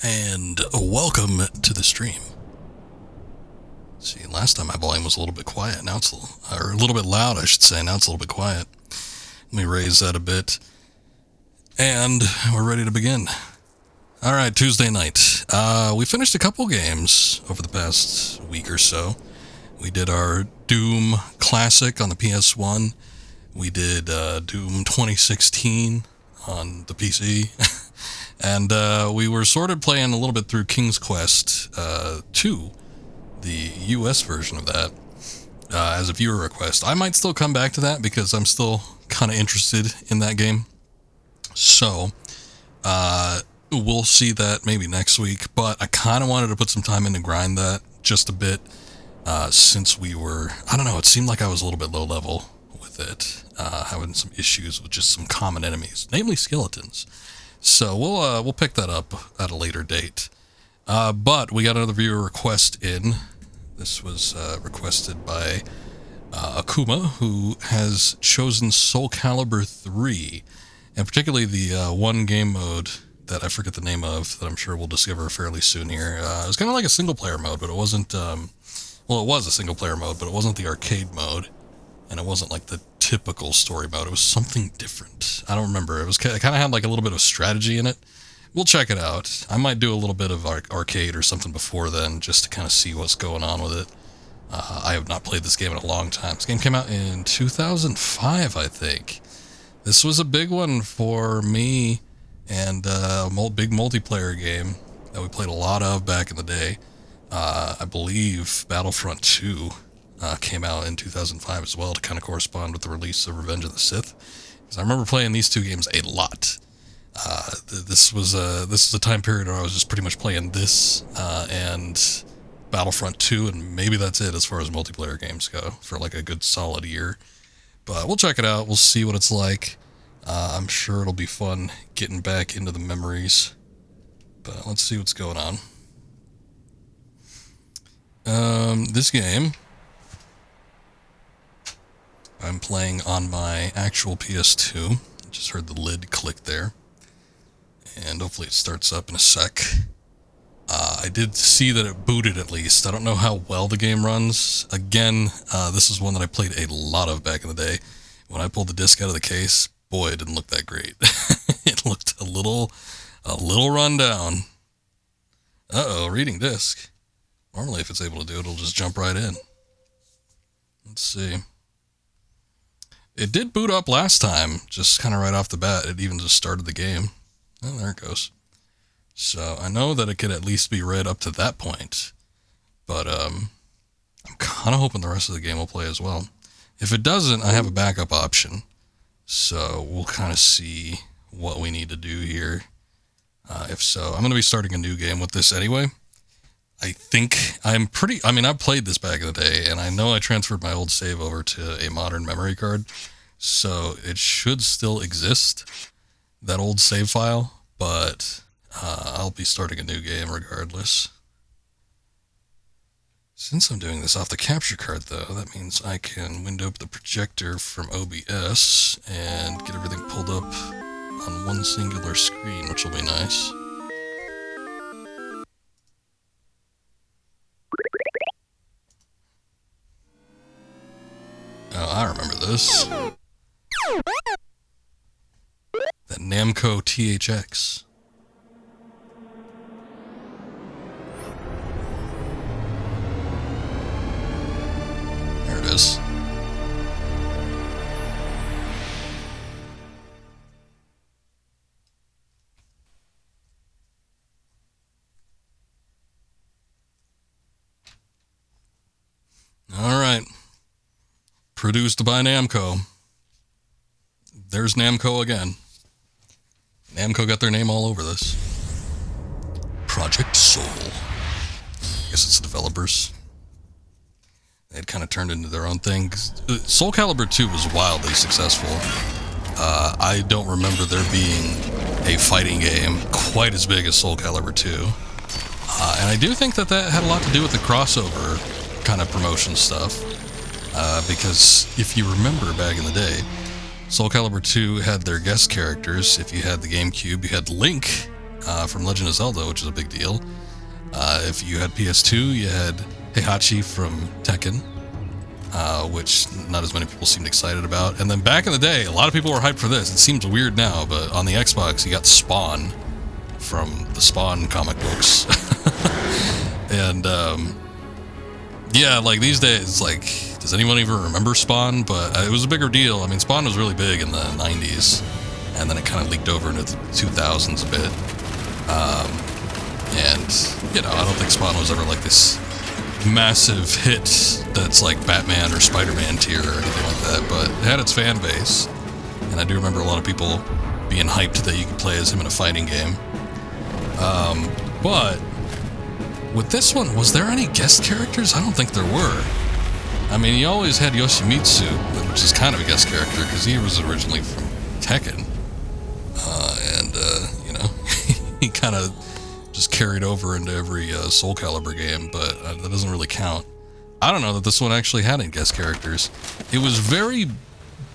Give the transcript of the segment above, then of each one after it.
And welcome to the stream. See, last time my volume was a little bit quiet. Now it's a little bit loud, I should say. Now it's a little bit quiet. Let me raise that a bit. And we're ready to begin. All right, Tuesday night. We finished a couple games over the past week or so. We did our Doom Classic on the PS1. We did Doom 2016 on the PC. And we were sort of playing a little bit through King's Quest 2, the US version of that, as a viewer request. I might still come back to that because I'm still kind of interested in that game. So, we'll see that maybe next week, but I kind of wanted to put some time in to grind that just a bit, since we were, I don't know, it seemed like I was a little bit low level with it, having some issues with just some common enemies, namely skeletons. So we'll pick that up at a later date. But we got another viewer request in. This was requested by Akuma, who has chosen SoulCalibur III, and particularly the one game mode that I forget the name of, that I'm sure we'll discover fairly soon here. It was kind of like a single-player mode, but it wasn't... well, it was a single-player mode, but it wasn't the arcade mode, and it wasn't like the typical story mode. It was something different. I don't remember. It kind of had like a little bit of strategy in it. We'll check it out. I might do a little bit of arcade or something before then, just to kind of see what's going on with it. I have not played this game in a long time. This game came out in 2005, I think. This was a big one for me, and a big multiplayer game that we played a lot of back in the day. I believe Battlefront 2 came out in 2005 as well, to kind of correspond with the release of Revenge of the Sith. Because I remember playing these two games a lot. This was a time period where I was just pretty much playing this and Battlefront 2, and maybe that's it as far as multiplayer games go, for like a good solid year. But we'll check it out. We'll see what it's like. I'm sure it'll be fun getting back into the memories. But let's see what's going on. This game I'm playing on my actual PS2. I just heard the lid click there. And hopefully it starts up in a sec. I did see that it booted at least. I don't know how well the game runs. Again, this is one that I played a lot of back in the day. When I pulled the disc out of the case, boy, it didn't look that great. It looked a little run down. Uh-oh, reading disc. Normally if it's able to do it, it'll just jump right in. Let's see. It did boot up last time, just kind of right off the bat. It even just started the game. Oh, there it goes. So I know that it could at least be read up to that point, but I'm kind of hoping the rest of the game will play as well. If it doesn't, I have a backup option, so we'll kind of see what we need to do here. If so, I'm going to be starting a new game with this anyway. I mean, I played this back in the day, and I know I transferred my old save over to a modern memory card, so it should still exist, that old save file, but I'll be starting a new game regardless. Since I'm doing this off the capture card, though, that means I can window up the projector from OBS and get everything pulled up on one singular screen, which will be nice. Oh, I remember this. That Namco THX. There it is. All right. Produced by Namco. There's Namco again. Namco got their name all over this. Project Soul. I guess it's the developers. They had kind of turned into their own thing. SoulCalibur 2 was wildly successful. I don't remember there being a fighting game quite as big as SoulCalibur 2. And I do think that had a lot to do with the crossover kind of promotion stuff. Because if you remember back in the day, SoulCalibur 2 had their guest characters. If you had the GameCube, you had Link from Legend of Zelda, which is a big deal. If you had PS2, you had Heihachi from Tekken, which not as many people seemed excited about. And then back in the day, a lot of people were hyped for this. It seems weird now, but on the Xbox, you got Spawn from the Spawn comic books. And, yeah, like these days, like, does anyone even remember Spawn? But it was a bigger deal. I mean, Spawn was really big in the 90s, and then it kind of leaked over into the 2000s a bit. And, you know, I don't think Spawn was ever like this massive hit that's like Batman or Spider-Man tier or anything like that, but it had its fan base, and I do remember a lot of people being hyped that you could play as him in a fighting game. But with this one, was there any guest characters? I don't think there were. I mean, he always had Yoshimitsu, which is kind of a guest character because he was originally from Tekken, and you know, he kind of just carried over into every SoulCalibur game, but that doesn't really count. I don't know that this one actually had any guest characters. It was very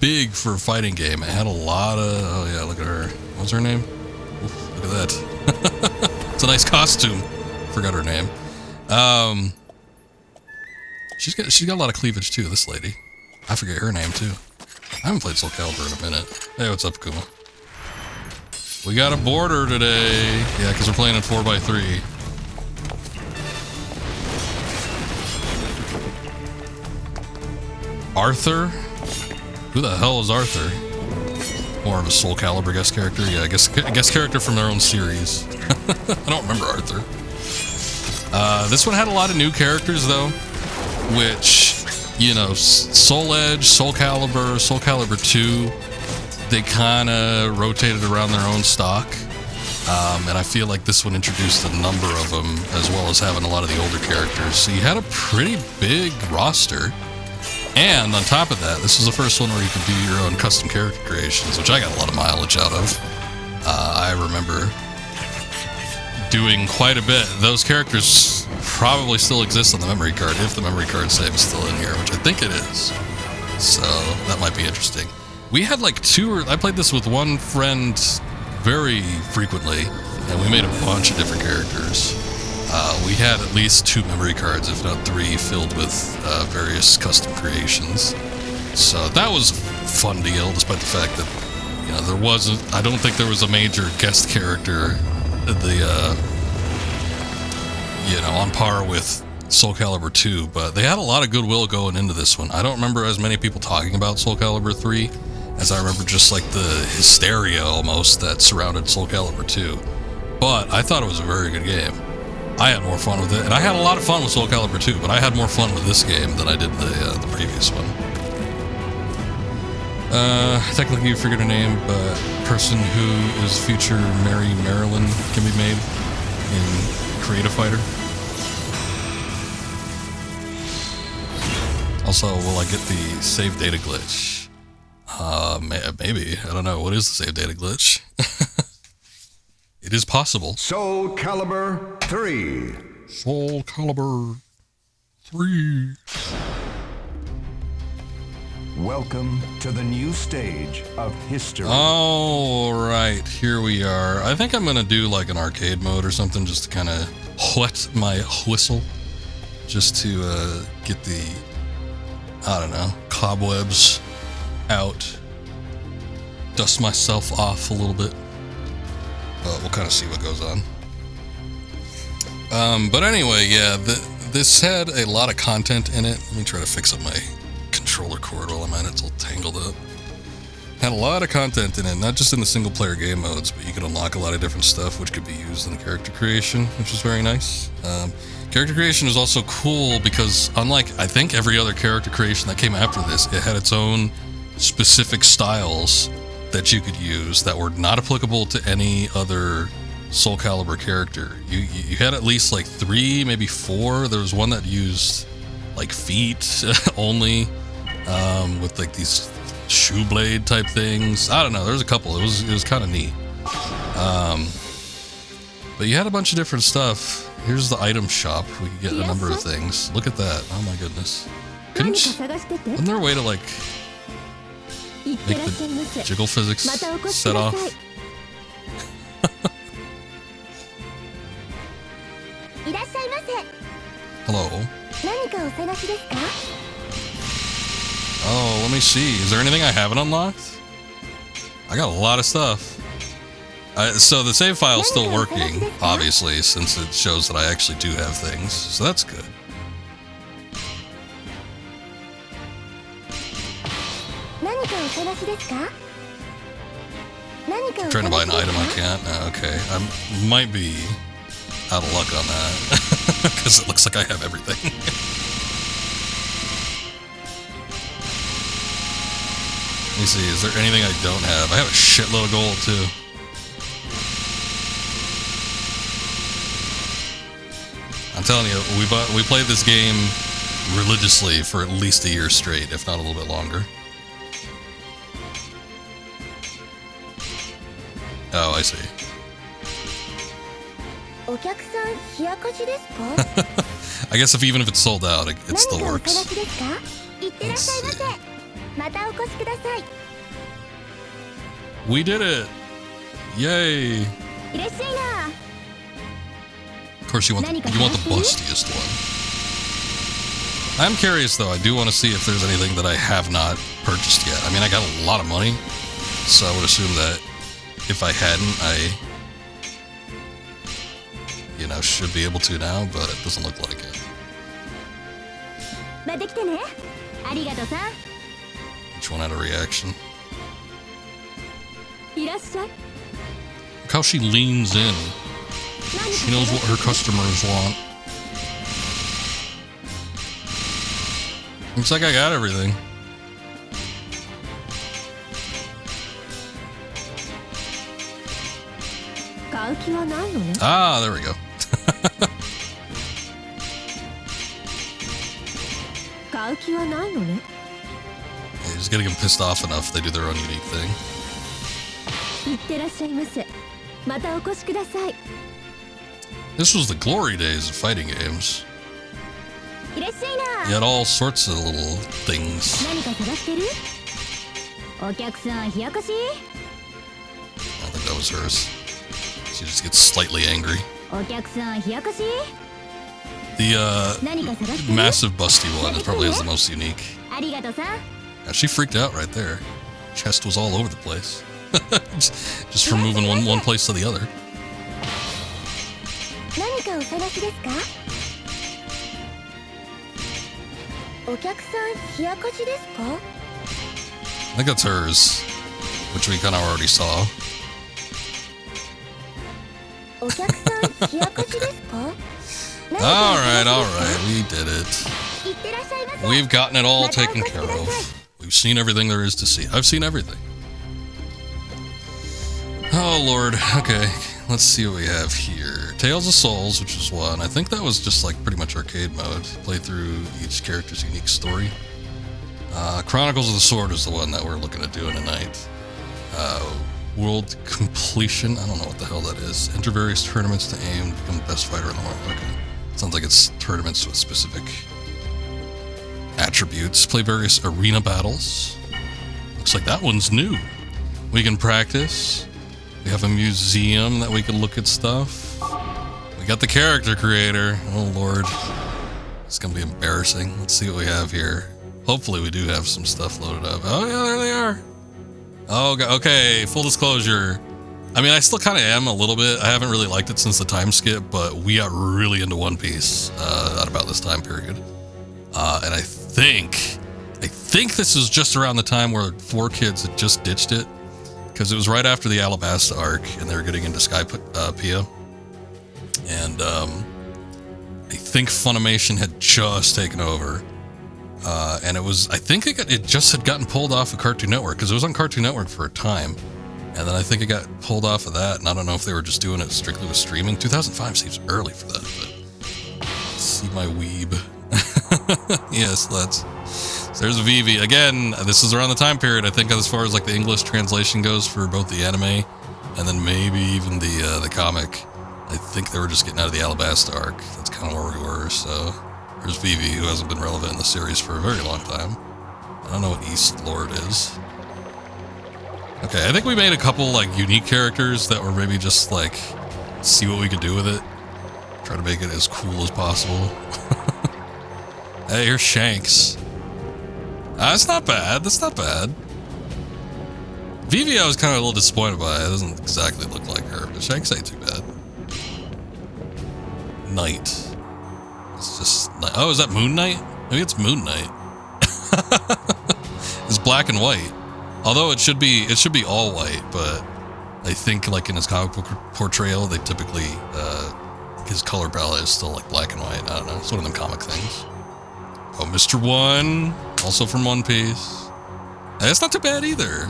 big for a fighting game. It had a lot of... Oh yeah, look at her. What was her name? Oof, look at that. It's a nice costume. Forgot her name. She's got a lot of cleavage too, this lady. I forget her name too. I haven't played SoulCalibur in a minute. Hey, what's up, Kuma? We got a border today. Yeah, because we're playing in 4x3. Arthur? Who the hell is Arthur? More of a SoulCalibur guest character? Yeah, I guess guest character from their own series. I don't remember Arthur. This one had a lot of new characters, though, which, you know, Soul Edge, SoulCalibur, SoulCalibur 2, they kind of rotated around their own stock, and I feel like this one introduced a number of them, as well as having a lot of the older characters. So you had a pretty big roster, and on top of that, this was the first one where you could do your own custom character creations, which I got a lot of mileage out of. I remember doing quite a bit. Those characters probably still exist on the memory card, if the memory card save is still in here, which I think it is. So that might be interesting. We had like I played this with one friend very frequently, and we made a bunch of different characters. We had at least 2 memory cards, if not 3, filled with various custom creations. So that was a fun deal, despite the fact that, you know, I don't think there was a major guest character, you know, on par with SoulCalibur 2, but they had a lot of goodwill going into this one. I don't remember as many people talking about SoulCalibur 3 as I remember just like the hysteria almost that surrounded SoulCalibur 2. But I thought it was a very good game. I had more fun with it, and I had a lot of fun with SoulCalibur 2, but I had more fun with this game than I did the previous one. Technically you forget her name, but person who is future Mary Marilyn can be made in Creative Fighter. Also, will I get the save data glitch? Maybe. I don't know. What is the save data glitch? It is possible. SoulCalibur III. SoulCalibur 3. Welcome to the new stage of history. Alright, here we are. I think I'm gonna do like an arcade mode or something just to kind of whet my whistle. Just to get the, I don't know, cobwebs out. Dust myself off a little bit. We'll kind of see what goes on. But anyway, yeah, this had a lot of content in it. Let me try to fix up my controller cord while I'm at it. It's all tangled up. Had a lot of content in it, not just in the single player game modes, but you could unlock a lot of different stuff which could be used in character creation, which was very nice. Character creation is also cool because unlike I think every other character creation that came after this, it had its own specific styles that you could use that were not applicable to any other SoulCalibur character. You had at least like 3, maybe 4. There was one that used like feet only, with like these shoe blade type things. I don't know. There's a couple. It was kind of neat. But you had a bunch of different stuff. Here's the item shop. We could get a number of things. Look at that. Oh my goodness. Wasn't there a way to like make the jiggle physics set off? Hello. Oh, let me see. Is there anything I haven't unlocked? I got a lot of stuff. So the save file is still working, obviously, since it shows that I actually do have things. So that's good. I'm trying to buy an item I can't. Okay, I might be out of luck on that because it looks like I have everything. Let me see, is there anything I don't have? I have a shitload of gold too. I'm telling you, we played this game religiously for at least a year straight, if not a little bit longer. Oh, I see. I guess even if it's sold out, it still works. Let's see. We did it! Yay! Of course, you want the bustiest one. I'm curious, though. I do want to see if there's anything that I have not purchased yet. I mean, I got a lot of money, so I would assume that if I hadn't, I should be able to now, but it doesn't look like it. Each one had a reaction. Look how she leans in. She knows what her customers want. Looks like I got everything. Ah, there we go. Yeah, just gotta get them pissed off enough they do their own unique thing. This was the glory days of fighting games. You had all sorts of little things. I think that was hers. She just gets slightly angry. The massive busty one is probably the most unique. Yeah, she freaked out right there. Chest was all over the place. Just from moving one place to the other. I think that's hers, which we kind of already saw. Alright, we did it. We've gotten it all taken care of. We've seen everything there is to see. I've seen everything. Oh lord, okay. Let's see what we have here. Tales of Souls, which is one. I think that was just like pretty much arcade mode. Play through each character's unique story. Chronicles of the Sword is the one that we're looking at doing tonight. World completion. I don't know what the hell that is. Enter various tournaments to aim to become the best fighter in the world. Okay. Sounds like it's tournaments with specific attributes. Play various arena battles. Looks like that one's new. We can practice. We have a museum that we can look at stuff. We got the character creator. Oh lord. It's gonna be embarrassing. Let's see what we have here. Hopefully we do have some stuff loaded up. Oh yeah, there they are. Oh, okay, full disclosure. I mean, I still kind of am a little bit. I haven't really liked it since the time skip, but we got really into One Piece at about this time period. And I think this is just around the time where 4Kids had just ditched it, because it was right after the Alabasta arc, and they were getting into Skypiea. And I think Funimation had just taken over. And it was, I think it just had gotten pulled off of Cartoon Network, because it was on Cartoon Network for a time. And then I think it got pulled off of that, and I don't know if they were just doing it strictly with streaming. 2005 seems early for that, but let's see my weeb. Yes, so there's Vivi. Again, this is around the time period, I think, as far as like the English translation goes for both the anime and then maybe even the comic. I think they were just getting out of the Alabasta arc. That's kind of where we were, so... There's Vivi, who hasn't been relevant in the series for a very long time. I don't know what East Lord is. Okay, I think we made a couple, like, unique characters that were maybe just, like, see what we could do with it. Try to make it as cool as possible. Hey, here's Shanks. That's not bad. That's not bad. Vivi I was kind of a little disappointed by. It doesn't exactly look like her, but Shanks ain't too bad. Night. It's just night. Oh, is that Moon Knight? Maybe it's Moon Knight. It's black and white. Although it should be all white, but I think like in his comic book portrayal, they typically his color palette is still like black and white. I don't know. It's one of them comic things. Oh, Mr. One, also from One Piece. That's not too bad either.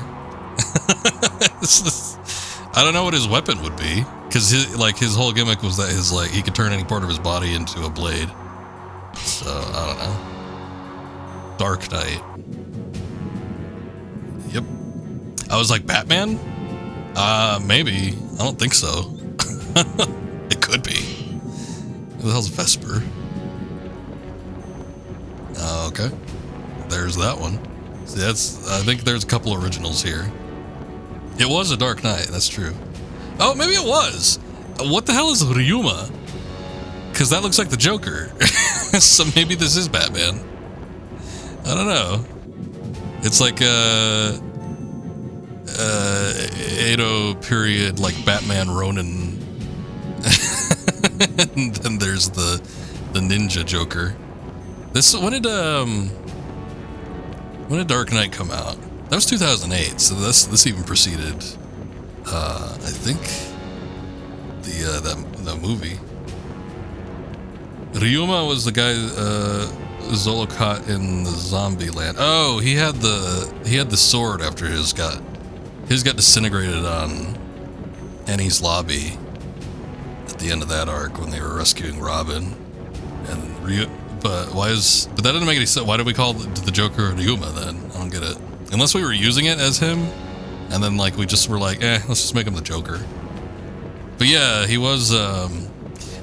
I don't know what his weapon would be, because his whole gimmick was that he could turn any part of his body into a blade. So I don't know. Dark Knight. Yep. I was like, Batman? Maybe. I don't think so. It could be. Who the hell's Vesper? Okay. There's that one. See, I think there's a couple originals here. It was a Dark Knight, that's true. Oh, maybe it was. What the hell is Ryuma? Because that looks like the Joker. So maybe this is Batman. I don't know. It's like Edo period, like Batman Ronin. And then there's the ninja Joker. When did Dark Knight come out? That was 2008, so this even preceded I think the movie. Ryuma was the guy Zolo caught in the zombie land. Oh, he had the sword after his got disintegrated on Annie's lobby at the end of that arc when they were rescuing Robin. And but that didn't make any sense. Why did we call the Joker Ryuma then? I don't get it. Unless we were using it as him, and then like we just were like, let's just make him the Joker. But yeah, he was.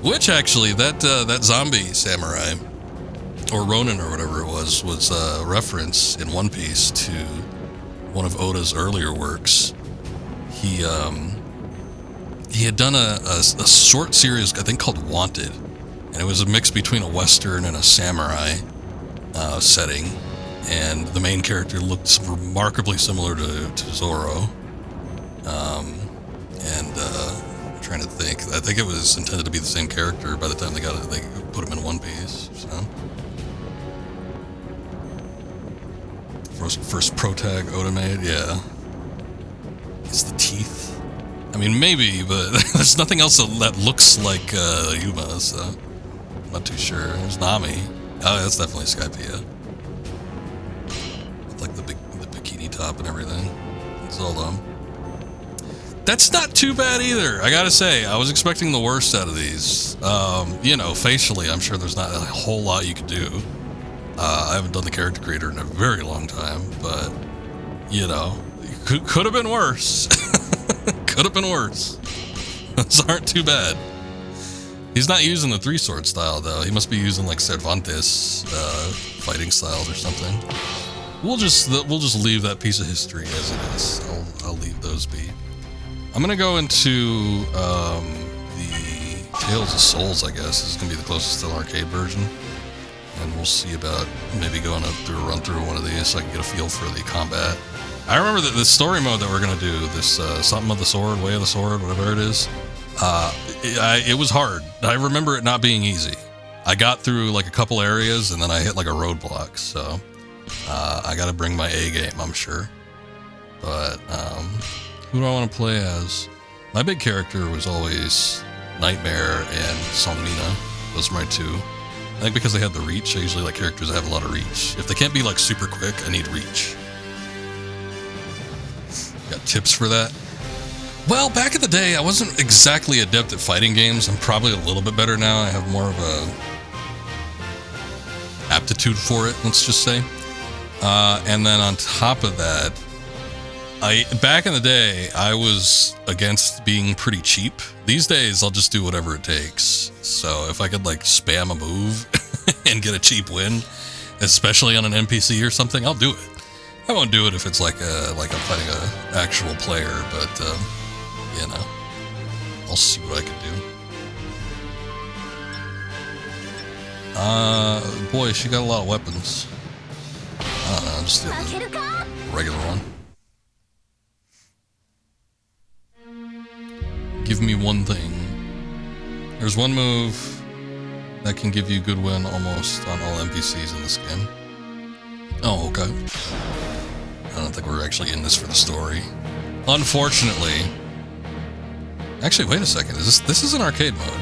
Which actually, that zombie samurai, or Ronin or whatever it was a reference in One Piece to one of Oda's earlier works. He had done a short series, I think, called Wanted, and it was a mix between a Western and a samurai setting, and the main character looked remarkably similar to Zoro. I'm trying to think. I think it was intended to be the same character by the time they put him in One Piece. So first protag Oda made, yeah. It's the teeth. I mean, maybe, but there's nothing else that looks like Yuma, so I'm not too sure. There's Nami. Oh, that's definitely Skypiea. With like the bikini top and everything. Zolom. That's not too bad either. I gotta say, I was expecting the worst out of these. Facially, I'm sure there's not a whole lot you could do. I haven't done the character creator in a very long time, but could have been worse. Could have been worse. Those aren't too bad. He's not using the three sword style though. He must be using like Cervantes fighting styles or something. We'll just leave that piece of history as it is. I'll leave those be. I'm gonna go into the Tales of Souls. I guess this is gonna be the closest to an arcade version, and we'll see about maybe going through a run through one of these so I can get a feel for the combat. I remember that the story mode that we're gonna do, this something of the sword, way of the sword, whatever it is. It was hard. I remember it not being easy. I got through like a couple areas and then I hit like a roadblock. So I got to bring my A game, I'm sure. But who do I want to play as? My big character was always Nightmare and Songmina. Those are my two. I think because they had the reach, I usually like characters that have a lot of reach. If they can't be like super quick, I need reach. Got tips for that? Well, back in the day, I wasn't exactly adept at fighting games. I'm probably a little bit better now. I have more of a aptitude for it, let's just say. And then on top of that, back in the day, I was against being pretty cheap. These days, I'll just do whatever it takes. So if I could like spam a move and get a cheap win, especially on an NPC or something, I'll do it. I won't do it if it's like I'm fighting an actual player, but I'll see what I can do. Boy, she got a lot of weapons. I don't know, just do the regular one. Give me one thing. There's one move that can give you good win almost on all NPCs in this game. Oh, okay. I don't think we're actually in this for the story. Unfortunately. Actually, wait a second. This is an arcade mode.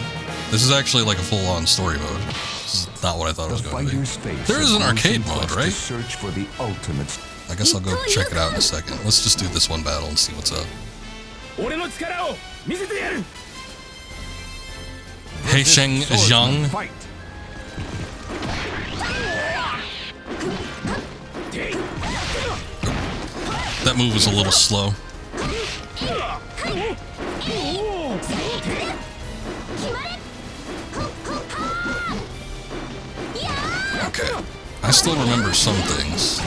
This is actually like a full-on story mode. This is not what I thought it was going to be. There is an arcade mode, right? Search for the ultimate. I guess I'll go check it out in a second. Let's just do this one battle and see what's up. Hei Sheng Zhang. Fight. That move was a little slow. Okay. I still remember some things.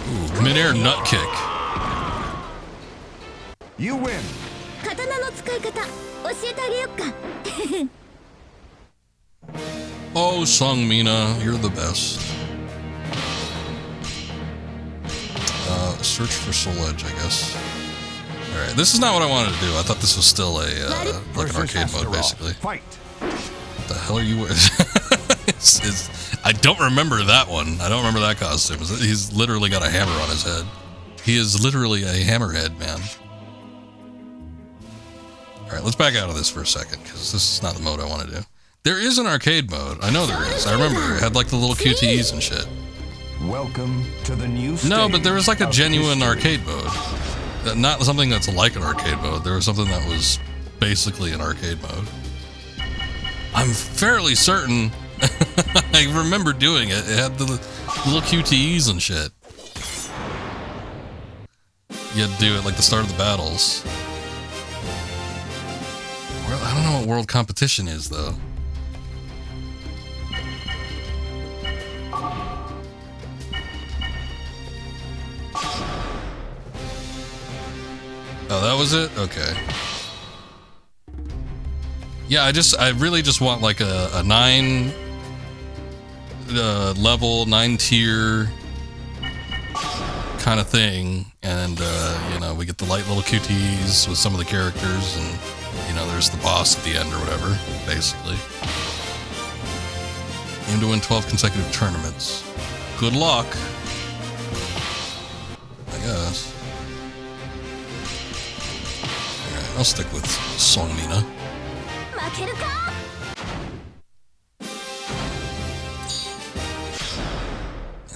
Ooh, mid-air nut kick. You win. Oh, Sung Mina, you're the best. Search for Soul Edge, I guess. Alright, this is not what I wanted to do. I thought this was still a, like an arcade mode, basically. Fight. What the hell are you with? I don't remember that one. I don't remember that costume. He's literally got a hammer on his head. He is literally a hammerhead, man. Alright, let's back out of this for a second, because this is not the mode I want to do. There is an arcade mode. I know there is. I remember it had like the little QTEs and shit. Welcome to the new stage. No, but there was like a genuine arcade mode. Not something that's like an arcade mode. There was something that was basically an arcade mode. I'm fairly certain I remember doing it. It had the little QTEs and shit. You had to do it like the start of the battles. Well, I don't know what world competition is, though. Oh, that was it? Okay. Yeah, I really just want like a 9 level, 9 tier kind of thing, and you know, we get the light little QTs with some of the characters, and you know, there's the boss at the end or whatever, basically. Aim to win 12 consecutive tournaments. Good luck, I guess. Alright, I'll stick with Song Mina.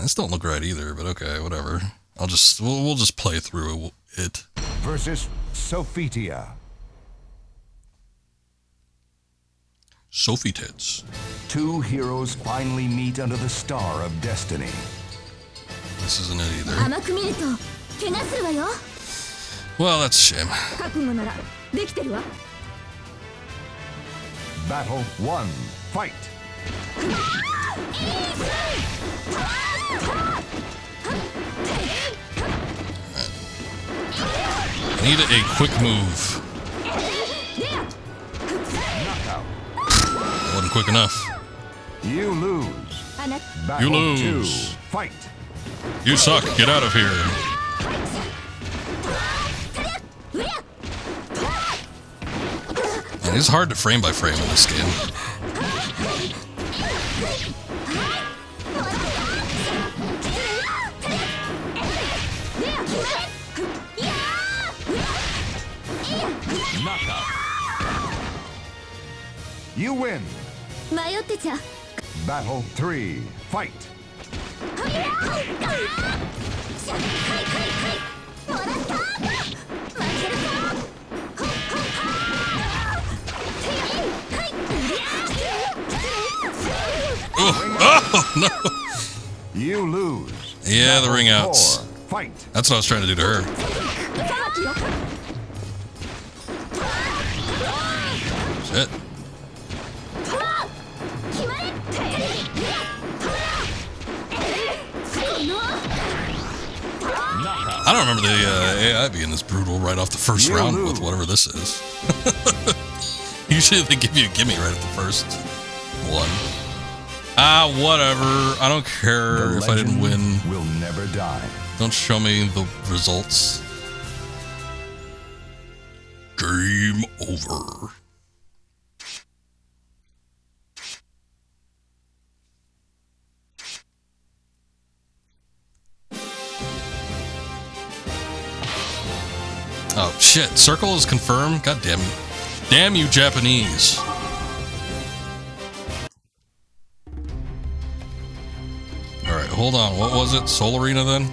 This don't look right either, but okay, whatever. We'll just play through it. Versus Sophitia. Sophie Tits. Two heroes finally meet under the star of destiny. This isn't it either. Well, that's a shame. Battle 1. Fight. I need a quick move. Knockout. That wasn't quick enough. You lose. Battle You lose. 2. Fight. You suck. Get out of here. Man, it's hard to frame by frame in this game. Knockout. You win. Battle 3. Fight. Oh, no. You lose. Yeah, the Battle ring outs. 4. Fight. That's what I was trying to do to her. Shit. I don't remember the AI being this brutal right off the first round with whatever this is. Usually they give you a gimme right at the first one. Ah, whatever. I don't care if I didn't win. Will never die. Don't show me the results. Game over. Oh shit, circle is confirmed? God damn you. Damn you, Japanese. Alright, hold on. What was it? Soul Arena then?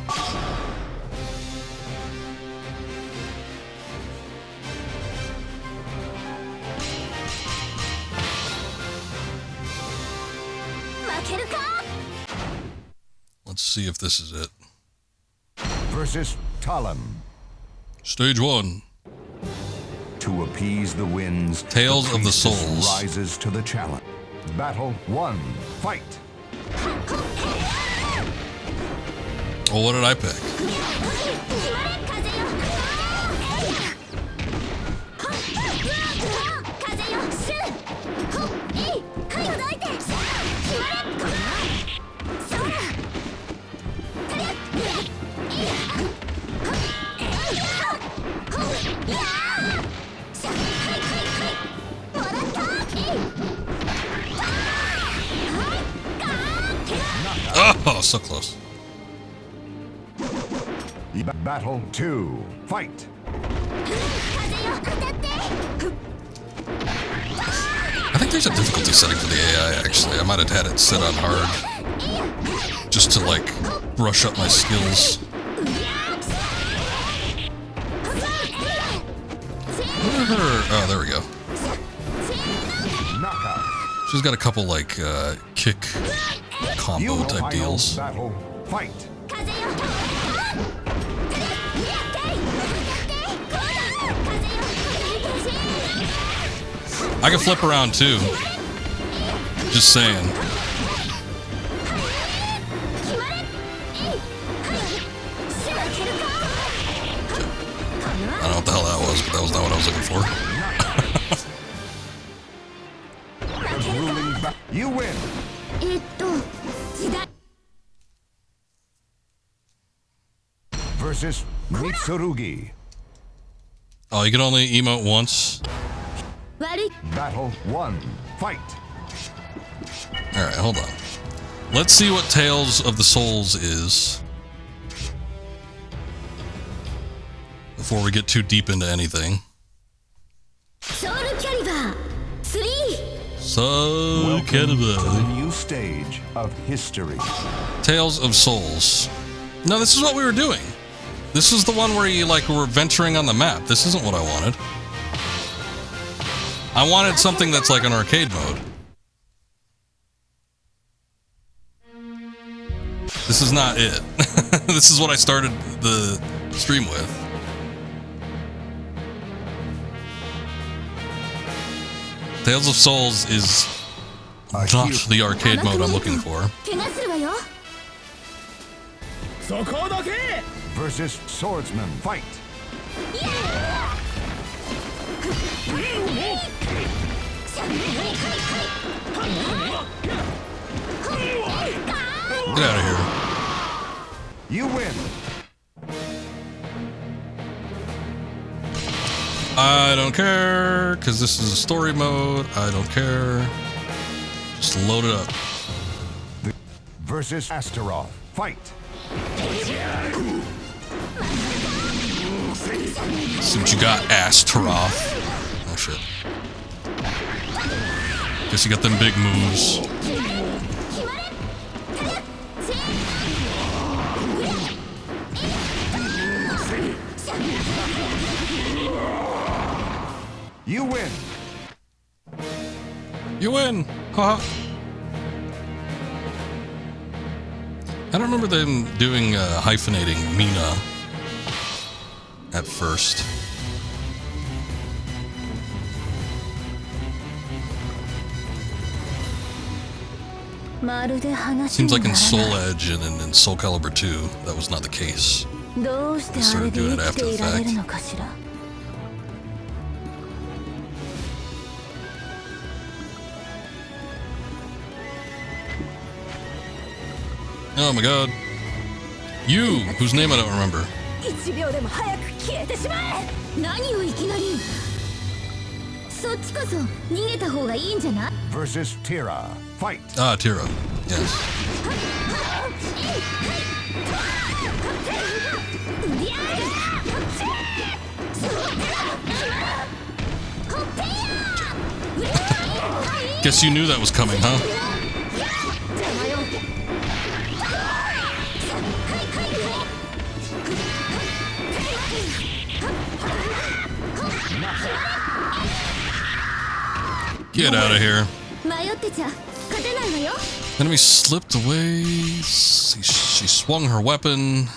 Let's see if this is it. Versus Talon. Stage 1. To appease the winds, Tales of the priestess Souls. rises to the challenge. Battle 1. Fight. Well, what did I pick? Oh, so close. Battle 2. Fight. I think there's a difficulty setting for the AI, actually. I might have had it set on hard. Just to, like, brush up my skills. Oh, there we go. Knockout. She's got a couple, like, kick combo type deals. Battle. Fight. I can flip around, too. Just saying. I don't know what the hell that was, but that was not what I was looking for. You win. Versus Mitsurugi. Oh, you can only emote once? Battle 1. Fight. Alright, hold on. Let's see what Tales of the Souls is. Before we get too deep into anything. Welcome SoulCalibur. to the new stage of history. Tales of Souls. No, this is what we were doing. This is the one where you, like, were venturing on the map. This isn't what I wanted. I wanted something that's like an arcade mode. This is not it. This is what I started the stream with. Tales of Souls is not the arcade mode I'm looking for. Versus Swordsman. Fight. Get out of here. You win. I don't care, because this is a story mode. I don't care. Just load it up. Versus Astaroth. Fight. See what you got, Astaroth. Oh shit. Guess you got them big moves. You win. You win! Haha. I don't remember them doing hyphenating Mina at first. Seems like in Soul Edge and in SoulCalibur II, that was not the case. どうしてあ Sort れ of で do 生 it きて after い the られる fact. のかしら。 Oh my god. You, whose name I don't remember. 1秒でも早く消えてしまえ。何をいきなり。そっちこそ逃げた方がいいんじゃない？ versus Tira. Fight. Ah, Tira. Yes. うりゃー Guess you knew that was coming, huh? Get out of here. 迷ってちゃ勝てないわよ。 Enemy slipped away. She swung her weapon.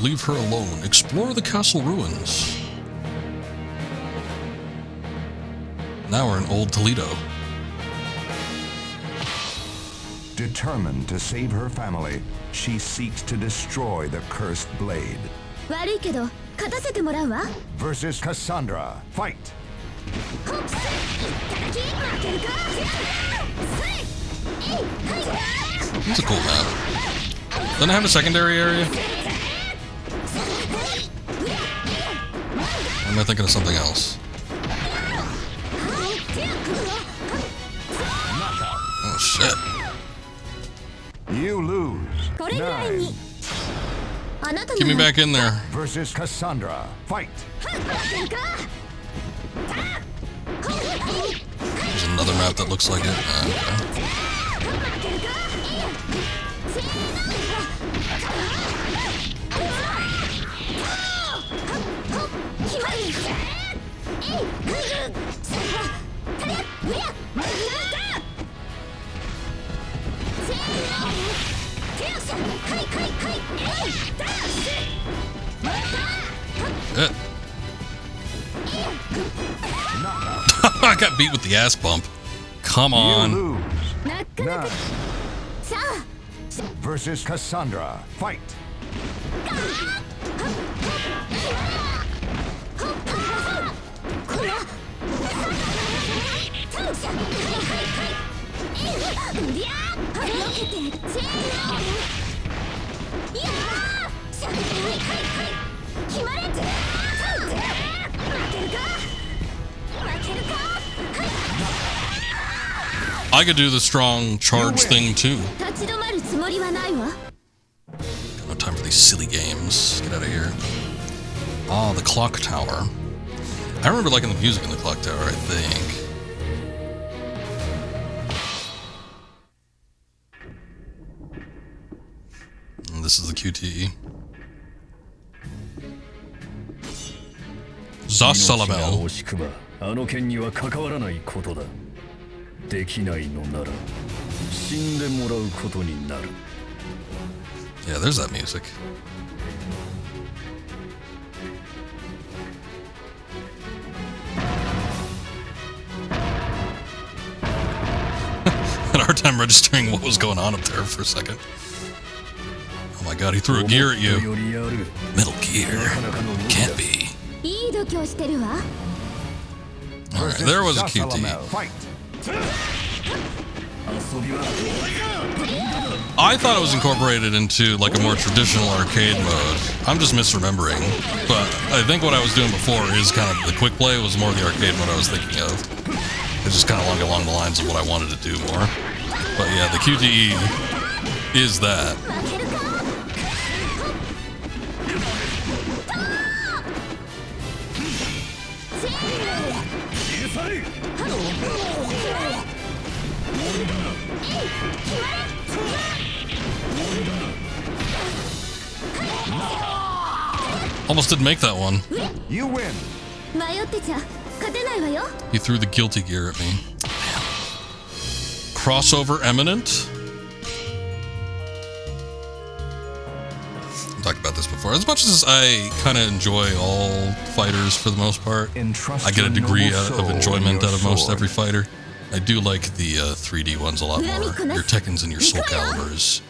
Leave her alone. Explore the castle ruins. Now we're in Old Toledo. Determined to save her family, she seeks to destroy the cursed blade. 悪いけど勝たせてもらうわ。 Versus Cassandra. Fight. It's a cool map. Doesn't it have a secondary area? Or am I thinking of something else? Oh shit. You lose. これぐらいに。 Nine. あなた Get me の back in there. Versus Cassandra. Fight. There's another map that looks like it. Okay. Shit. I got beat with the ass bump. Come You on. lose. なかなか Nine. さあ Versus Cassandra. Fight. I could do the strong charge thing too. 立ち止まるつもりはないわ。 Got no time for these silly games. Get out of here. Ah, the clock tower. I remember liking the music in the clock tower, I think. And this is the QTE. SoulCalibur. 惜しくばあの件には関わらないことだ。できないのなら死んでもらうことになる。 Yeah, there's that music. Had a hard time registering what was going on up there for a second. Oh my god, he threw a gear at you. よりやる。 Metal Gear. Can't be. いい度胸してるわ。 Alright, Versus there was a Salamel. QT. Fight. 遊びは I thought it was incorporated into like a more traditional arcade mode. I'm just misremembering. But I think what I was doing before is kind of the quick play was more the arcade mode I was thinking of. It's just kind of along the lines of what I wanted to do more. But yeah, the QTE is that. 負けるか。 Almost didn't make that one. You win. 迷ってちゃ勝てないわよ。 He threw the guilty gear at me. Crossover eminent? I've talked about this before. As much as I kind of enjoy all fighters for the most part, Entrust I get a your degree noble of soul in enjoyment your out of most sword. every fighter. I do like the 3D ones a lot more. Your Tekkens and your SoulCaliburs.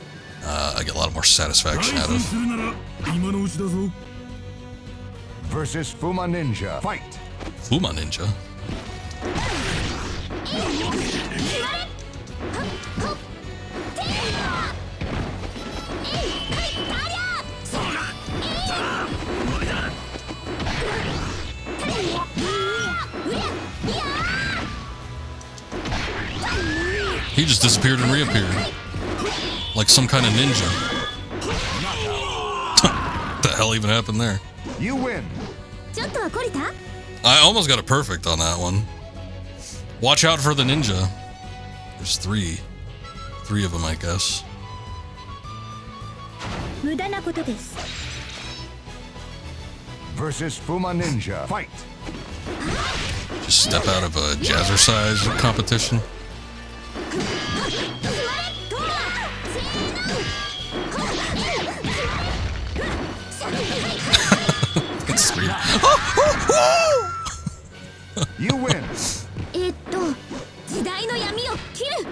I get a lot more satisfaction out of. Versus Fuma Ninja. Fight! Fuma Ninja? He just disappeared and reappeared. Like some kind of ninja. What the hell even happened there? You win! I almost got it perfect on that one. Watch out for the ninja. There's three. Three of them, I guess. Versus Fuma Ninja. Fight! Just step out of a jazzercise competition. It's sweet. You win!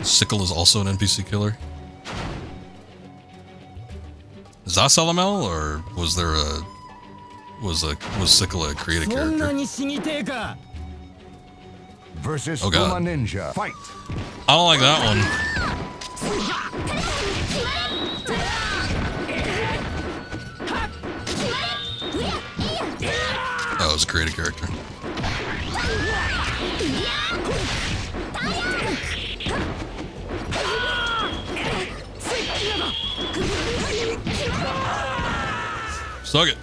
Sickle is also an NPC killer. Is that Salamel, or was there a was Sickle a created character? Versus Oh, God. Fuma Ninja. Fight! I don't like that one. That was a created character. Suck it.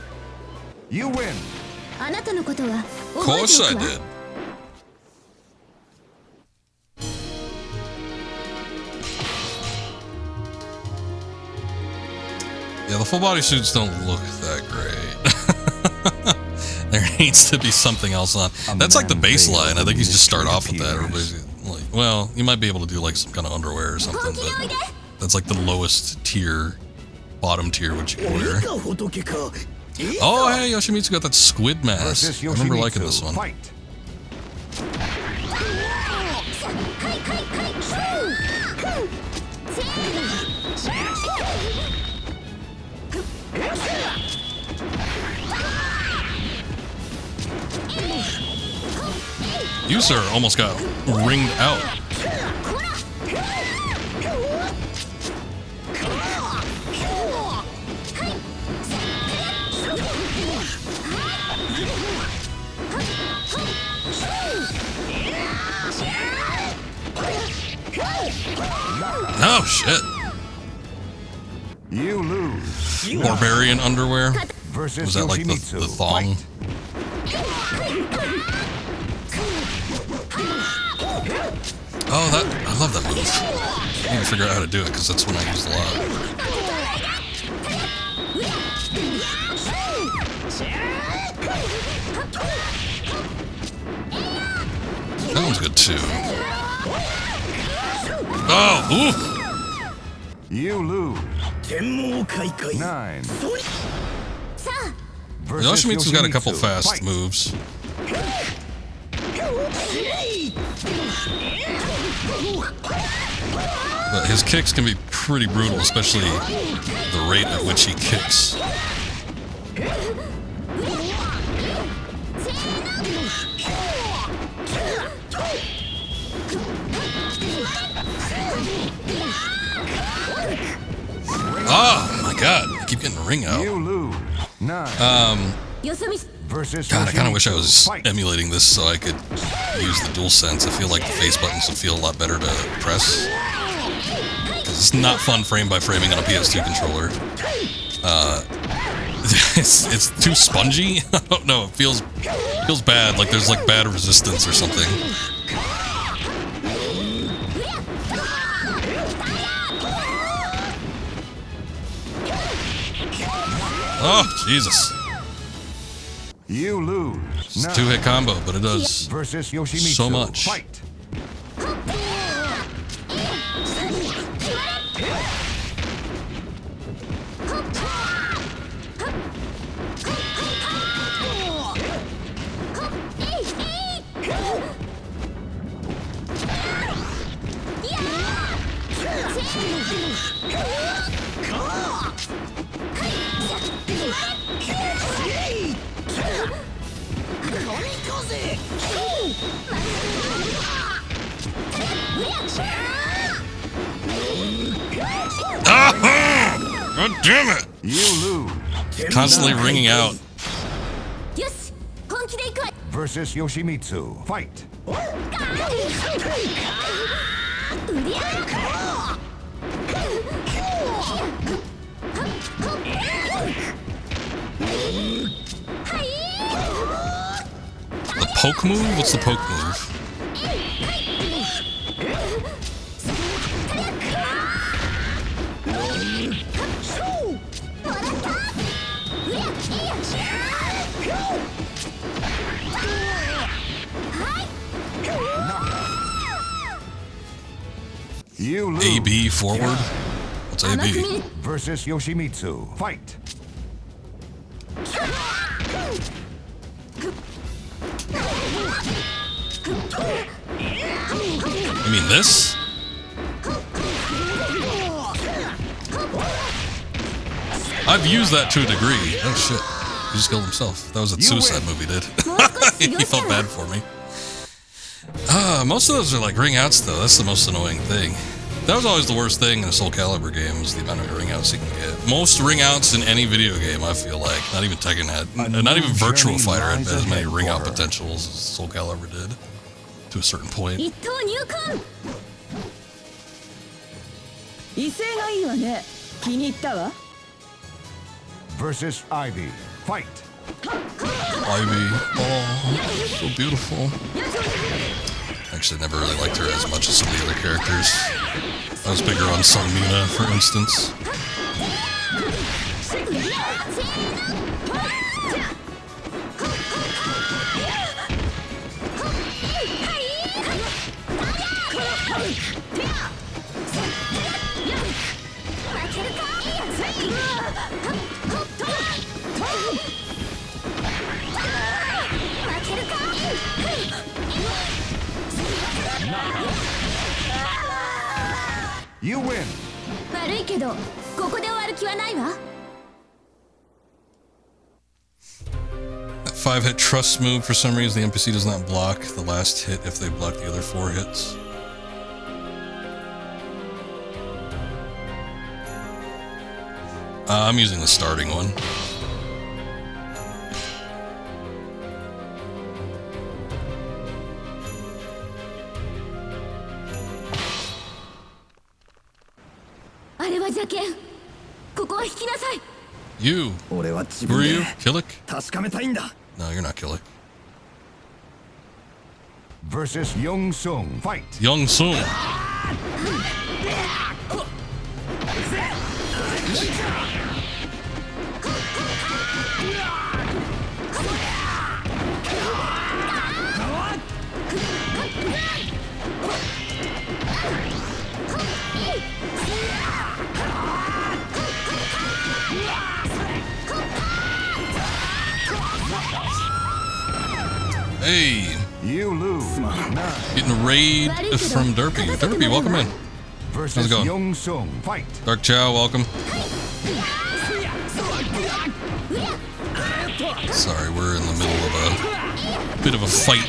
You win! Of course I did. Yeah, the full body suits don't look that great. There needs to be something else on. That's like the baseline. I think you just start off with that. Everybody's like, well, you might be able to do like some kind of underwear or something, but that's like the lowest tier, bottom tier, what you can wear. Oh, hey, Yoshimitsu got that squid mask. Versus I remember Yoshimitsu. liking this one. Fight! You, sir, almost got ringed out. Oh, shit. You lose. Barbarian underwear? Versus Was that like the Yoshimitsu. thong? Fight! Oh, that I love that move. I need to figure out how to do it because that's one I use a lot. That one's good too. Oh, ooh! You lose. 9. Versus Yoshimitsu's got a couple Yoshimitsu. fast Fight. moves. But his kicks can be pretty brutal, especially the rate at which he kicks. Oh my god, I keep getting the ring out. You lose. 9. Versus God, I kind of wish I Yoshimitsu. was Fight. emulating this so I could use the DualSense. I feel like the face buttons would feel a lot better to press. 'Cause it's not fun frame by framing on a PS2 controller. It's too spongy. I don't know. It feels bad. Like there's like bad resistance or something. Oh Jesus! You lose. It's a 9. two-hit combo, but it does Versus Yoshimitsu. so much. Fight. God damn it! You lose. Constantly ringing out. Versus Yoshimitsu. Fight. The poke move? What's the poke move? You lose. AB forward? What's AB? Versus Yoshimitsu. Fight. You mean this? I've used that to a degree. Oh shit. He just killed himself. That was what Suicide Movie did. He felt bad for me. Most of those are like ring outs though. That's the most annoying thing. That was always the worst thing in a SoulCalibur game, is the amount of ring outs you can get. Most ring outs in any video game, I feel like. Not even Tekken had. Not even Virtual Fighter had as many ring out potentials as SoulCalibur did. To a certain point. Versus Ivy. Fight. Ivy. Oh, so beautiful. Actually, never really liked her as much as some of the other characters. I was bigger on Sony, for instance. You win. That 5-hit trust move, for some reason, the NPC does not block the last hit if they block the other 4 hits. I'm using the starting one. You. Who are you? Killick? No, you're not Killick. Versus Young Sung. Fight. Young Sung. Hey. You lose. Getting a raid from Derpy. Derpy, welcome in. Versus How's it going? Young Sung. Fight. Dark Chow, welcome. Sorry, we're in the middle of a bit of a fight.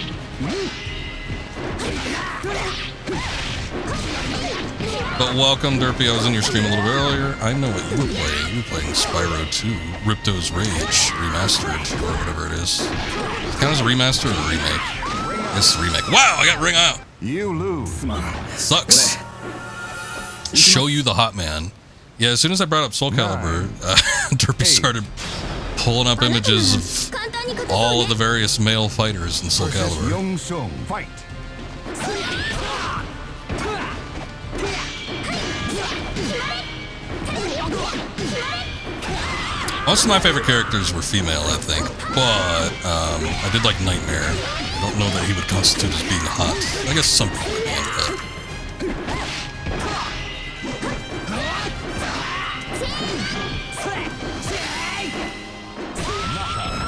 But welcome, Derpy. I was in your stream a little bit earlier. I know what you were playing. You were playing Spyro 2, Ripto's Rage, remastered, or whatever it is. Count as a remaster or a remake? It's a remake. Wow, I got ring out. You lose. Sucks. Show you the hot man. Yeah, as soon as I brought up SoulCalibur, Derpy started pulling up images of all of the various male fighters in SoulCalibur. Young Sung. Fight. Most of my favorite characters were female, I think, but I did like Nightmare. I don't know that he would constitute as being hot. I guess some people would like that.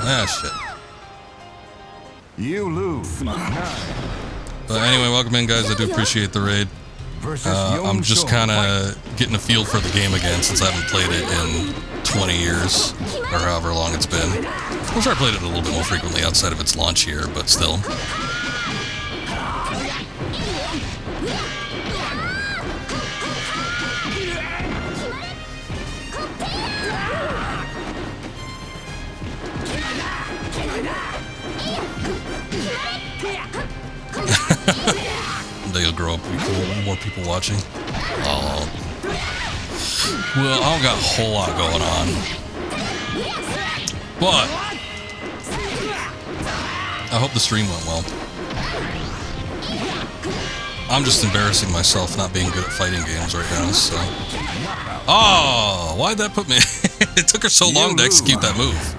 Ah, shit. You lose. But anyway, welcome in, guys. I do appreciate the raid. I'm just kind of getting a feel for the game again since I haven't played it in 20 years, or however long it's been. I'm sure I played it a little bit more frequently outside of its launch year, but still. They'll grow up, more people watching. Oh. Well, I don't got a whole lot going on. But I hope the stream went well. I'm just embarrassing myself not being good at fighting games right now, so. Oh, why'd that put me? It took her so long to execute that move.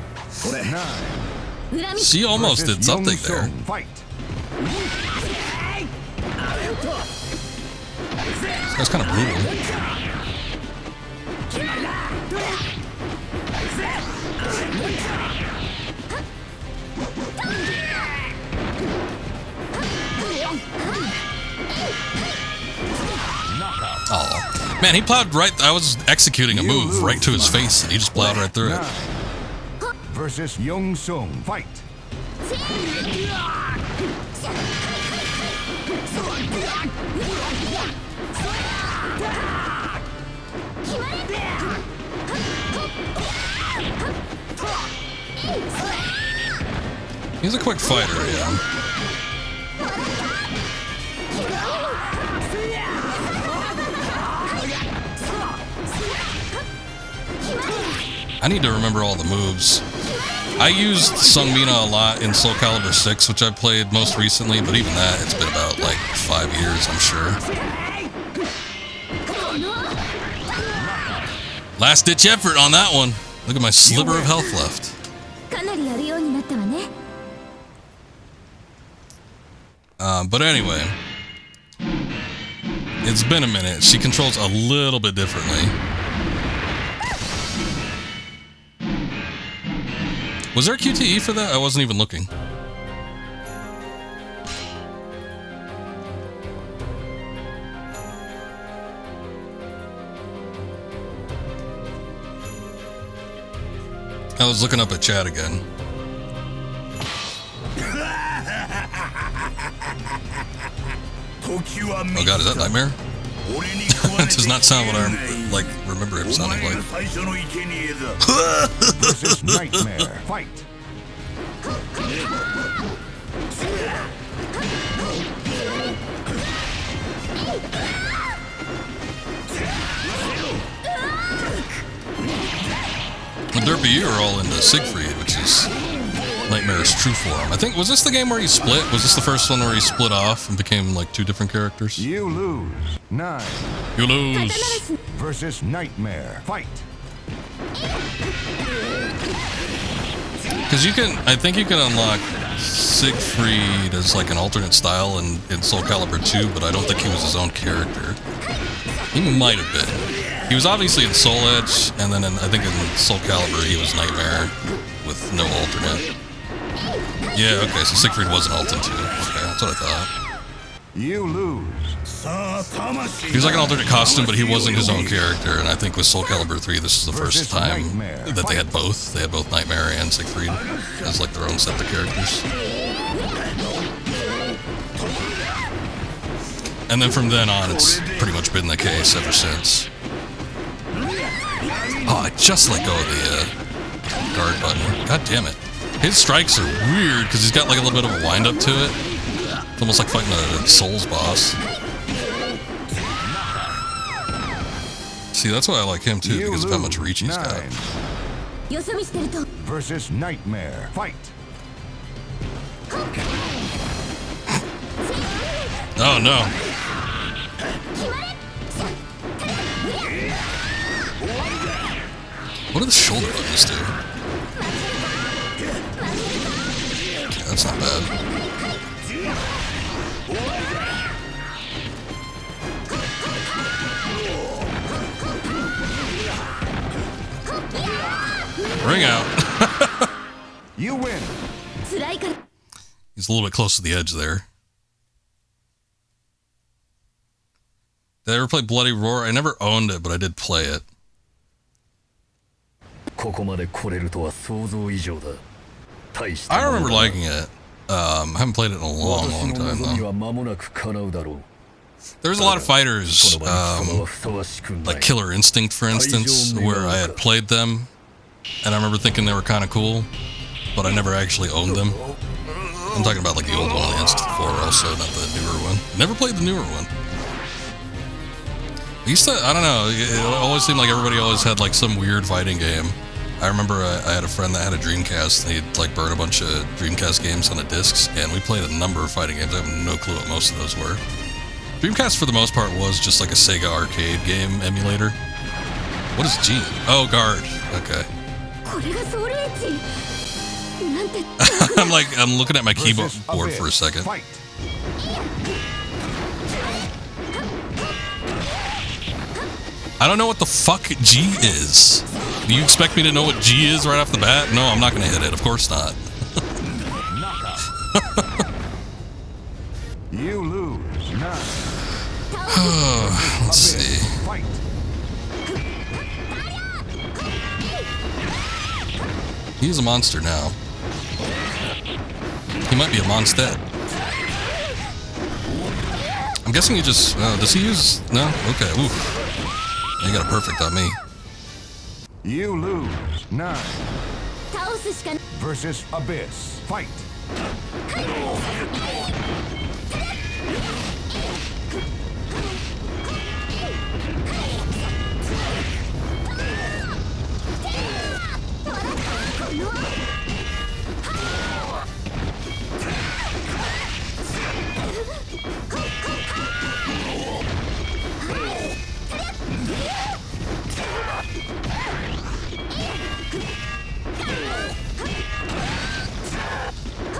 She almost did something there. This guy's kind of brutal. Oh, man, he plowed right. I was executing a move right to his face, and he just plowed right through it. Versus Young Sung, fight. He's a quick fighter, yeah. I need to remember all the moves. I used Sung Mina a lot in SoulCalibur 6, which I played most recently, but even that, it's been about like 5 years, I'm sure. Last ditch effort on that one. Look at my sliver of health left. But anyway, it's been a minute. She controls a little bit differently. Was there a QTE for that? I wasn't even looking. I was looking up at chat again. Oh god, is that Nightmare? It does not sound what I remember him sounding like. Versus Nightmare, fight. Well, Derpy, you are all into Siegfried, which is Nightmare's true form. I think, was this the game where he split? Was this the first one where he split off and became like 2 different characters? You lose. 9. You lose. Versus Nightmare, fight. Because I think you can unlock Siegfried as like an alternate style in SoulCalibur 2, but I don't think he was his own character. He might have been. He was obviously in Soul Edge, and then I think in SoulCalibur he was Nightmare with no alternate. Yeah, okay, so Siegfried was an alternate too. Okay, that's what I thought. You lose. He was like an alternate costume, but he wasn't his own character, and I think with SoulCalibur 3, this is the first time that they had both. They had both Nightmare and Siegfried as like their own set of characters. And then from then on, it's pretty much been the case ever since. Oh, I just let go of the guard button. God damn it. His strikes are weird because he's got like a little bit of a wind-up to it. It's almost like fighting a Souls boss. See, that's why I like him too, because of how much reach he's got. Versus Nightmare, fight. Oh no. What do the shoulder buttons do? Okay, that's not bad. Ring out. You win. He's a little bit close to the edge there. Did I ever play Bloody Roar? I never owned it, but I did play it. ここまで来れるとは想像以上だ。大した I もの remember だ。 liking it. I haven't played it in a long, 私 long の time 望み though. は間もなく叶うだろう。 There's a lot of fighters, この場に貴様はふさわしくない。 like Killer Instinct, for instance, where I had played them, and I remember thinking they were kind of cool, but I never actually owned them. I'm talking about like the old one on the N64 also, not the newer one. Never played the newer one. I used to, I don't know, it always seemed like everybody always had like some weird fighting game. I remember I had a friend that had a Dreamcast, and he'd like burn a bunch of Dreamcast games on the discs, and we played a number of fighting games. I have no clue what most of those were. Dreamcast, for the most part, was just like a Sega arcade game emulator. What is G? Oh, guard. Okay. これがソウルエッジなんて I'm looking at my keyboard Versus for a Abyss. second. Fight. I don't know what the fuck G is. Do you expect me to know what G is right off the bat? No, I'm not gonna hit it. Of course not. You lose. None. Let's see. Fight. He's a monster now. He might be a monster. I'm guessing he just... does he use... No? Okay. Oof. He got a perfect on me. You lose. None. 倒すしか Versus Abyss. Fight.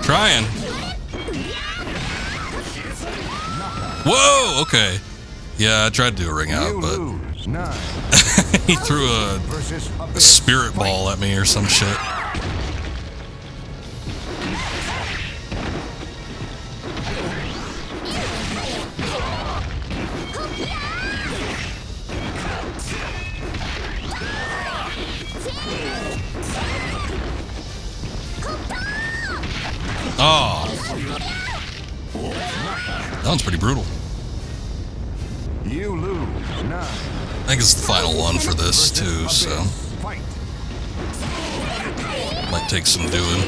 Trying. Whoa! Okay. Yeah, I tried to do a ring out, You but lose. None. he threw a Versus Abyss. spirit ball at me or some shit. Oh. That one's pretty brutal. You lose. None. I think it's the final one for this too, so Fight. might take some doing.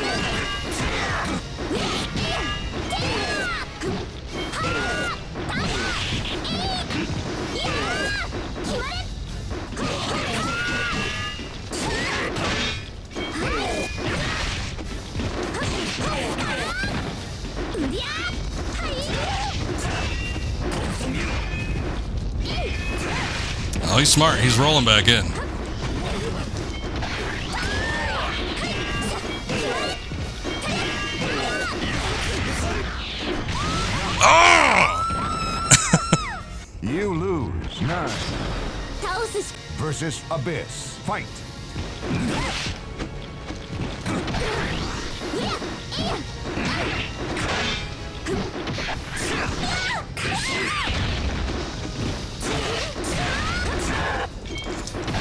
Oh, he's smart. He's rolling back in. Oh! You lose. None. 倒すしか Versus Abyss. Fight.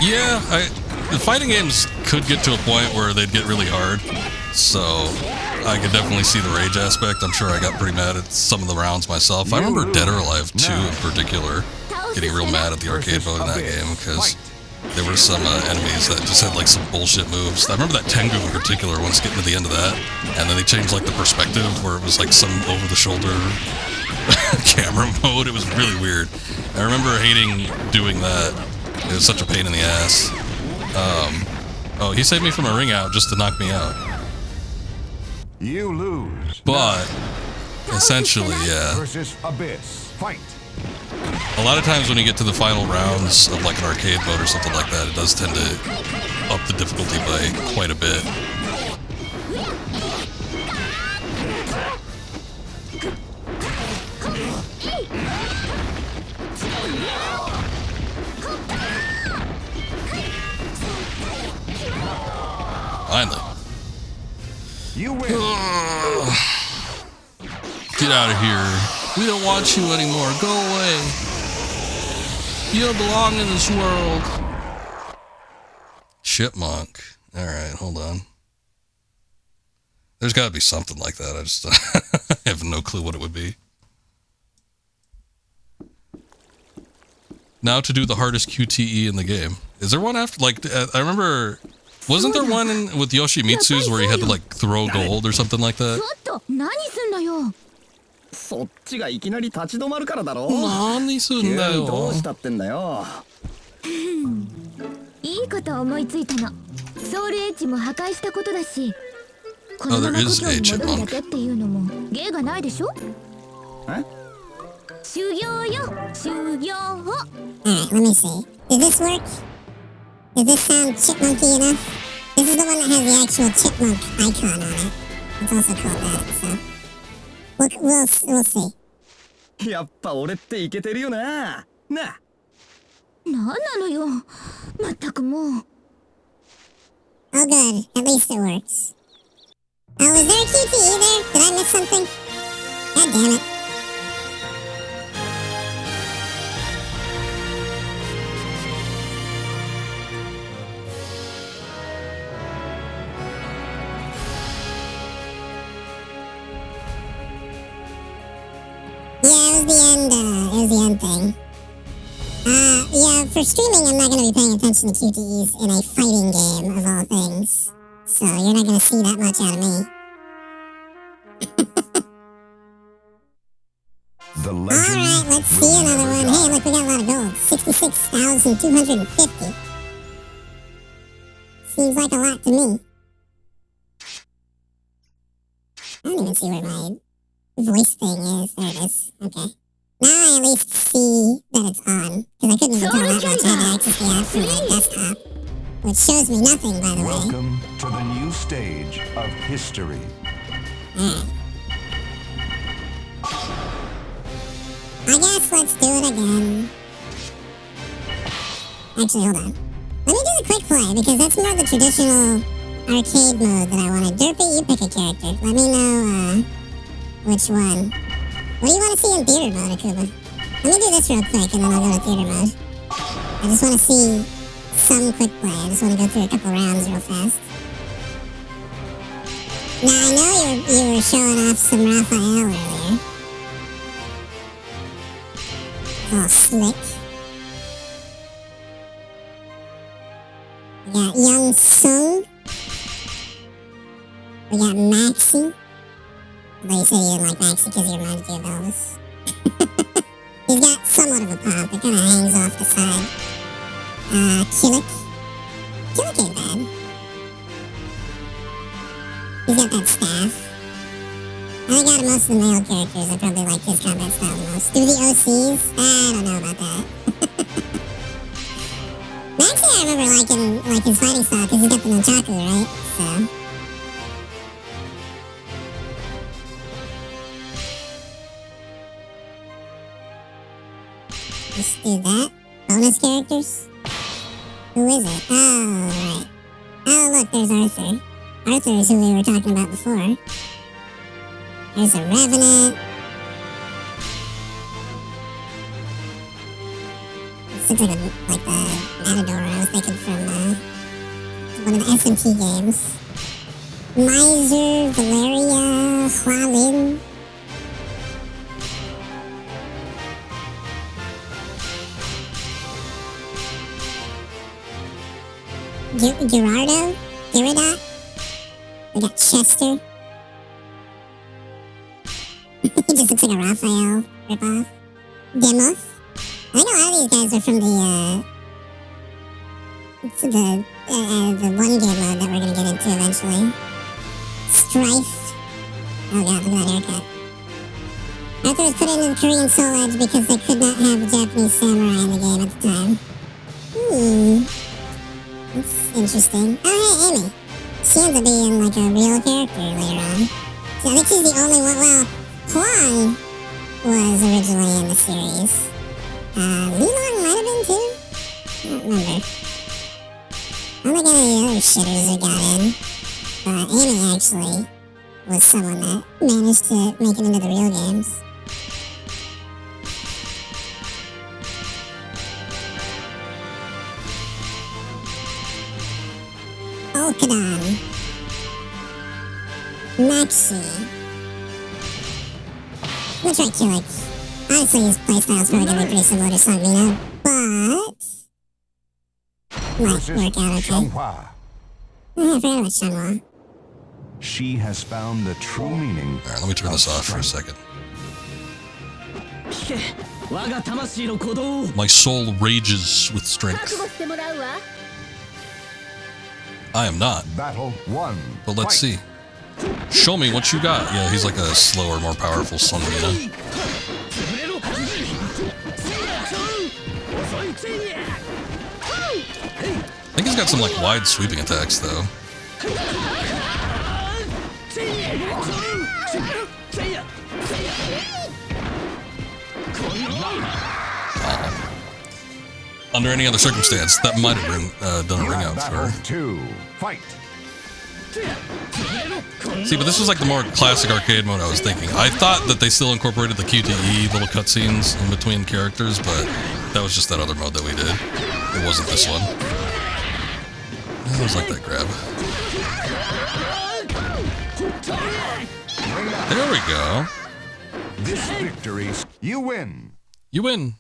Yeah, the fighting games could get to a point where they'd get really hard, so I could definitely see the rage aspect. I'm sure I got pretty mad at some of the rounds myself. I remember Dead or Alive 2 in particular getting real mad at the arcade mode in that game because there were some enemies that just had like some bullshit moves. I remember that Tengu in particular, once getting to the end of that, and then they changed like the perspective where it was like some over-the-shoulder camera mode. It was really weird. I remember hating doing that. It was such a pain in the ass. Oh, he saved me from a ring out just to knock me out. You lose. But essentially, yeah. Versus Abyss. Fight. A lot of times when you get to the final rounds of like an arcade mode or something like that, it does tend to up the difficulty by quite a bit. Finally. You win. Get out of here. We don't want you anymore. Go away. You belong in this world. Chipmunk. Alright, hold on. There's got to be something like that. I just I have no clue what it would be. Now to do the hardest QTE in the game. Is there one after, like, I remember, wasn't there one with Yoshimitsu's where he had to, like, throw gold or something like that? 何すんだよ。そっちがいきなり立ち止まるからだろ。何すんだよ。どうしたってんだよ。いいこと思いついたの。ソウルエッジも破壊したことだし、この Oh, ま there ま故 is 郷 a に戻るだ chipmunk. けっていうのも芸がないでしょ。修行よ、修行を。 Alright, let me see. Does this work? Does this sound chipmunky enough? This is the one that has the actual chipmunk icon on it. It's also called that, so... We'll see. やっぱ俺ってイケてるよな。な。なんなのよ。まったくもう。Oh good, at least it works. Oh, was there a QTE there? Did I miss something? God damn it. Yeah, it was the end thing. Yeah, for streaming, I'm not going to be paying attention to QTEs in a fighting game, of all things. So, you're not going to see that much out of me. The legend. Alright, let's see another one. Hey, look, we got a lot of gold. 66,250. Seems like a lot to me. I don't even see where my voice thing is. There it is. Okay. Now I at least see that it's on, because I couldn't even tell that much. I had to access the app from my desktop, which shows me nothing, by the way. Welcome to the new stage of history. Alright. I guess let's do it again. Actually, hold on. Let me do the quick play, because that's more the traditional arcade mode that I wanted. Derpy, you pick a character. Let me know, which one. What do you want to see in theater mode, Akuba? Let me do this real quick, and then I'll go to theater mode. I just want to see some quick play. I just want to go through a couple rounds real fast. Now, I know you were showing off some Raphael earlier. All slick. We got Young Sung. We got Maxi. Although you said you didn't like Maxi because he reminds you of Elvis. He's got somewhat of a pop. It kind of hangs off the side. Killick. Killick ain't bad. He's got that staff. I think out of most of the male characters, I probably like his combat style the most. Do the OCs? I don't know about that. Maxi, I remember liking his fighting style because he's got the nunchaku, right? So. Let's do that. Bonus characters? Who is it? Oh, right. Oh, look, there's Arthur. Arthur is who we were talking about before. There's a Revenant. This looks like the Matador I was thinking from one of the SMP games. Miser, Valeria, Hualin. Gerardo? Gyarados? We got Chester. He just looks like a Raphael ripoff. Demoth. I think a lot of these guys are from the one game mode that we're gonna get into eventually. Strife. Oh god, look at that haircut. Arthur was put into the Korean Soul Edge because they could not have a Japanese samurai in the game at the time. That's interesting. Oh, hey, Amy. She ends up being like a real character later on. So I think she's the only one. Well, Huang was originally in the series. Li Long might have been too? I don't remember. I don't think any of the other shitters have got in. But Amy actually was someone that managed to make it into the real games. Okadon. Maxi. I'm gonna try Kilik. Honestly, his playstyle's probably gonna be pretty similar to Sangmina, but might work out okay. Xianghua. I forgot about Xianghua. She has found the true meaning. Alright, let me turn this off for a second. My soul rages with strength. I am not. Battle 1. But let's see. Show me what you got. Yeah, he's like a slower, more powerful Sangmina. I think he's got some like wide sweeping attacks though. Under any other circumstance, that might have done a ring out for her. 2. Fight. See, but this was like the more classic arcade mode I was thinking. I thought that they still incorporated the QTE little cutscenes in between characters, but that was just that other mode that we did. It wasn't this one. It was like that grab. There we go. This victory, you win. You win.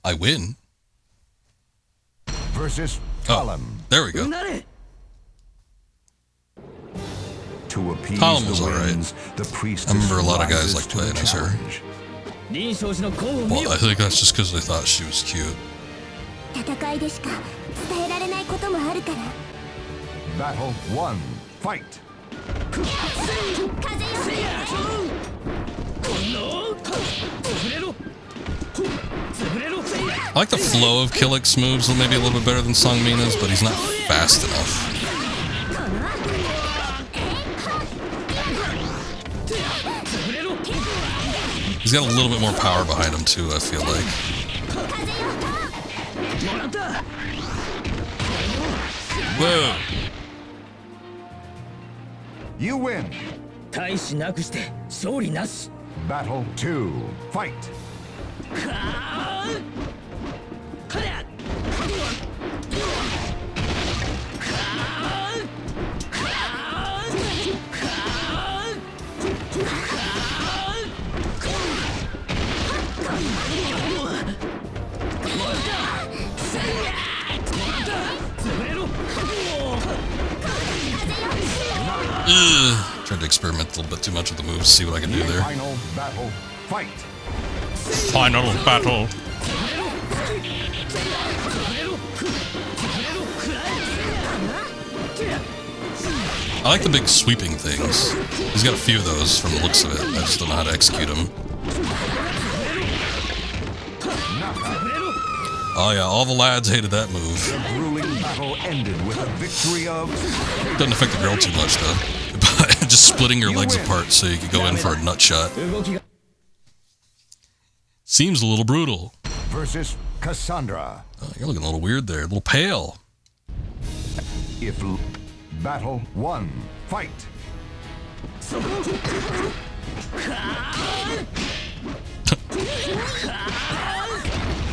I win. Versus Column. There we go. To appease Column was the alright. winds, the priestess I remember a lot of guys rises like to the playing as her. challenge. Well, I think that's just because they thought she was cute. Battle 1. Fight. I like the flow of Kilik's moves maybe a little bit better than Sangmina's, but he's not fast enough. He's got a little bit more power behind him too, I feel like. Whoa! You win. Battle 2. Fight. Tried to experiment a little bit too much with the moves, see what I can do there. Final battle. Fight. Final battle. I like the big sweeping things. He's got a few of those from the looks of it. I just don't know how to execute them. Oh yeah, all the lads hated that move. The grueling battle ended with a victory of... Doesn't affect the girl too much though. Just splitting your legs apart so you could go in for a nut shot. Seems a little brutal. Versus Cassandra. Oh, you're looking a little weird there, a little pale. If Battle 1. Fight.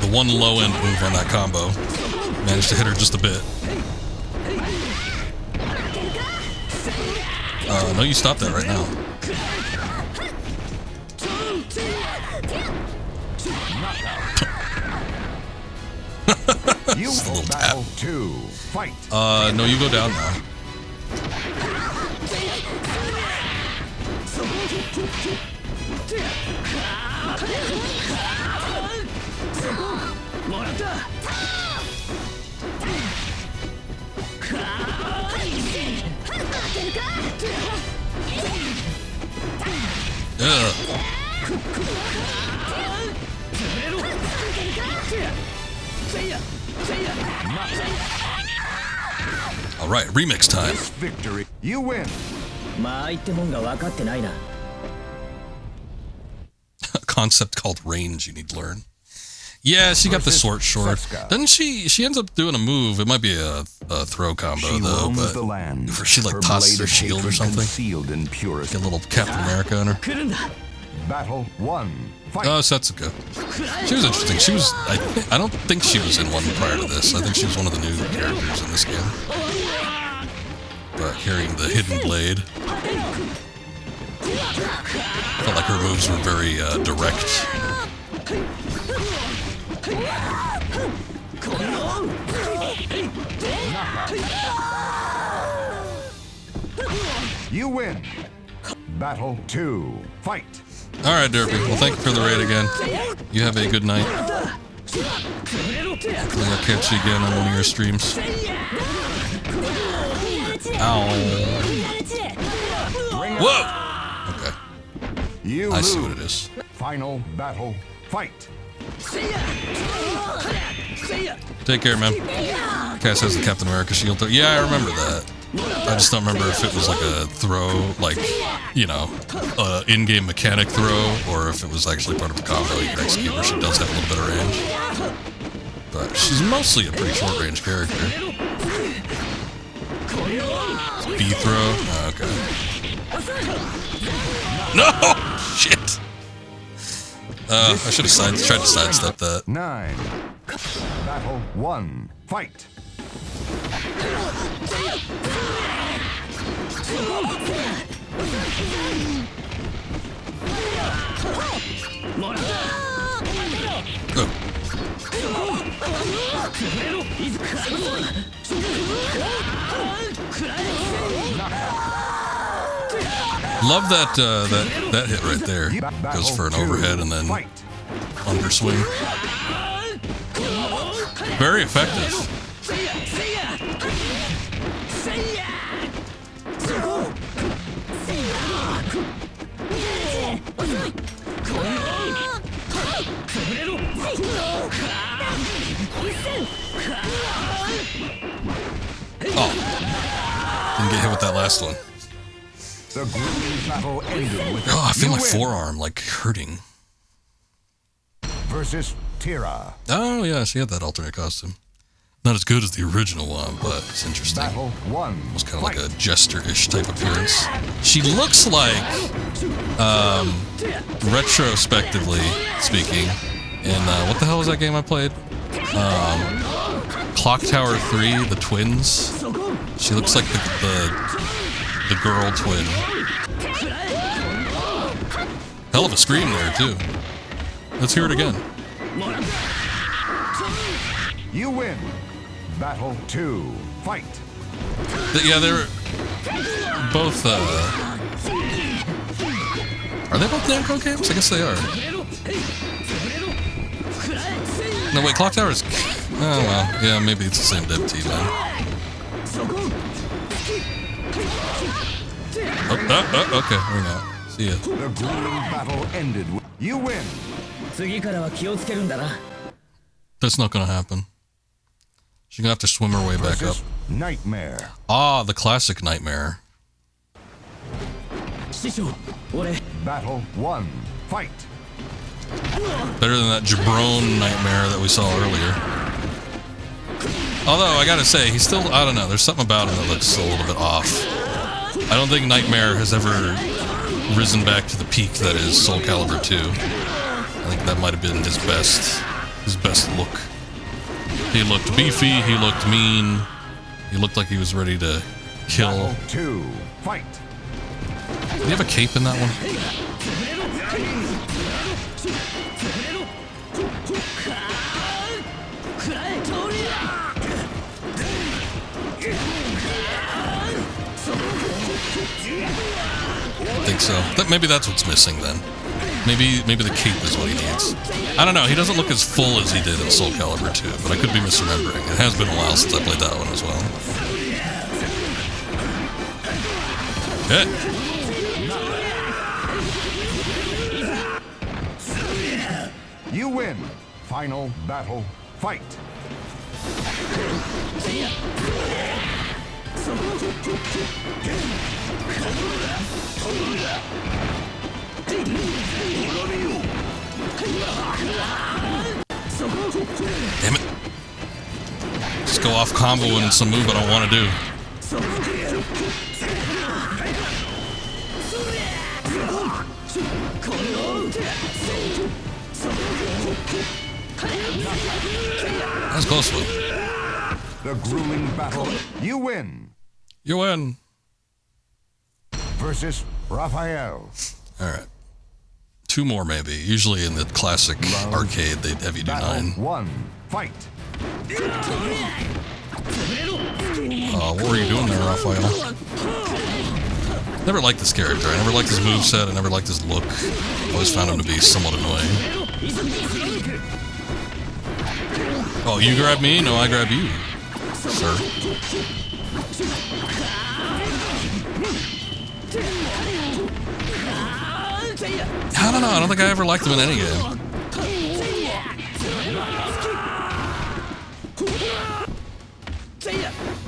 The one low end move on that combo. Managed to hit her just a bit. No, you stop that right now. You Just a little tap. Battle 2. Fight. No, you go down now. Ugh. All right, remix time. This victory. You win. A concept called range you need to learn. Yeah, she got the versus sword. Seska. Doesn't she? She ends up doing a move. It might be a throw combo She though, roams but the land. where she like Her tosses blade her of shield or hatred something. Concealed in purest. Get a little Captain America on her. Battle 1. Fight. Oh, Setsuko. She was interesting. She was. I don't think she was in one prior to this. I think she was one of the new characters in this game. But carrying the hidden blade. Felt like her moves were very direct. You win. Battle 2. Fight. All right, Derpy. Well, thank you for the raid again. You have a good night. Hopefully I'll catch you again on one of your streams. Ow. Whoa! Okay. You I lose. see what it is. Final battle. Fight. Take care, man. Cass has the Captain America shield. Yeah, I remember that. I just don't remember if it was like a throw, like, you know, in-game mechanic throw, or if it was actually part of a combo you could execute where she does have a little bit of range. But she's mostly a pretty short-range character. B throw? Oh, okay. No! Shit! I should have tried to sidestep that. 9. Battle 1. Fight. Oh. Love that that hit right there. Goes for an overhead and then underswing. Very effective. Oh. Didn't get hit with that last one. The grueling battle ended with Oh, I feel you my win. forearm like hurting. Versus Tira. Oh yeah, she had that alternate costume. Not as good as the original one, but it's interesting. Battle 1. Almost kind of like a jester-ish type appearance. She looks like, retrospectively speaking, in what the hell was that game I played? Clock Tower 3, the twins. She looks like the girl twin. Hell of a scream there too. Let's hear it again. You win. Battle 2. Fight. Yeah, they were both. Are they both Namco games? I guess they are. No, wait, Clock Tower's. Oh well, yeah, maybe it's the same dev team then. Oh, okay, hang on. See ya. The grueling battle ended with you win. That's not gonna happen. She's gonna have to swim her way back up. Versus Nightmare. Ah, the classic Nightmare. Battle 1. Fight. Better than that Jabron Nightmare that we saw earlier. Although, I gotta say, he's still, I don't know, there's something about him that looks a little bit off. I don't think Nightmare has ever risen back to the peak that is SoulCalibur II. I think that might have been his best look. He looked beefy, he looked mean, he looked like he was ready to kill. Battle 2. Fight. Did he have a cape in that one? I think so. Maybe that's what's missing then. Maybe the cape is what he needs. I don't know. He doesn't look as full as he did in SoulCalibur 2, but I could be misremembering. It has been a while since I played that one as well. Okay. You win. Final battle. Fight. Damn it. Just go off comboing some move I don't want to do. That was a close one. The grueling battle. You win. You win. Versus Raphael. Alright. 2 more maybe. Usually in the classic arcade they'd have you do Battle 9. 1. Fight. What were you doing there, Raphael? Never liked this character. I never liked his moveset. I never liked his look. Always found him to be somewhat annoying. Oh, you grab me? No, I grab you, sir. I don't know. I don't think I ever liked him in any game.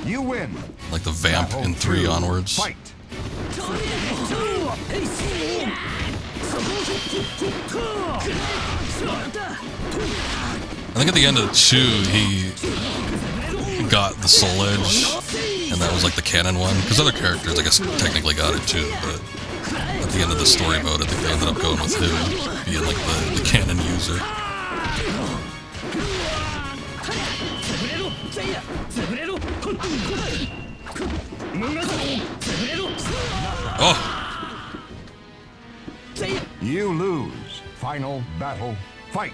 You win. Like the Vamp in 3 onwards. Fight. I think at the end of 2, he got the Soul Edge, and that was like the canon one. Because other characters, I guess, technically got it too, but at the end of the story mode, I think they ended up going with him being like the canon user. Oh! You lose. Final battle. Fight.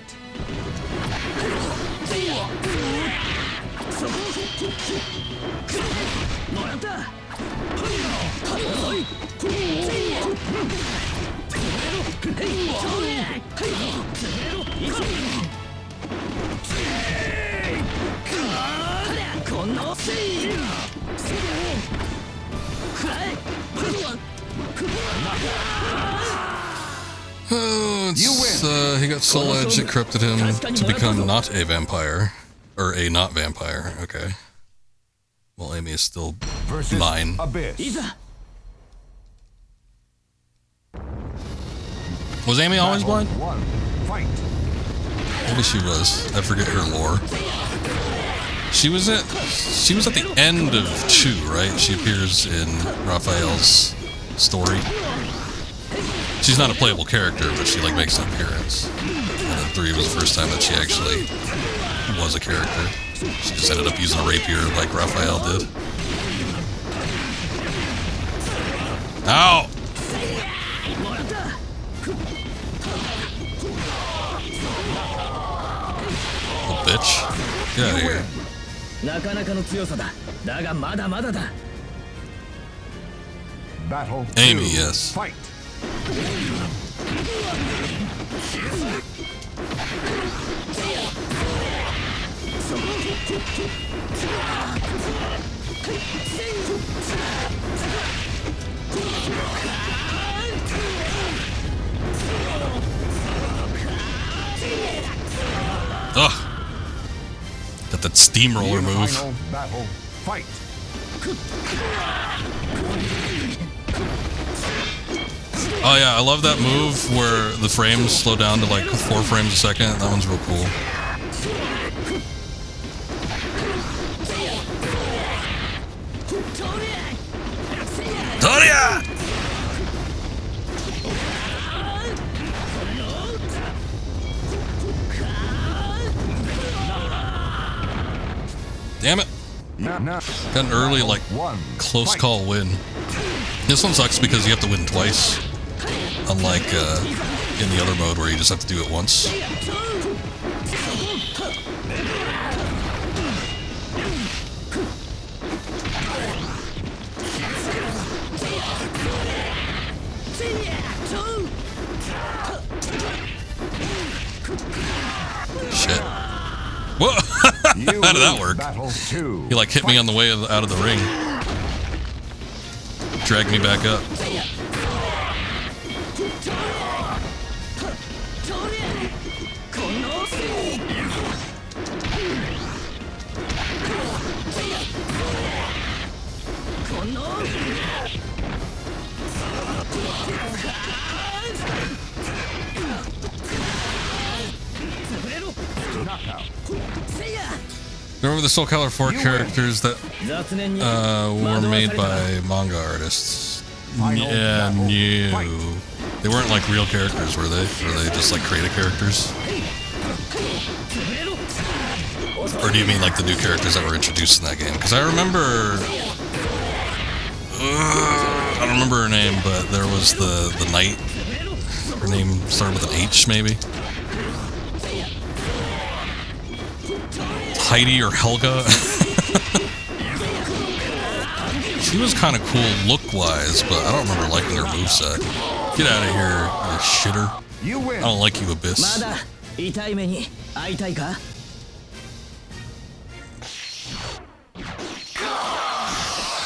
He got Soul Edge, it corrupted him to become not a vampire. Or a not vampire, okay. Well, Amy is still Versus 9. Abyss. Was Amy always blind? 1. Fight. Maybe she was. I forget her lore. She was at the end of 2, right? She appears in Raphael's story. She's not a playable character, but she like makes an appearance. And then 3 was the first time that she actually was a character. She just ended up using a rapier like Raphael did. Ow! Little bitch. Get out of here. Battle. Amy, 2. yes. Fight. Ugh. Got that steamroller move. Final battle. Fight. Oh yeah, I love that move where the frames slow down to like 4 frames a second. That one's real cool. Tonya! Damn it. Got an early, like, close call win. This one sucks because you have to win twice. Unlike in the other mode where you just have to do it once. Shit. Whoa! How did that work? He like hit me on the way out of the ring. Dragged me back up. Knockout. Remember the SoulCalibur 4 characters that were made by manga artists? Yeah, new. They weren't like real characters, were they? Were they just like creative characters? Or do you mean like the new characters that were introduced in that game? Because I remember... I don't remember her name, but there was the knight. Her name started with an H, maybe? Heidi or Helga? She was kind of cool look-wise, but I don't remember liking her moveset. Get out of here, you shitter. I don't like you, Abyss.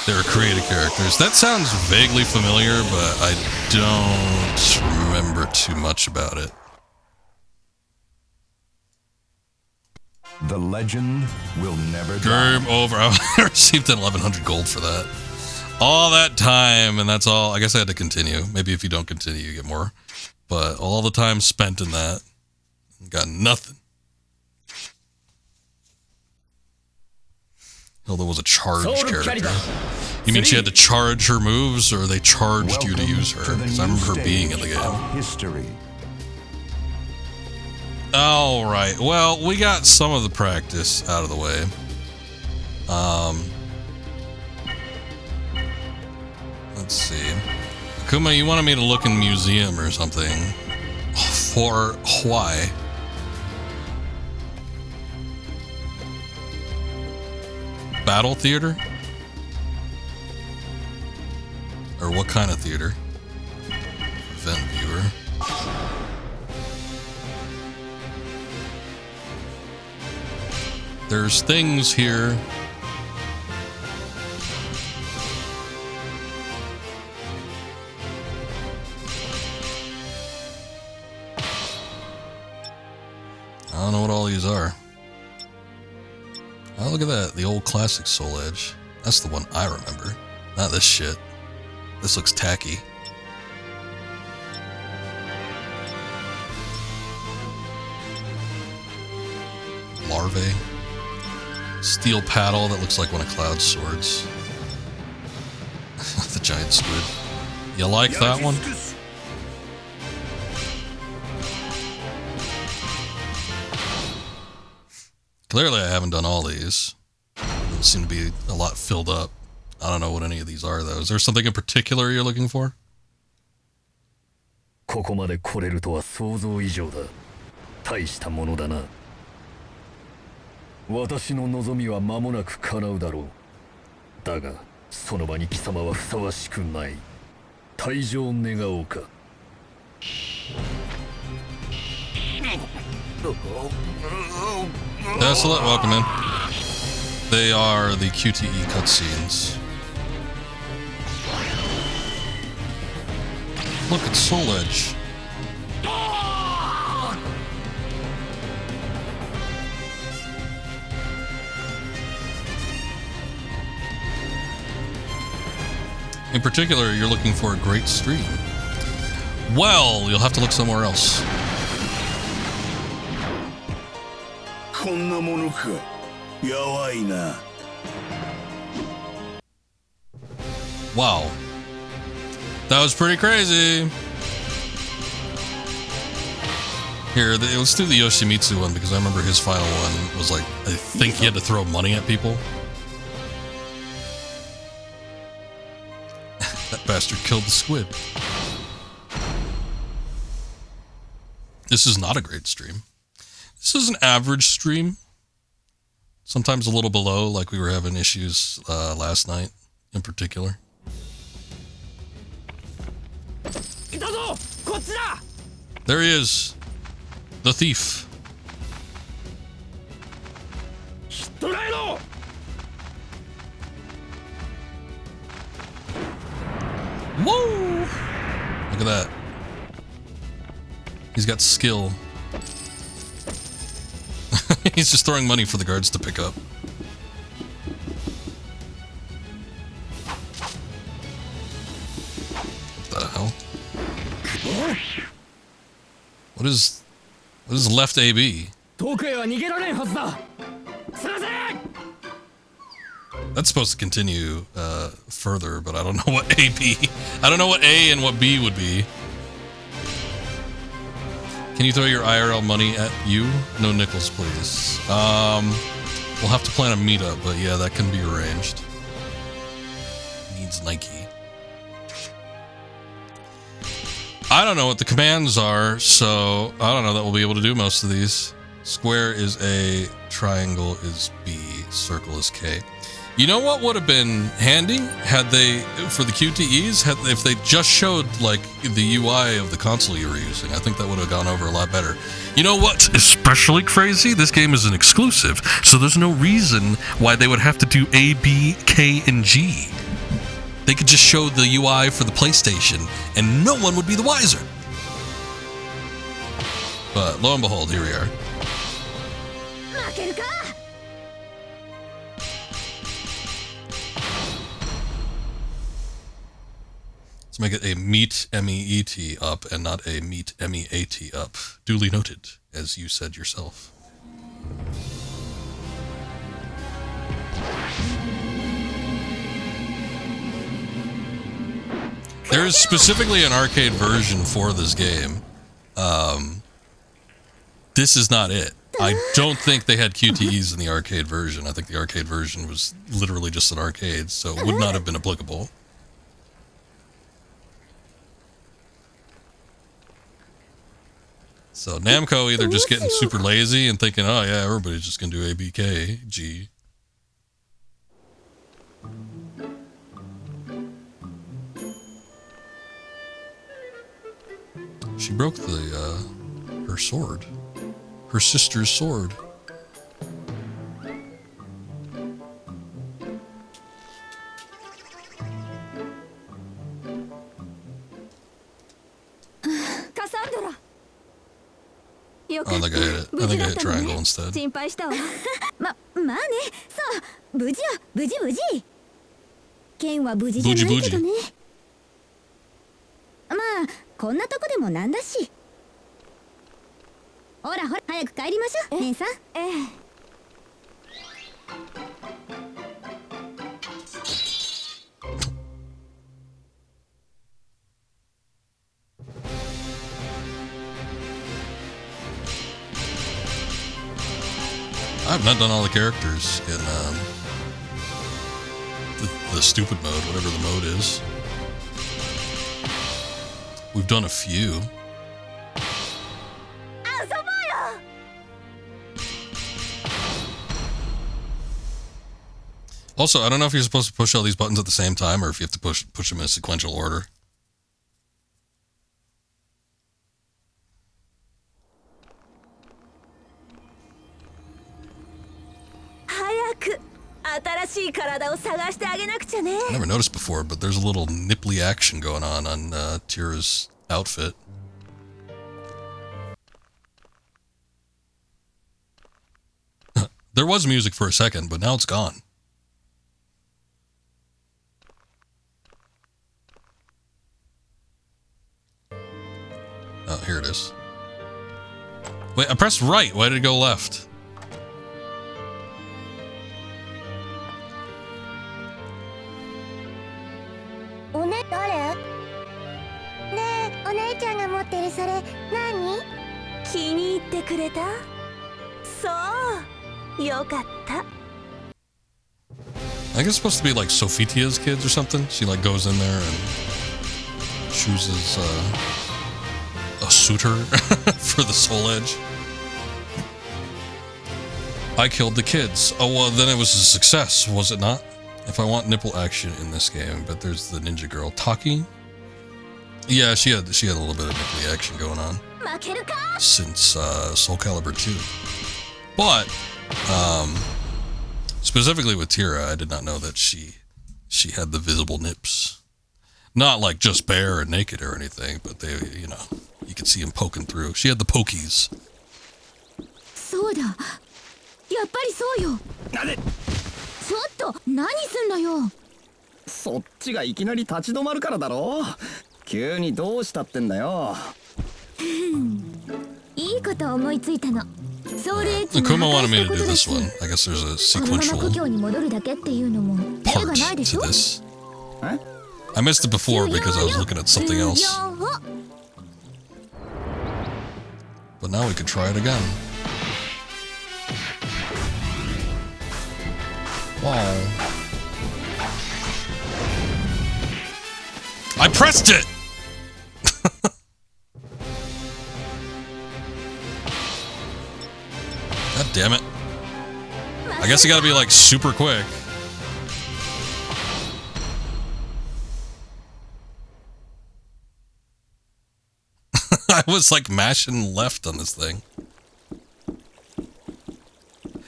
They're creative characters. That sounds vaguely familiar, but I don't remember too much about it. The legend will never die. Game over. I received 1100 gold for that. All that time, and that's all. I guess I had to continue. Maybe if you don't continue, you get more. But all the time spent in that, got nothing. Hilda was a charge character. You mean she had to charge her moves, or they charged you to use her? Because I remember her being in the game. History. All right. Well, we got some of the practice out of the way. Let's see. Kuma, you wanted me to look in a museum or something. For why? Battle theater? Or what kind of theater? Event viewer. There's things here. I don't know what all these are. Oh, look at that. The old classic Soul Edge. That's the one I remember. Not this shit. This looks tacky. Larvae. Steel paddle that looks like one of Cloud's swords. The giant squid. You like that one? Clearly I haven't done all these. Doesn't seem to be a lot filled up. I don't know what any of these are though. Is there something in particular you're looking for? ここまで来れるとは想像以上だ。大したものだな。私の望みは間もなく叶うだろう。だが、その場に貴様はふさわしくない。退場願おうか。Desolate, welcome in. They are the QTE cutscenes. Look at Soul Edge. In particular, you're looking for a great stream. Well, you'll have to look somewhere else. Wow. That was pretty crazy. Here, let's do the Yoshimitsu one because I remember his final one was like, I think he had to throw money at people. That bastard killed the squid. This is not a great stream. This is an average stream. Sometimes a little below, like we were having issues last night in particular. There he is. The thief. Whoa! Look at that. He's got skill. He's just throwing money for the guards to pick up. What the hell? What is left AB? That's supposed to continue further, but I don't know what I don't know what A and what B would be. Can you throw your IRL money at you? No nickels, please. We'll have to plan a meetup, but yeah, that can be arranged. Needs Nike. I don't know what the commands are, so I don't know that we'll be able to do most of these. Square is A, triangle is B, circle is K. You know what would have been handy had they, for the QTEs, if they just showed like the UI of the console you were using? I think that would have gone over a lot better. You know what's especially crazy? This game is an exclusive, so there's no reason why they would have to do A, B, K, and G. They could just show the UI for the PlayStation, and no one would be the wiser. But lo and behold, here we are. Let's make it a meet MEET up and not a meet MEAT up. Duly noted, as you said yourself. There is specifically an arcade version for this game. This is not it. I don't think they had QTEs in the arcade version. I think the arcade version was literally just an arcade, so it would not have been applicable. So Namco either just getting super lazy and thinking, oh yeah, everybody's just gonna do A, B, K, G. She broke the, her sword. Her sister's sword. Oh, I think I hit it. I think I hit triangle instead. まあね、そう、無事よ、無事。ケンは無事じゃないけどね。まあ、こんなとこでもなんだし。ほら、早く帰りましょう、姉さん。I've not done all the characters in the stupid mode, whatever the mode is. We've done a few. Also, I don't know if you're supposed to push all these buttons at the same time or if you have to push them in a sequential order. I never noticed before, but there's a little nipply action going on Tira's outfit. There was music for a second, but now it's gone. Oh, here it is. Wait, I pressed right. Why did it go left? I guess it's supposed to be like Sofitia's kids or something. She like goes in there and chooses a suitor for the Soul Edge. I killed the kids. Oh, well, then it was a success, was it not? If I want nipple action in this game, but there's the ninja girl. Taki? Yeah, she had a little bit of nipply action going on. Since SoulCalibur II. But, specifically with Tira, I did not know that she had the visible nips. Not like just bare and naked or anything, but they, you know, you could see him poking through. She had the pokies. そうだ。やっぱりそうよ。なんで？ちょっと何すんのよ。そっちがいきなり立ち止まるからだろ。急にどうしたってんだよ。いいこと思いついたの。ソウルエッジが Kuma 破壊 wanted し me た to こ do とだ this し、 one. I guess there's a このまま sequential 故郷に戻るだけっていうのも例 part がないでし to ょ。 this. え I missed it before because I was looking at something else. 修行を But now we could try it again. Wow. I pressed it! God damn it. I guess you gotta be like super quick. I was like mashing left on this thing.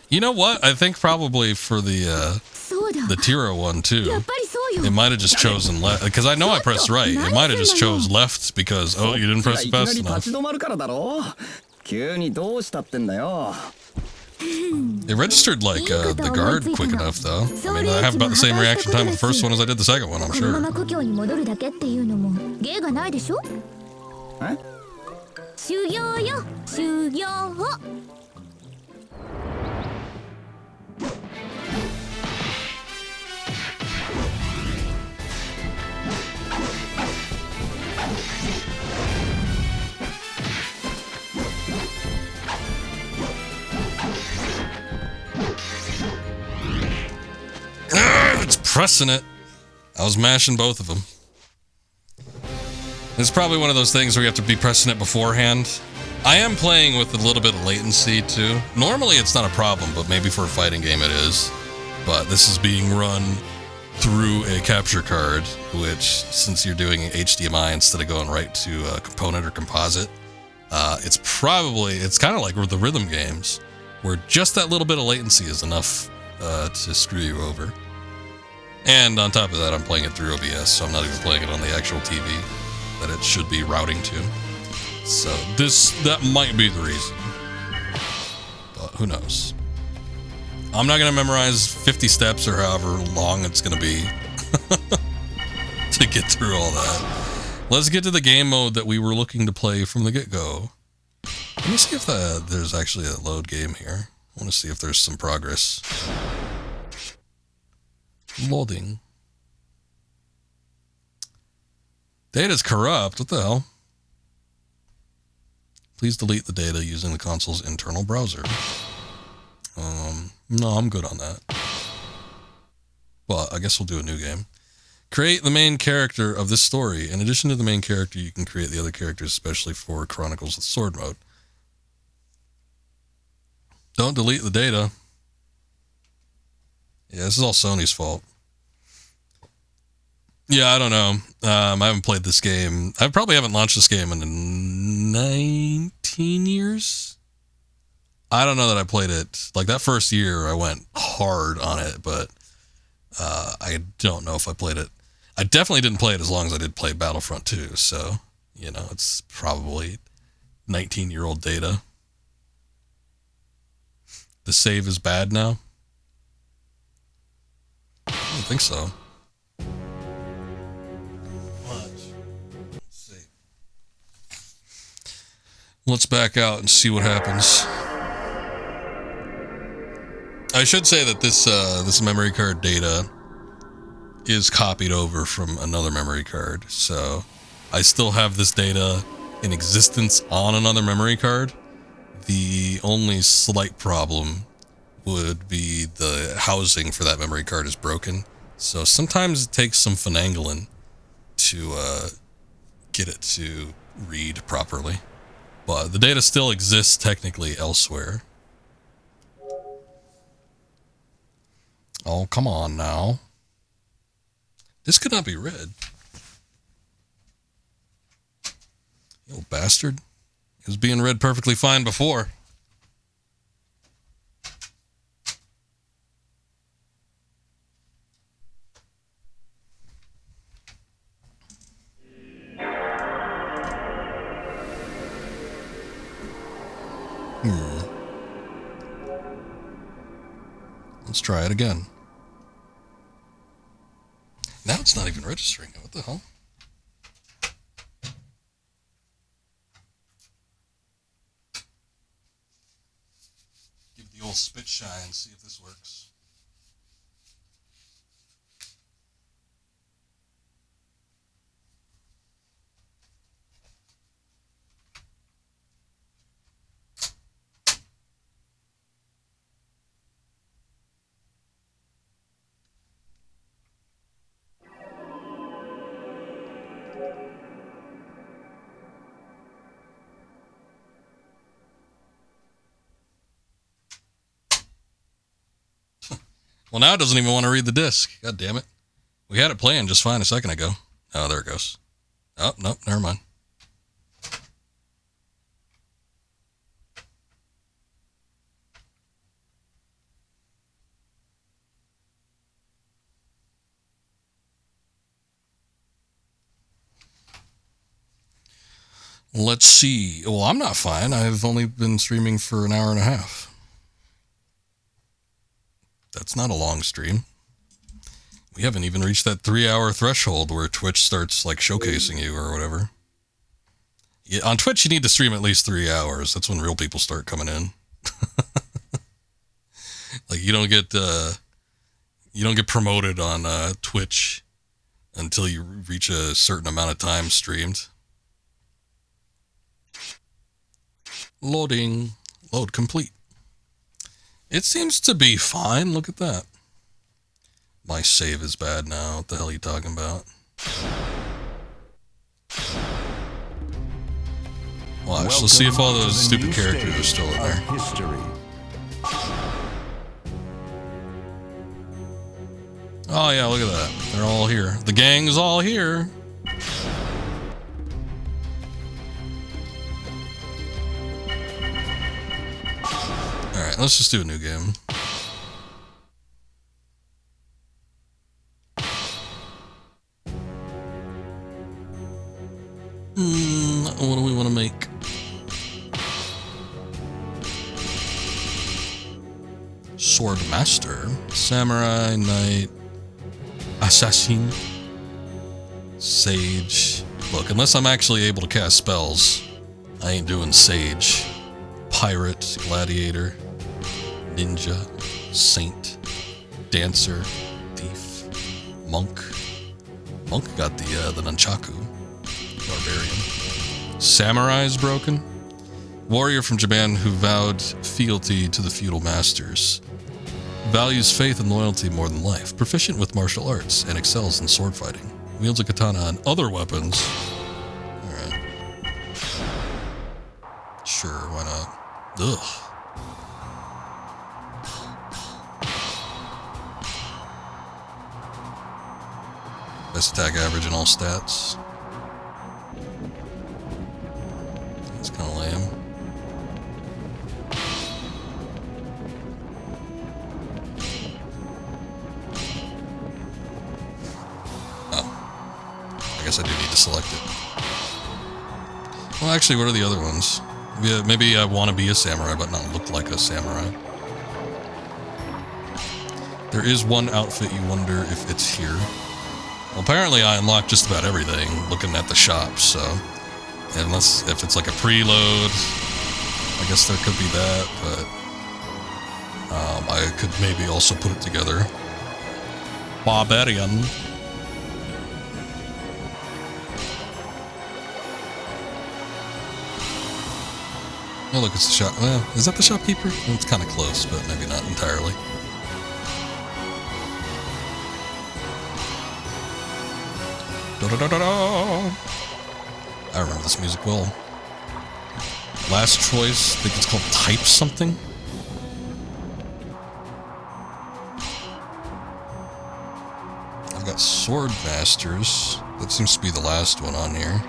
You know what? I think probably for the そうだ。 Tiro one や too. っぱりそうよ。 It might have just chosen left because I know I pressed right. It might have just chose left because oh you didn't そっ press ちが it いき fast なり enough. 立ち止まるからだろ。急にどうしたってんだよ。 It registered like the guard quick enough though. I mean I have about the same reaction time with the first one as I did the second one, I'm このま sure. ま故郷に戻るだけっていうのも芸がないでしょ。え修行よ、修行を。 It's pressing it. I was mashing both of them. It's probably one of those things where you have to be pressing it beforehand. I am playing with a little bit of latency too. Normally it's not a problem, but maybe for a fighting game it is. But this is being run through a capture card, which since you're doing HDMI instead of going right to a component or composite, it's kind of like with the rhythm games, where just that little bit of latency is enough to screw you over. And on top of that, I'm playing it through OBS, so I'm not even playing it on the actual TV that it should be routing to. So that might be the reason. But who knows? I'm not going to memorize 50 steps or however long it's going to be to get through all that. Let's get to the game mode that we were looking to play from the get-go. Let me see if there's actually a load game here. I want to see if there's some progress. Loading. Data's corrupt. What the hell? Please delete the data using the console's internal browser. No, I'm good on that. But I guess we'll do a new game. Create the main character of this story. In addition to the main character, you can create the other characters, especially for Chronicles with Sword mode. Don't delete the data. Yeah, this is all Sony's fault. Yeah, I don't know. I haven't played this game. I probably haven't launched this game in 19 years. I don't know that I played it. Like that first year, I went hard on it, but I don't know if I played it. I definitely didn't play it as long as I did play Battlefront 2. So, you know, it's probably 19-year-old data. The save is bad now? I don't think so. Let's see. Let's back out and see what happens. I should say that this memory card data is copied over from another memory card. So I still have this data in existence on another memory card. The only slight problem would be the housing for that memory card is broken. So sometimes it takes some finagling to get it to read properly. But the data still exists technically elsewhere. Oh, come on now. This could not be read. You old bastard. It was being read perfectly fine before. Let's try it again. Now it's not even registering. What the hell? old spit shine, see if this works. Well, now it doesn't even want to read the disc. God damn it. We had it playing just fine a second ago. Oh, there it goes. Oh, nope, never mind. Let's see. Well, I'm not fine. I've only been streaming for an hour and a half. That's not a long stream. We haven't even reached that 3-hour threshold where Twitch starts like showcasing you or whatever. Yeah, on Twitch, you need to stream at least 3 hours. That's when real people start coming in. Like you don't get promoted on Twitch until you reach a certain amount of time streamed. Loading. Load complete. It seems to be fine. Look at that. My save is bad now. What the hell are you talking about? Watch. Let's see if all those stupid characters are still in there. History. Oh yeah, look at that. They're all here. The gang's all here. Alright, let's just do a new game. What do we want to make? Sword Master, Samurai, Knight, Assassin, Sage. Look, unless I'm actually able to cast spells, I ain't doing Sage. Pirate, Gladiator, Ninja, Saint, Dancer, Thief, Monk. Monk got the Nunchaku. Barbarian. Samurai's broken. Warrior from Japan who vowed fealty to the feudal masters. Values faith and loyalty more than life. Proficient with martial arts and excels in sword fighting. Wields a katana and other weapons. Alright. Sure, why not? Ugh. Best attack average in all stats. That's kind of lame. Oh. I guess I do need to select it. Well, actually, what are the other ones? Maybe I want to be a samurai, but not look like a samurai. There is one outfit you wonder if it's here. Well, apparently I unlocked just about everything looking at the shop, so... Unless, if it's like a preload, I guess there could be that, but... I could maybe also put it together. Barbarian. Oh, look, it's the shop. Is that the shopkeeper? It's kind of close, but maybe not entirely. Da-da-da-da-da! I remember this music well. Last choice, I think it's called Type Something. I've got Sword Masters. That seems to be the last one on here.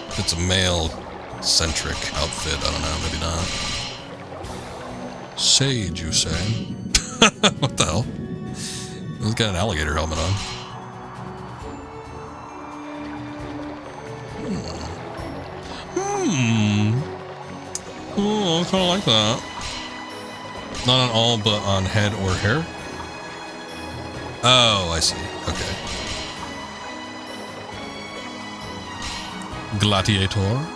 If it's a male-centric outfit, I don't know, maybe not. Sage, you say? What the hell? He's got an alligator helmet on. Oh, I kind of like that. Not on all, but on head or hair? Oh, I see. Okay. Gladiator.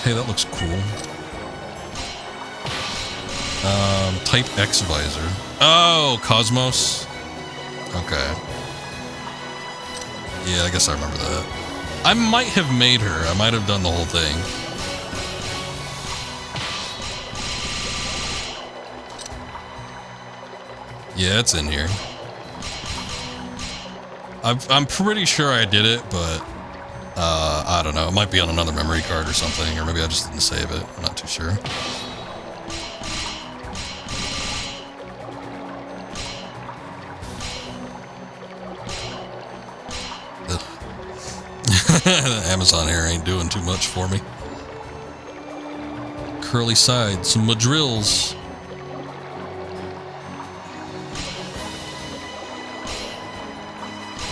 Hey, that looks cool. Type X visor. Oh, Cosmos. Okay. Yeah, I guess I remember that. I might have made her. I might have done the whole thing. Yeah, it's in here. I'm pretty sure I did it, but I don't know. It might be on another memory card or something, or maybe I just didn't save it. I'm not too sure. Amazon here ain't doing too much for me. Curly side, some madrills.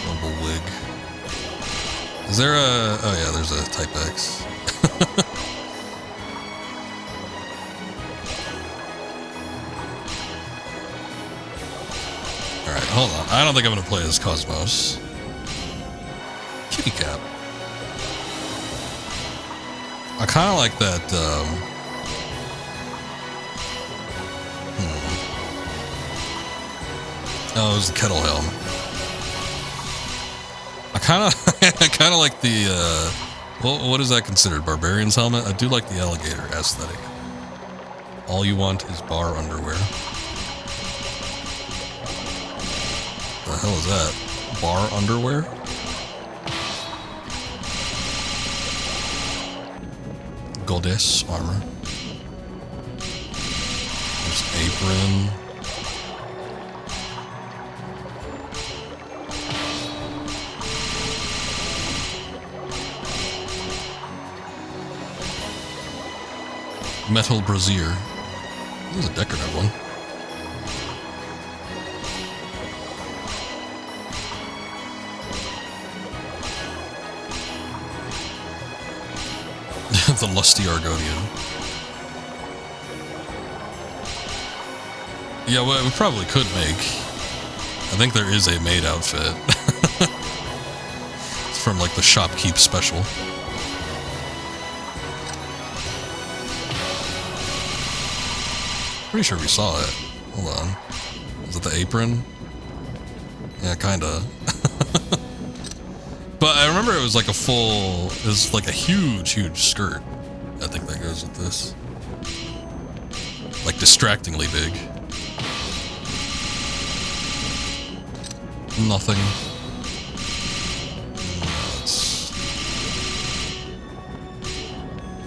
Rumble wig. Is there a... Oh yeah, there's a Type X. Alright, hold on. I don't think I'm going to play as Cosmos. Kitty Cat. I kind of like that, Oh, it was the kettle helm. I kind of like the, well, what is that considered? Barbarian's helmet? I do like the alligator aesthetic. All you want is bar underwear. The hell is that? Bar underwear? Goddess armor. There's apron. Metal brazier. This is a decorative one. The lusty Argonian. Yeah, well, we probably could make. I think there is a maid outfit. It's from like the Shopkeep special. Pretty sure we saw it. Hold on. Is it the apron? Yeah, kinda. But I remember it was like a full, it was like a huge skirt. I think that goes with this. Like distractingly big. Nothing. Nuts.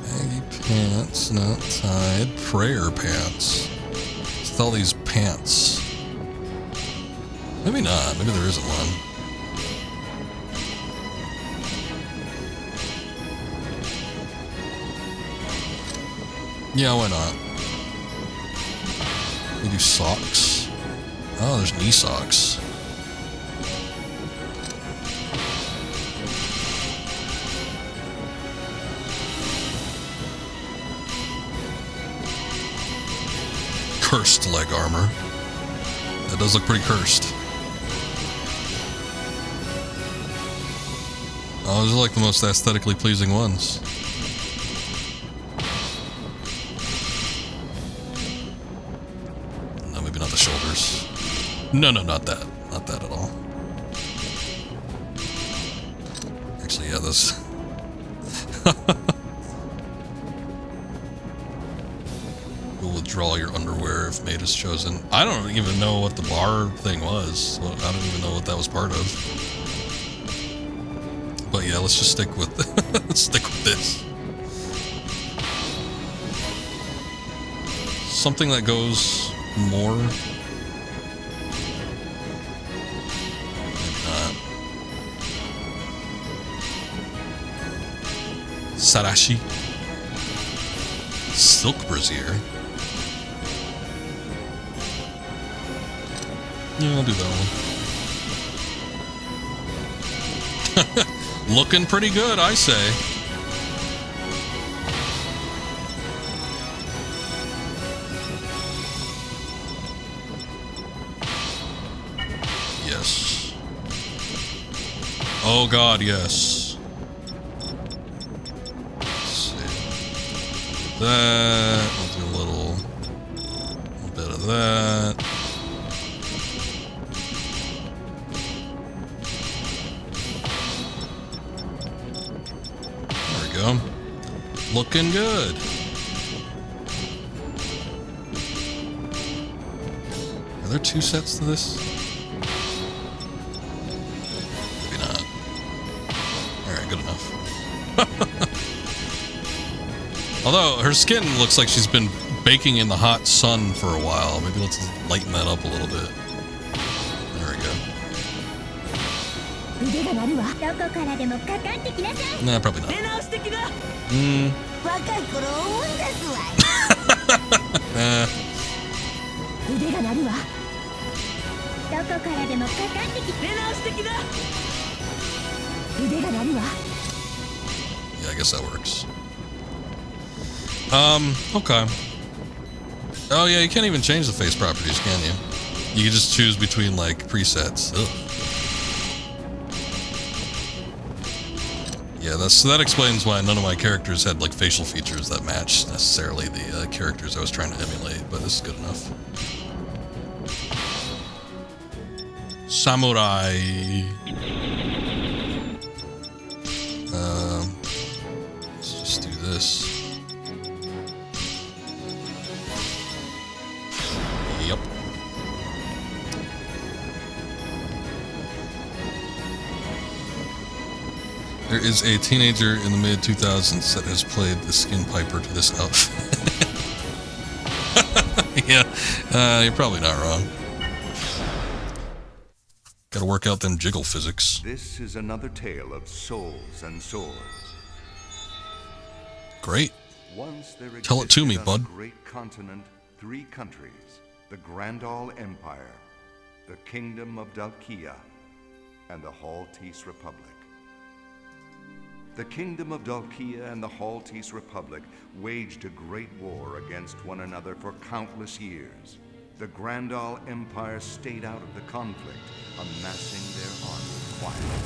Baggy pants, not tied. Prayer pants. With all these pants. Maybe not. Maybe there isn't one. Yeah, why not? We do socks. Oh, there's knee socks. Cursed leg armor. That does look pretty cursed. Oh, those are like the most aesthetically pleasing ones. No, maybe not the shoulders. No, not that. Not that at all. Actually, yeah, those... You'll withdraw your underwear if mate is chosen. I don't even know what the bar thing was. I don't even know what that was part of. But yeah, let's just stick with let's stick with this. Something that goes more. Maybe not. Sarashi. Silk brazier. Yeah, I'll do that one. Looking pretty good, I say. Yes. Oh God, yes. Let's see. that. We'll do a little bit of that. There we go. Looking good. Are there 2 sets to this? Maybe not. Alright, good enough. Although, her skin looks like she's been baking in the hot sun for a while. Maybe let's lighten that up a little bit. There we go. Nah, probably not. Yeah, I guess that works. Okay. Oh yeah, you can't even change the face properties, can you? You can just choose between, like, presets. Ugh. Yeah, that explains why none of my characters had, like, facial features that matched necessarily the characters I was trying to emulate, but this is good enough. Samurai. Let's just do this. Yep. There is a teenager in the mid-2000s that has played the Skin Piper to this outfit. Yeah, you're probably not wrong. Gotta work out them jiggle physics. This is another tale of souls and swords. Great. Once there Tell it to me, existed on bud. a great continent, 3 countries, the Grandal Empire, the Kingdom of Dalkia, and the Haltese Republic. The Kingdom of Dalkia and the Haltese Republic waged a great war against one another for countless years. The Grandal Empire stayed out of the conflict, amassing their army quietly.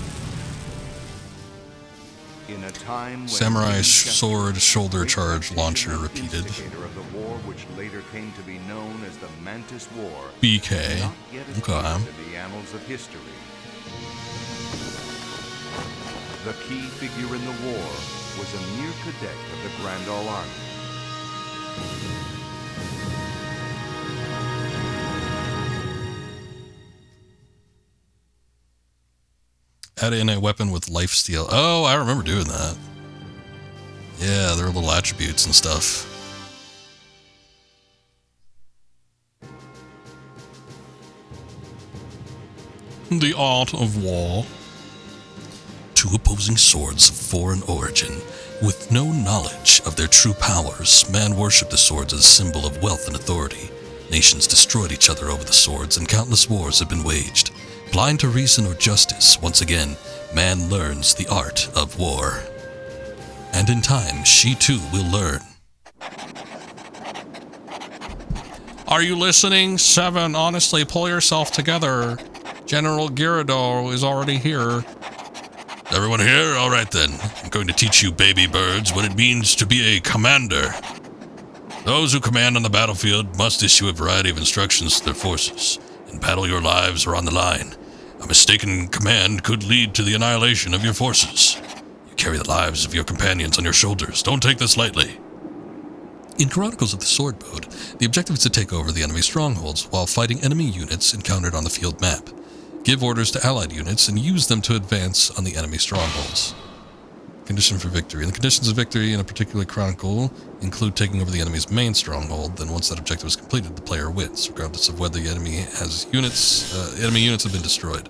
In a time when Samurai sword shoulder charge launcher an repeated. instigator of the war, which later came to be known as the Mantis War, BK. not yet Okay. escaped in the annals of history. The key figure in the war was a mere cadet of the Grandal Army. Add in a weapon with lifesteal. Oh, I remember doing that. Yeah, there were little attributes and stuff. The art of war. 2 opposing swords of foreign origin. With no knowledge of their true powers, man worshipped the swords as a symbol of wealth and authority. Nations destroyed each other over the swords, and countless wars have been waged. Blind to reason or justice, once again, man learns the art of war. And in time, she too will learn. Are you listening? 7, honestly, pull yourself together. General Gyarados is already here. Everyone here? All right then. I'm going to teach you baby birds what it means to be a commander. Those who command on the battlefield must issue a variety of instructions to their forces. In battle, your lives are on the line. A mistaken command could lead to the annihilation of your forces. You carry the lives of your companions on your shoulders. Don't take this lightly. In Chronicles of the Sword Mode, the objective is to take over the enemy strongholds while fighting enemy units encountered on the field map. Give orders to allied units and use them to advance on the enemy strongholds. Condition for victory. And the conditions of victory in a particular chronicle include taking over the enemy's main stronghold. Then once that objective is completed, the player wins, regardless of whether the enemy has enemy units have been destroyed.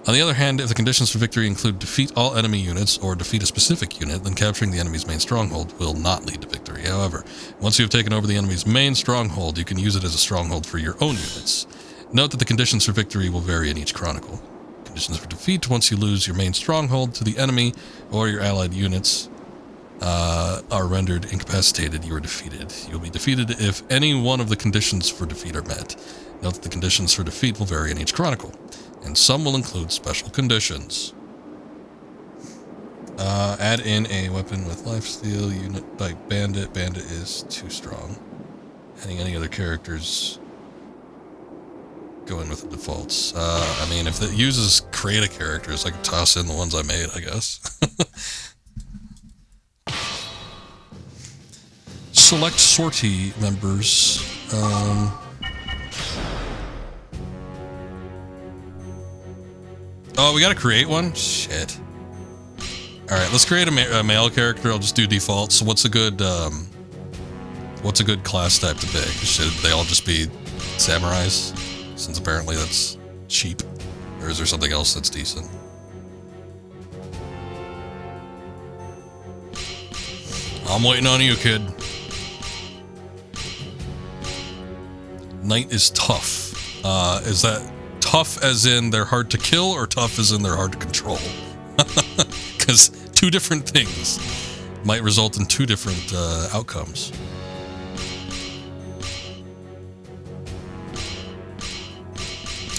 On the other hand, if the conditions for victory include defeat all enemy units or defeat a specific unit, then capturing the enemy's main stronghold will not lead to victory. However, once you have taken over the enemy's main stronghold, you can use it as a stronghold for your own units. Note that the conditions for victory will vary in each chronicle. Conditions for defeat: once you lose your main stronghold to the enemy or your allied units are rendered incapacitated, you are defeated. You'll be defeated if any one of the conditions for defeat are met. Note that the conditions for defeat will vary in each chronicle, and some will include special conditions. Add in a weapon with lifesteal unit like bandit. Bandit is too strong. Adding any other characters. Go in with the defaults. I mean, if it uses create a characters, I could toss in the ones I made, I guess. Select sortie members. Oh, we gotta create one? Shit. Alright, let's create a male character. I'll just do default. So what's a good class type to pick? Should they all just be samurais? Since apparently that's cheap. Or is there something else that's decent? I'm waiting on you, kid. Knight is tough. Is that tough as in they're hard to kill or tough as in they're hard to control? Because two different things might result in two different outcomes.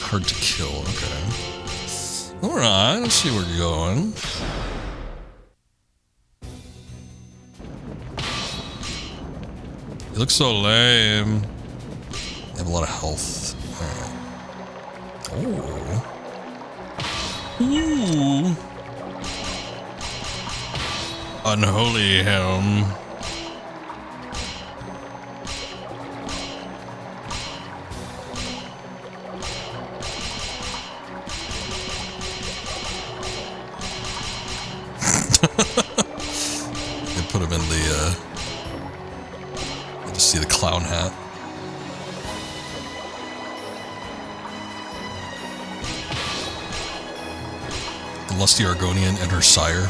Hard to kill, okay. Alright, let's see where you're going. You look so lame. You have a lot of health. Alright. Oh. Ooh. Unholy helm. They put him in the, I just see the clown hat. The lusty Argonian and her sire.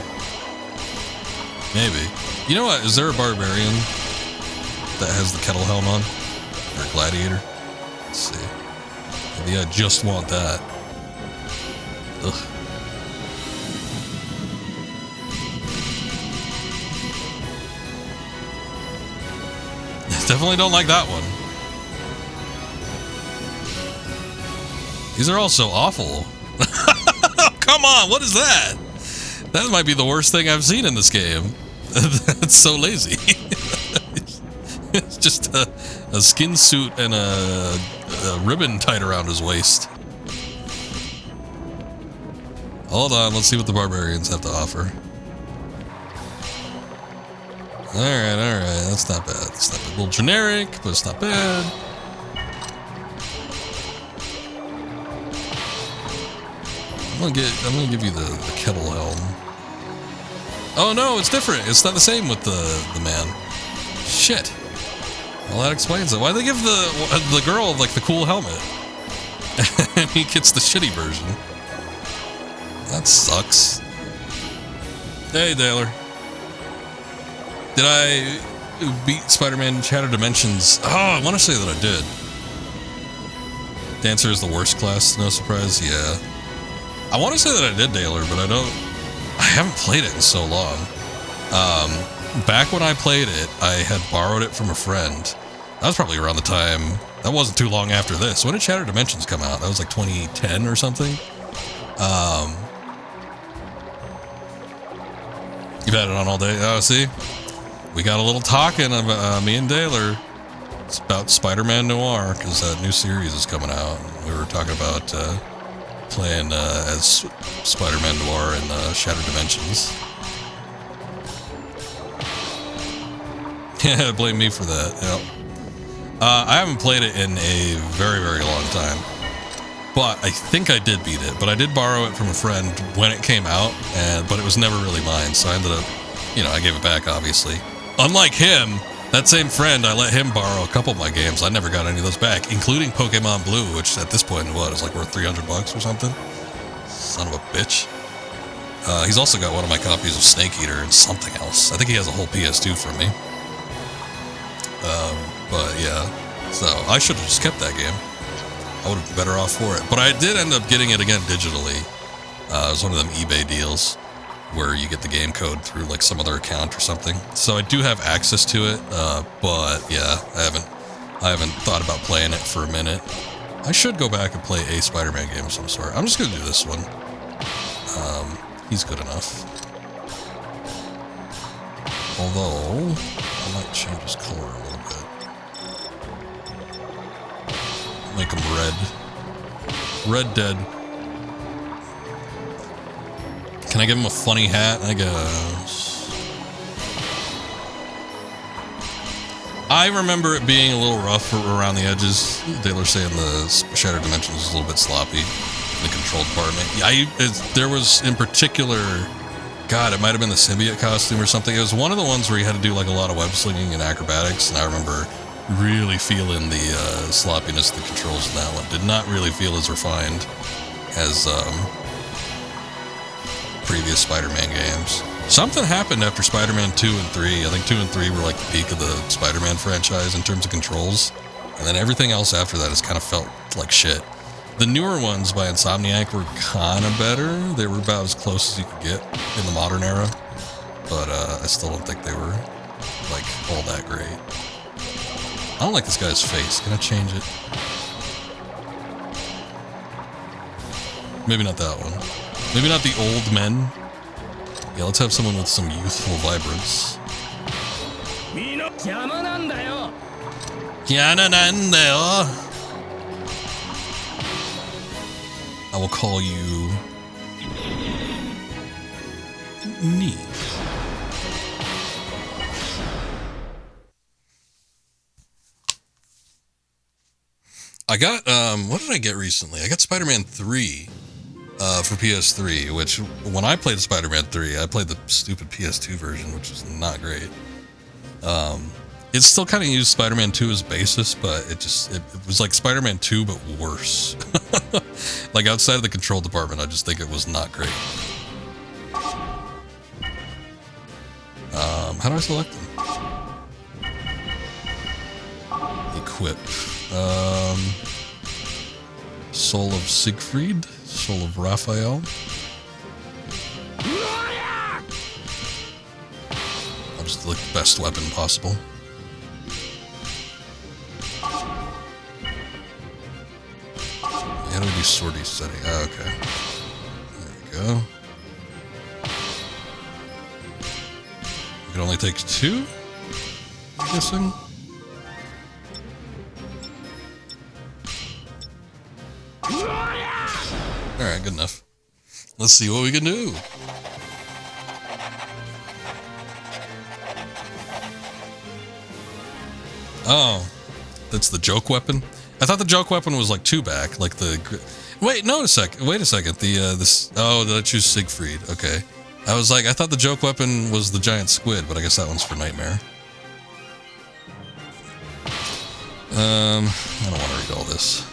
Maybe. You know what? Is there a barbarian that has the kettle helm on? Or a gladiator? Let's see. Maybe I just want that. Ugh. Definitely don't like that one. These are all so awful. Come on, what is that? That might be the worst thing I've seen in this game. It's so lazy. It's just a skin suit and a ribbon tied around his waist. Hold on, let's see what the barbarians have to offer. Alright, that's not bad. It's not bad. A little generic, but it's not bad. I'm gonna give you the kettle helm. Oh no, it's different. It's not the same with the man. Shit. Well, that explains it. Why'd they give the girl like the cool helmet? And he gets the shitty version. That sucks. Hey, Taylor. Did I beat Spider-Man Shattered Dimensions? Oh, I want to say that I did. Dancer is the worst class, no surprise. Yeah. I want to say that I did, Taylor, but I haven't played it in so long. Back when I played it, I had borrowed it from a friend. That was probably around the time, that wasn't too long after this. When did Shattered Dimensions come out? That was like 2010 or something. You've had it on all day. Oh, see? We got a little talking about me and Taylor. It's about Spider-Man Noir, because that new series is coming out. We were talking about playing as Spider-Man Noir in Shattered Dimensions. Yeah, blame me for that. Yep. I haven't played it in a very, very long time. But I think I did beat it. But I did borrow it from a friend when it came out, but it was never really mine. So I ended up, I gave it back, obviously. Unlike him, that same friend, I let him borrow a couple of my games. I never got any of those back, including Pokemon Blue, which at this point, is like worth $300 or something. Son of a bitch. He's also got one of my copies of Snake Eater and something else. I think he has a whole PS2 from me. But yeah, so I should have just kept that game. I would have been better off for it. But I did end up getting it again digitally. It was one of them eBay deals where you get the game code through like some other account or something. So I do have access to it, but yeah, I haven't thought about playing it for a minute. I should go back and play a Spider-Man game of some sort. I'm just gonna do this one. He's good enough. Although, I might change his color a little bit. Make him red. Red Dead. Can I give him a funny hat? I guess. I remember it being a little rough around the edges. They were saying the Shattered Dimensions was a little bit sloppy. The control department. There was in particular, God, it might have been the symbiote costume or something. It was one of the ones where you had to do like a lot of web slinging and acrobatics, and I remember really feeling the sloppiness of the controls in that one. Did not really feel as refined as previous Spider-Man games. Something happened after Spider-Man 2 and 3. I think 2 and 3 were like the peak of the Spider-Man franchise in terms of controls. And then everything else after that has kind of felt like shit. The newer ones by Insomniac were kind of better. They were about as close as you could get in the modern era. But I still don't think they were like all that great. I don't like this guy's face. Can I change it? Maybe not that one. Maybe not the old men. Yeah, let's have someone with some youthful vibrance. I will call you Nee. I got, what did I get recently? I got Spider-Man 3 for PS3, which when I played Spider-Man 3, I played the stupid PS2 version, which was not great. It still kind of used Spider-Man 2 as basis, but it was like Spider-Man 2, but worse. Like outside of the control department, I just think it was not great. How do I select them? Equip. Soul of Siegfried, Soul of Raphael. I'll just like the best weapon possible. How do we do sortie setting? Oh, okay. There we go. You can only take 2? I'm guessing. Alright, good enough. Let's see what we can do. Oh, that's the joke weapon? I thought the joke weapon was like 2 back, like the... Wait, no, wait a second. I choose Siegfried. Okay. I was like, I thought the joke weapon was the giant squid, but I guess that one's for Nightmare. I don't want to read all this.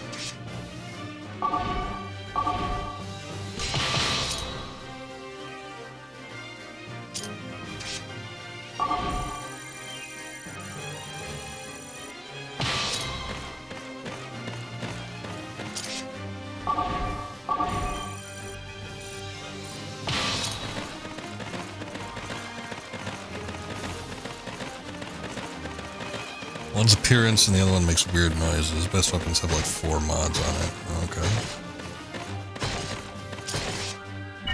One's appearance and the other one makes weird noises. Best weapons have like 4 mods on it. Okay.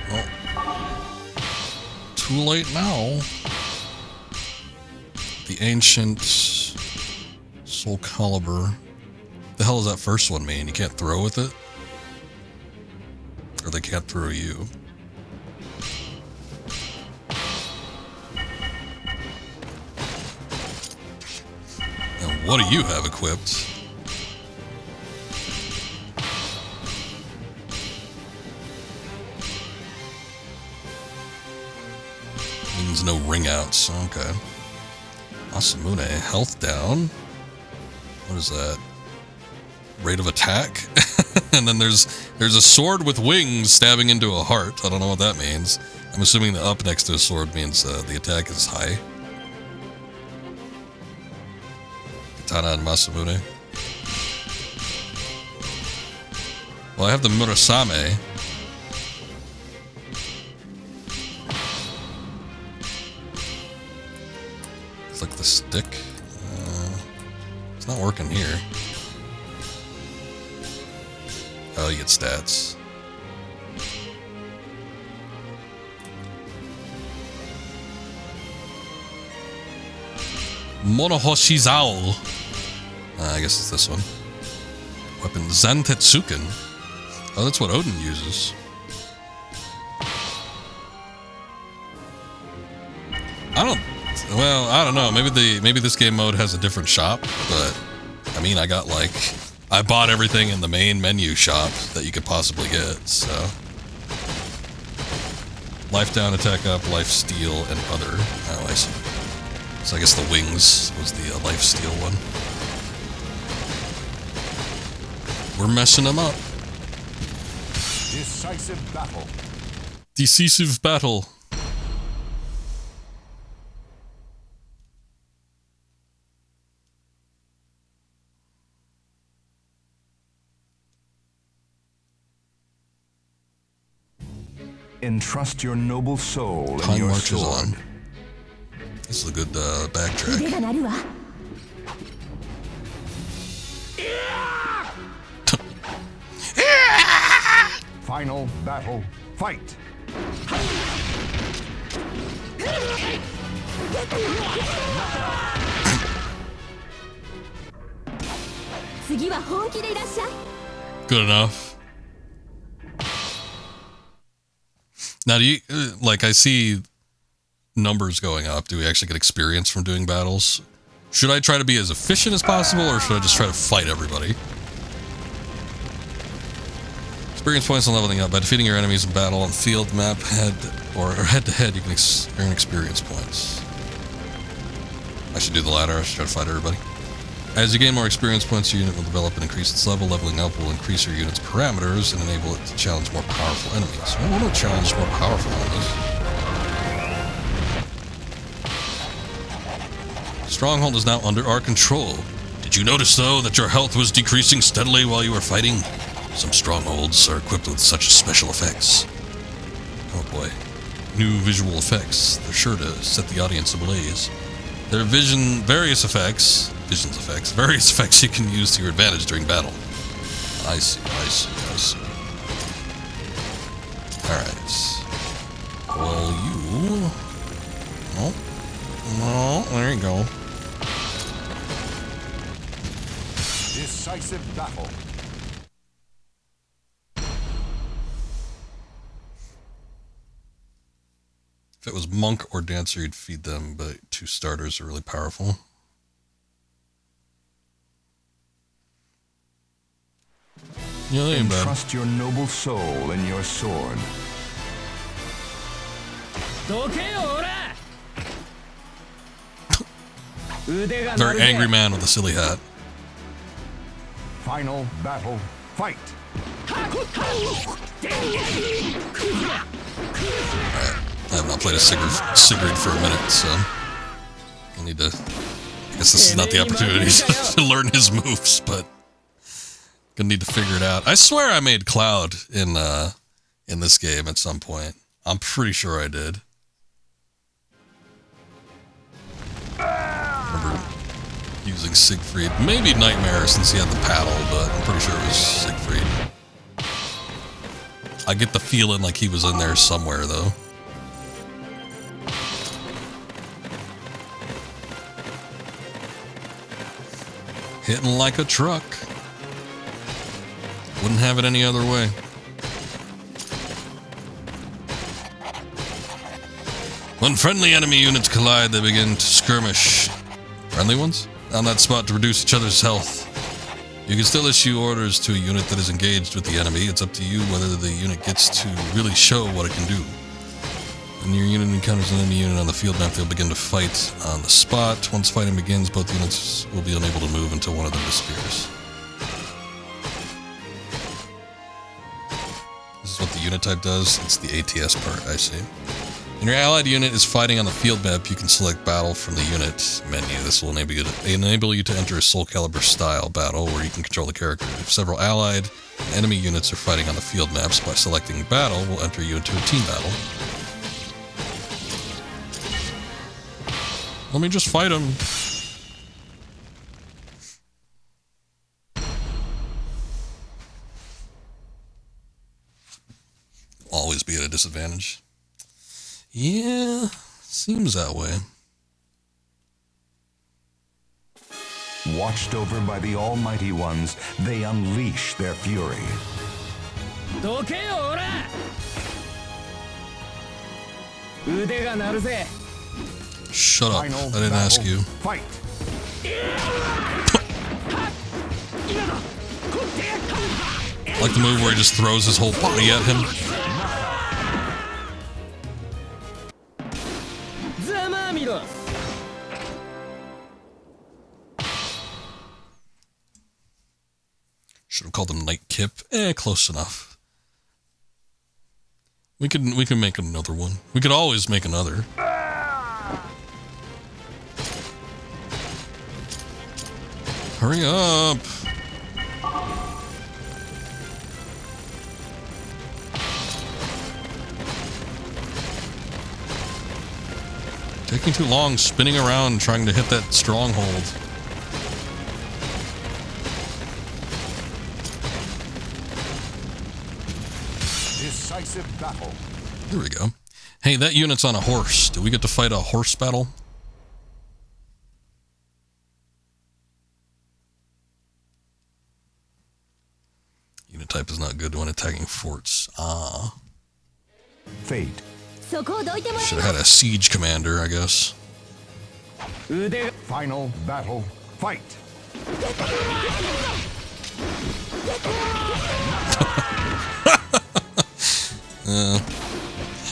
Well, too late now. The ancient SoulCalibur. The hell does that first one mean? You can't throw with it? Or they can't throw you? What do you have equipped? Means no ring outs. Okay. Masamune, health down. What is that? Rate of attack? And then there's a sword with wings stabbing into a heart. I don't know what that means. I'm assuming the up next to a sword means the attack is high. Katana and Masamune. Well, I have the Murasame. It's like the stick. It's not working here. Oh, you get stats. Monohoshizawa. I guess it's this one. Weapon Zantetsuken. Oh, that's what Odin uses. I don't know. Maybe this game mode has a different shop, but I mean, I bought everything in the main menu shop that you could possibly get. So, life down, attack up, life steal, and other. Oh, I see. So I guess the wings was the life steal one. We're messing them up. Decisive battle. Decisive battle. Entrust your noble soul and Time your marches sword. on. This is a good backtrack. 腕が鳴るわ Final battle. Fight. 次は本気でいらっしゃい Good enough. Now, do you like? I see numbers going up. Do we actually get experience from doing battles? Should I try to be as efficient as possible, or should I just try to fight everybody? Experience points on leveling up. By defeating your enemies in battle on field, map, head to head, you can earn experience points. I should do the latter. I should try to fight everybody. As you gain more experience points, your unit will develop and increase its level. Leveling up will increase your unit's parameters and enable it to challenge more powerful enemies. I want to challenge more powerful enemies. Stronghold is now under our control. Did you notice, though, that your health was decreasing steadily while you were fighting? Some strongholds are equipped with such special effects. Oh boy. New visual effects. They're sure to set the audience ablaze. There are various effects you can use to your advantage during battle. I see. Alright. Well, you... Oh, there you go. Decisive battle. If it was monk or dancer, you'd feed them, but two starters are really powerful. Yeah, they ain't bad. Entrust your noble soul in your sword. Very angry man with a silly hat. Final battle. Fight. I have not played a Sigrid for a minute, so I need to. I guess this is not the opportunity to learn his moves, but gonna need to figure it out. I swear I made Cloud in this game at some point. I'm pretty sure I did. Remember using Siegfried, maybe Nightmare since he had the paddle, but I'm pretty sure it was Siegfried. I get the feeling like he was in there somewhere though. Hitting like a truck. Wouldn't have it any other way. When friendly enemy units collide, they begin to skirmish. Friendly ones? On that spot to reduce each other's health. You can still issue orders to a unit that is engaged with the enemy. It's up to you whether the unit gets to really show what it can do. When your unit encounters an enemy unit on the field map, they'll begin to fight on the spot. Once fighting begins, both units will be unable to move until one of them disappears. This is what the unit type does. It's the ATS part, I see. When your allied unit is fighting on the field map, you can select battle from the unit menu. This will enable you to enter a SoulCalibur style battle where you can control the character. If several allied and enemy units are fighting on the field maps, by selecting battle, will enter you into a team battle. Let me just fight him. Always be at a disadvantage. Yeah, seems that way. Watched over by the Almighty Ones, they unleash their fury. どけよオラ腕が鳴るぜ Shut up. I Final didn't ask battle. you. Fight! Like the move where he just throws his whole body at him. ざまあみろ Should have called him Night Kip. Close enough. We can make another one. We could always make another. Hurry up. Taking too long spinning around trying to hit that stronghold. Decisive battle. There we go. Hey, that unit's on a horse. Do we get to fight a horse battle? Unit type is not good when attacking forts. Ah. Fate. そこをどいてもらい Should ま have す had a siege commander, I guess. 腕が Final battle. Fight!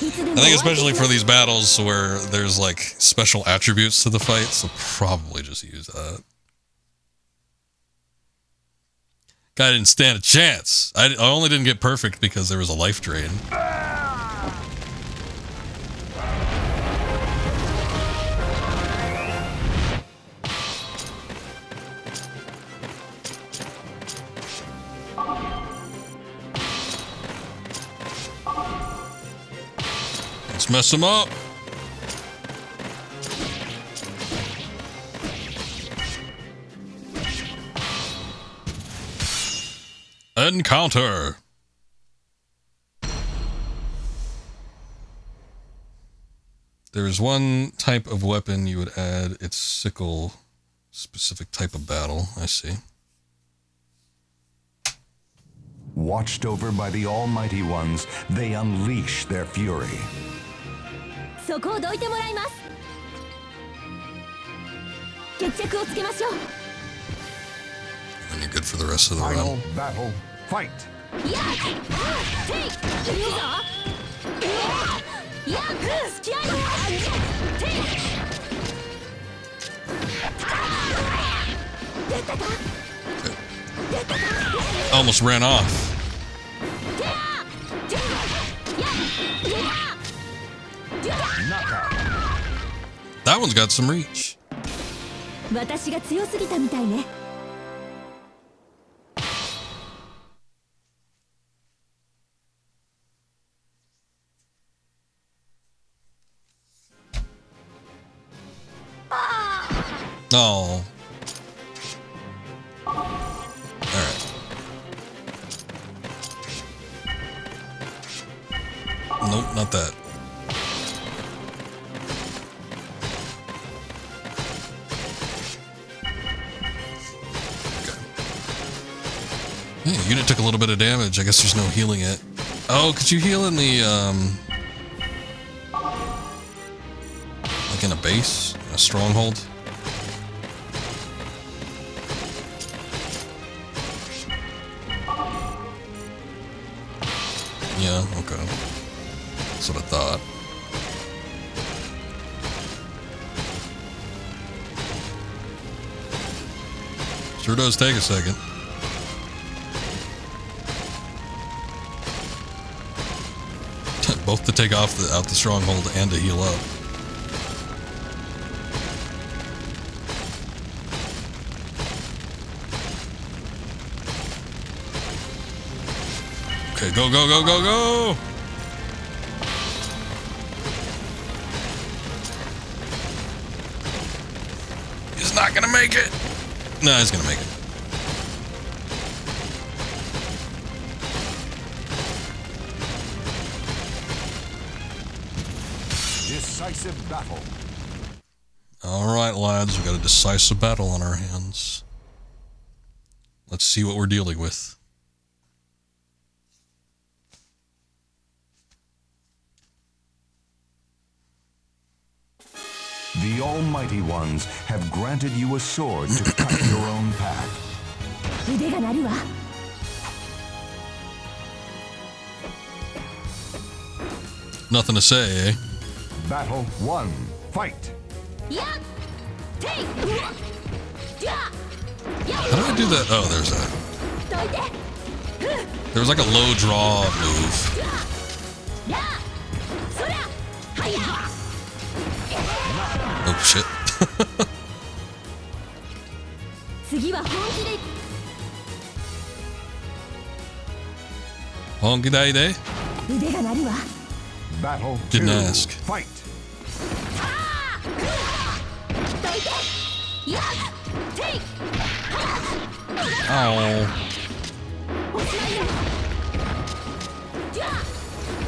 I think especially for these battles where there's like special attributes to the fight, so probably just use that. Guy didn't stand a chance. I only didn't get perfect because there was a life drain. Let's mess him up. Encounter. There is one type of weapon you would add its sickle, specific type of battle. I see. Watched over by the Almighty Ones, they unleash their fury. そこをどいてもらいます決着をつけましょう And you're good for the rest of the Final run. battle. Fight! いやていいいぞいや付き合いのてい出たか Almost ran off. That one's got some reach. 私が強すぎたみたいね Oh. Alright. Nope, not that. Okay. Yeah, unit took a little bit of damage. I guess there's no healing it. Oh, could you heal in the, like in a base? A stronghold? Yeah, okay. That's what I thought. Sure does take a second. Both to take off out the stronghold and to heal up. Okay, go, go, go, go, go! He's not gonna make it! No, he's gonna make it. Decisive battle. Alright, lads, we've got a decisive battle on our hands. Let's see what we're dealing with. The Almighty Ones have granted you a sword to cut your own path. 腕が鳴るわ Nothing to say, eh? Battle 1. Fight! やっ Take! や How do I do that? Oh, there's that. どいて There was like a low draw move. やそりゃはいや Oh, shit. 次は本気で Honky day day? 腕が鳴るわ Battle 2. Didn't ask. Fight! どいてやっ Take! Oh. おしまいよじゃあ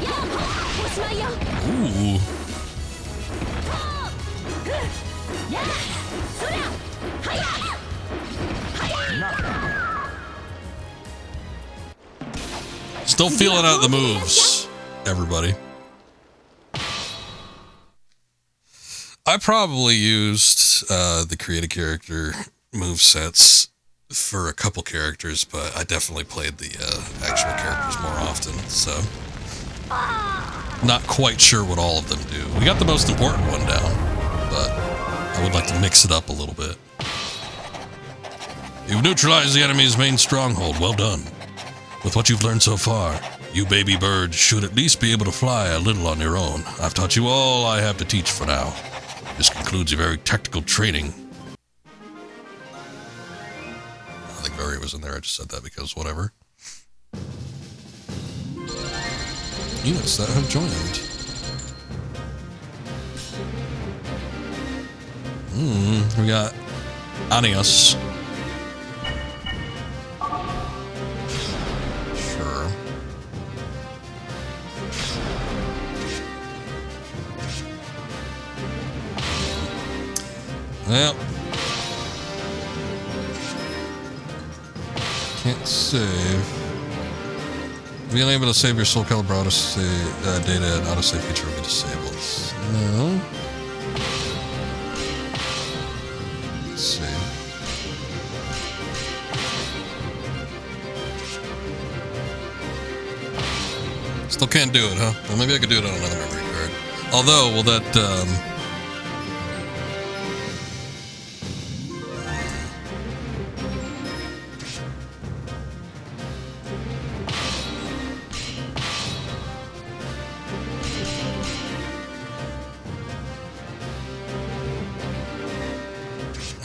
やおしまいよ Ooh. やそりゃはいや Still feeling out the moves, everybody. I probably used the create a character move sets for a couple characters, but I definitely played the actual characters more often, so not quite sure what all of them do. We got the most important one down, but I would like to mix it up a little bit. You've neutralized the enemy's main stronghold. Well done. With what you've learned so far, you baby birds should at least be able to fly a little on your own. I've taught you all I have to teach for now. This concludes your very tactical training. I think Barry was in there. I just said that because whatever. Units that have joined. We got Anios. Sure. Well, can't save. Being able to save your SoulCalibur data and autosave feature will be disabled. No. Let's see. Still can't do it, huh? Well, maybe I could do it on another memory card. Although, will that,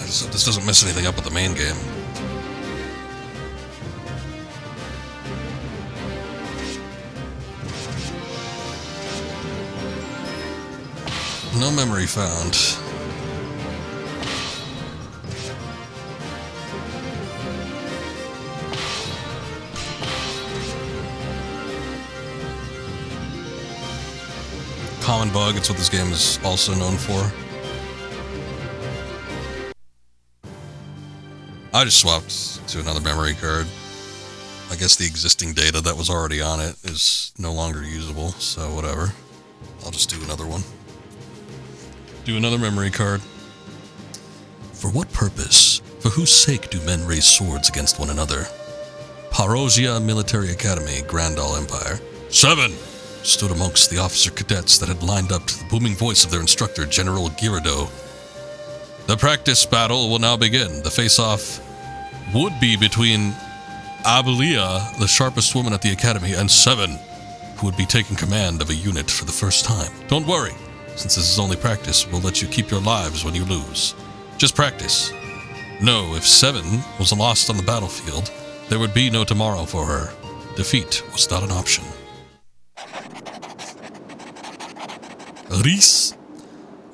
I just hope this doesn't mess anything up with the main game. No memory found. Common bug, it's what this game is also known for. I just swapped to another memory card. I guess the existing data that was already on it is no longer usable, so whatever. I'll just do another one. Do another memory card. For what purpose? For whose sake do men raise swords against one another? Parosia Military Academy, Grandal Empire. 7! Stood amongst the officer cadets that had lined up to the booming voice of their instructor, General Gyarados. The practice battle will now begin. The face-off would be between Abelia, the sharpest woman at the academy, and 7, who would be taking command of a unit for the first time. Don't worry. Since this is only practice, we'll let you keep your lives when you lose. Just practice. No, if 7 was lost on the battlefield, there would be no tomorrow for her. Defeat was not an option. Reese?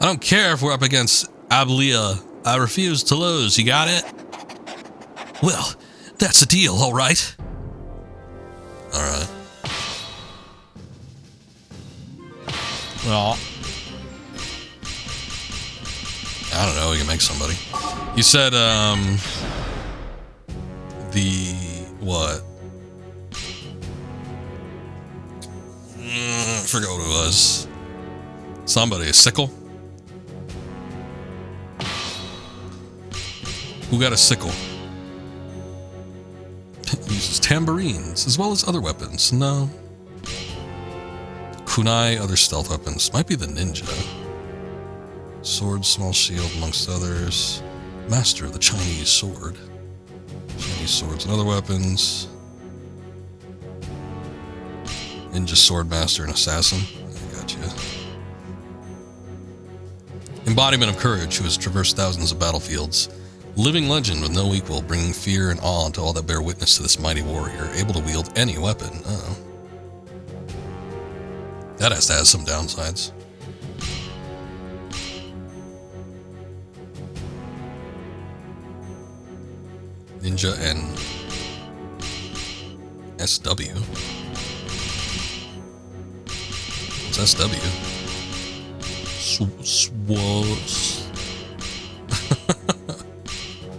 I don't care if we're up against Abelia. I refuse to lose, you got it? Well, that's a deal, alright. Alright. Well, I don't know, you can make somebody. You said, what? I forgot what it was. Somebody, a sickle? Who got a sickle? Uses tambourines, as well as other weapons. No. Kunai, other stealth weapons. Might be the ninja. Sword, small shield, amongst others. Master of the Chinese sword. Chinese swords and other weapons. Ninja sword master and assassin. I got you. Embodiment of courage, who has traversed thousands of battlefields. Living legend with no equal, bringing fear and awe to all that bear witness to this mighty warrior, able to wield any weapon. Uh-oh. That has to have some downsides. Ninja and SW. What's SW?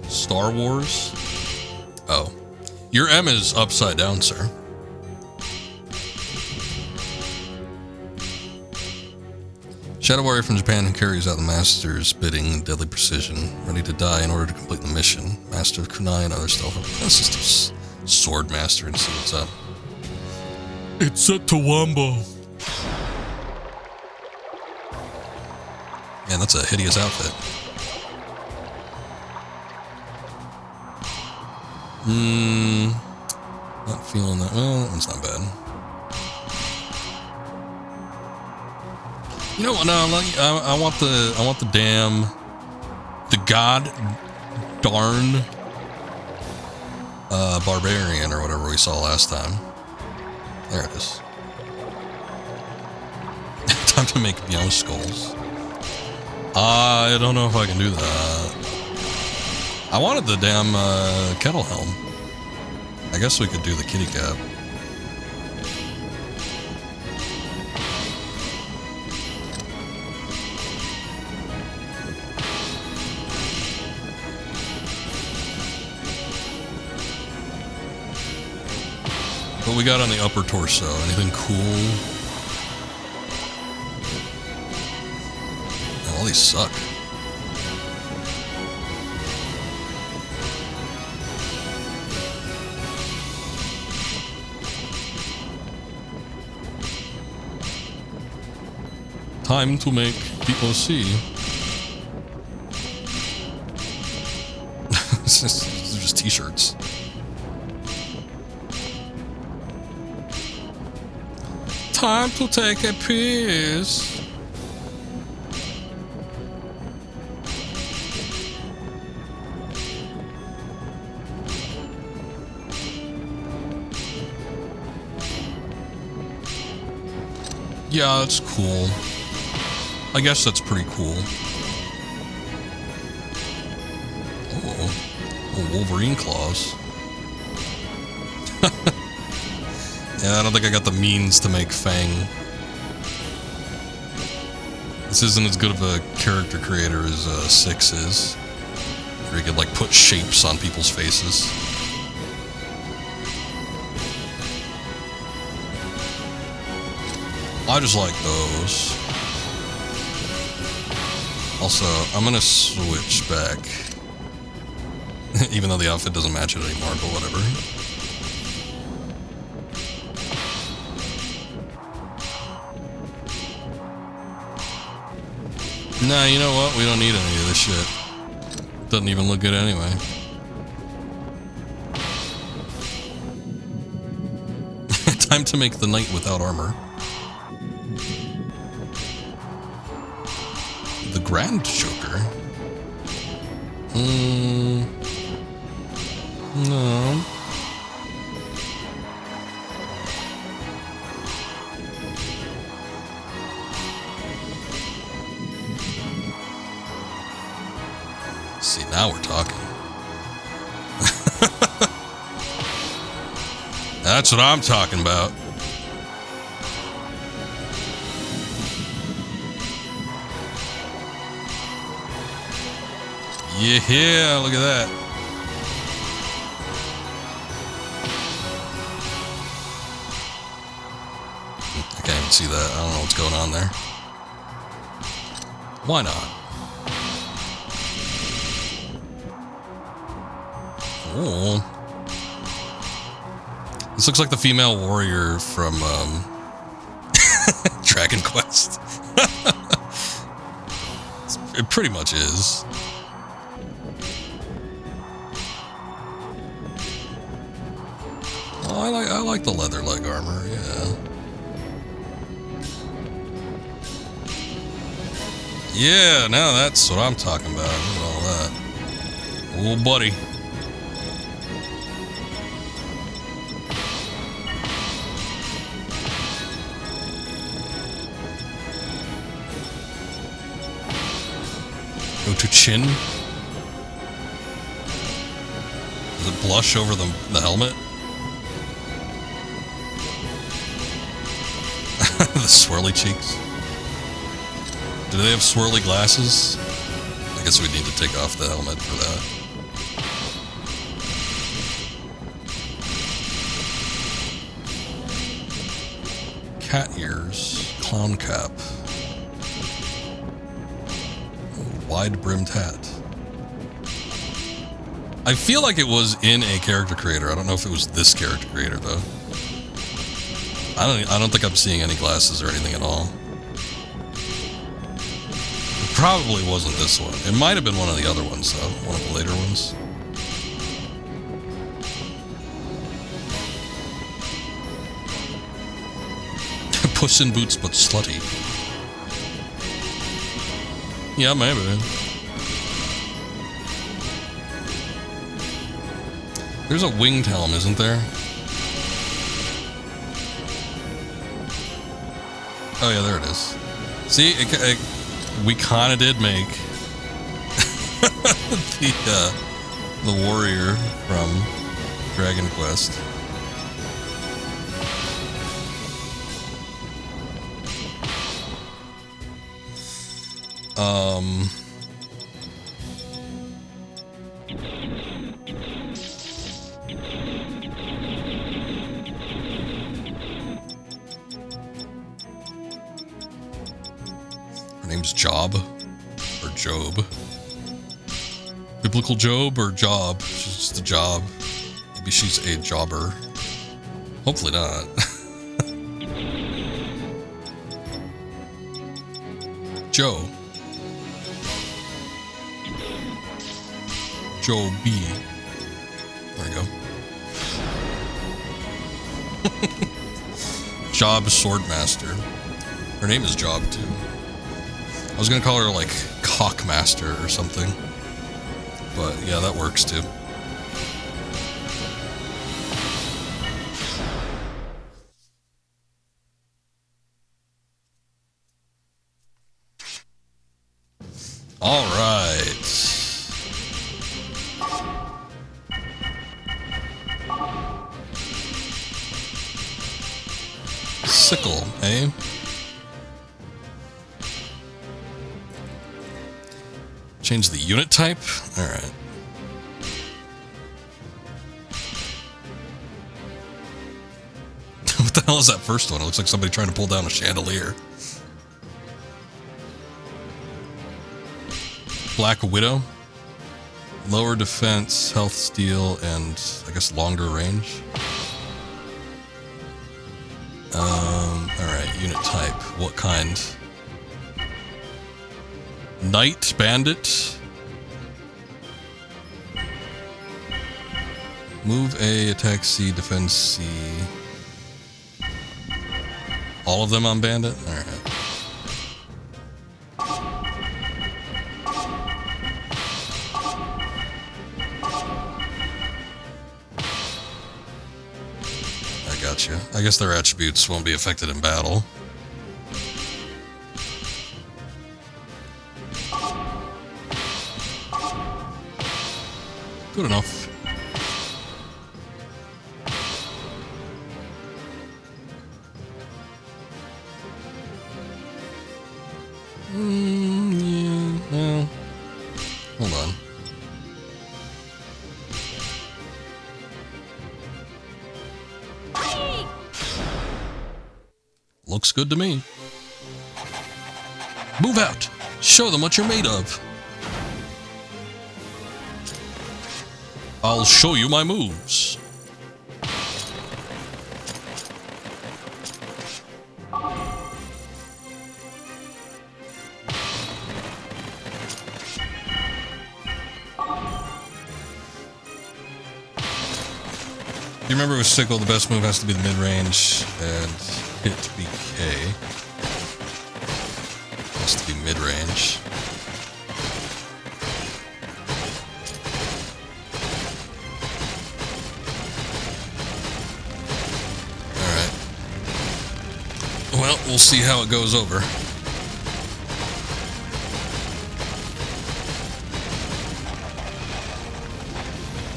Star Wars? Oh. Your M is upside down, sir. Shadow warrior from Japan who carries out the master's bidding in deadly precision, ready to die in order to complete the mission. Master of Kunai and other stealth. That's just a sword master and see what's up. It's a Tawambo. Man, that's a hideous outfit. Not feeling that. Well, that one's not bad. You know what? No, I want the damn, the god darn barbarian or whatever we saw last time. There it is. Time to make Meow skulls. I don't know if I can do that. I wanted the damn kettle helm. I guess we could do the kitty cap. What we got on the upper torso? Anything cool? Oh, all these suck. Time to make people see. They're just t-shirts. Time to take a piss. Yeah, that's cool. I guess that's pretty cool. Oh, Wolverine claws. Yeah, I don't think I got the means to make Fang. This isn't as good of a character creator as 6 is. Where you could like put shapes on people's faces. I just like those. Also, I'm gonna switch back. Even though the outfit doesn't match it anymore, but whatever. Nah, you know what? We don't need any of this shit. Doesn't even look good anyway. Time to make the knight without armor. The Grand Joker? No. See, now we're talking. That's what I'm talking about. Yeah, look at that. I can't even see that. I don't know what's going on there. Why not? Oh. This looks like the female warrior from Dragon Quest. It pretty much is. Oh, I like the leather leg armor, yeah. Yeah, now that's what I'm talking about. Look at all that. Oh, buddy. Go to chin. Does it blush over the helmet? The swirly cheeks. Do they have swirly glasses? I guess we need to take off the helmet for that. Cat ears. Clown cap. Wide-brimmed hat. I feel like it was in a character creator. I don't know if it was this character creator though. I don't think I'm seeing any glasses or anything at all. It probably wasn't this one. It might have been one of the other ones though. One of the later ones. Puss in Boots but slutty. Yeah, maybe. There's a winged helm, isn't there? Oh yeah, there it is. See, we kind of did make the warrior from Dragon Quest. Her name's Job or Job. Biblical Job or Job. She's just a job. Maybe she's a jobber. Hopefully not. Joe. Joe B. There we go. Job Swordmaster. Her name is Job too. I was gonna call her like Cockmaster or something. But yeah, that works too. All right. Sickle, eh? Change the unit type? All right. What the hell is that first one? It looks like somebody trying to pull down a chandelier. Black Widow. Lower defense, health steal, and I guess longer range. Alright, unit type. What kind? Knight Bandit. Move A, attack C, defend C. All of them on Bandit? Alright. I gotcha. I guess their attributes won't be affected in battle. Good enough. Yeah, well, hold on. Looks good to me. Move out. Show them what you're made of. I'll show you my moves. You remember with Sickle, the best move has to be the mid-range and hit BK. Has to be mid-range. Alright. Well, we'll see how it goes over.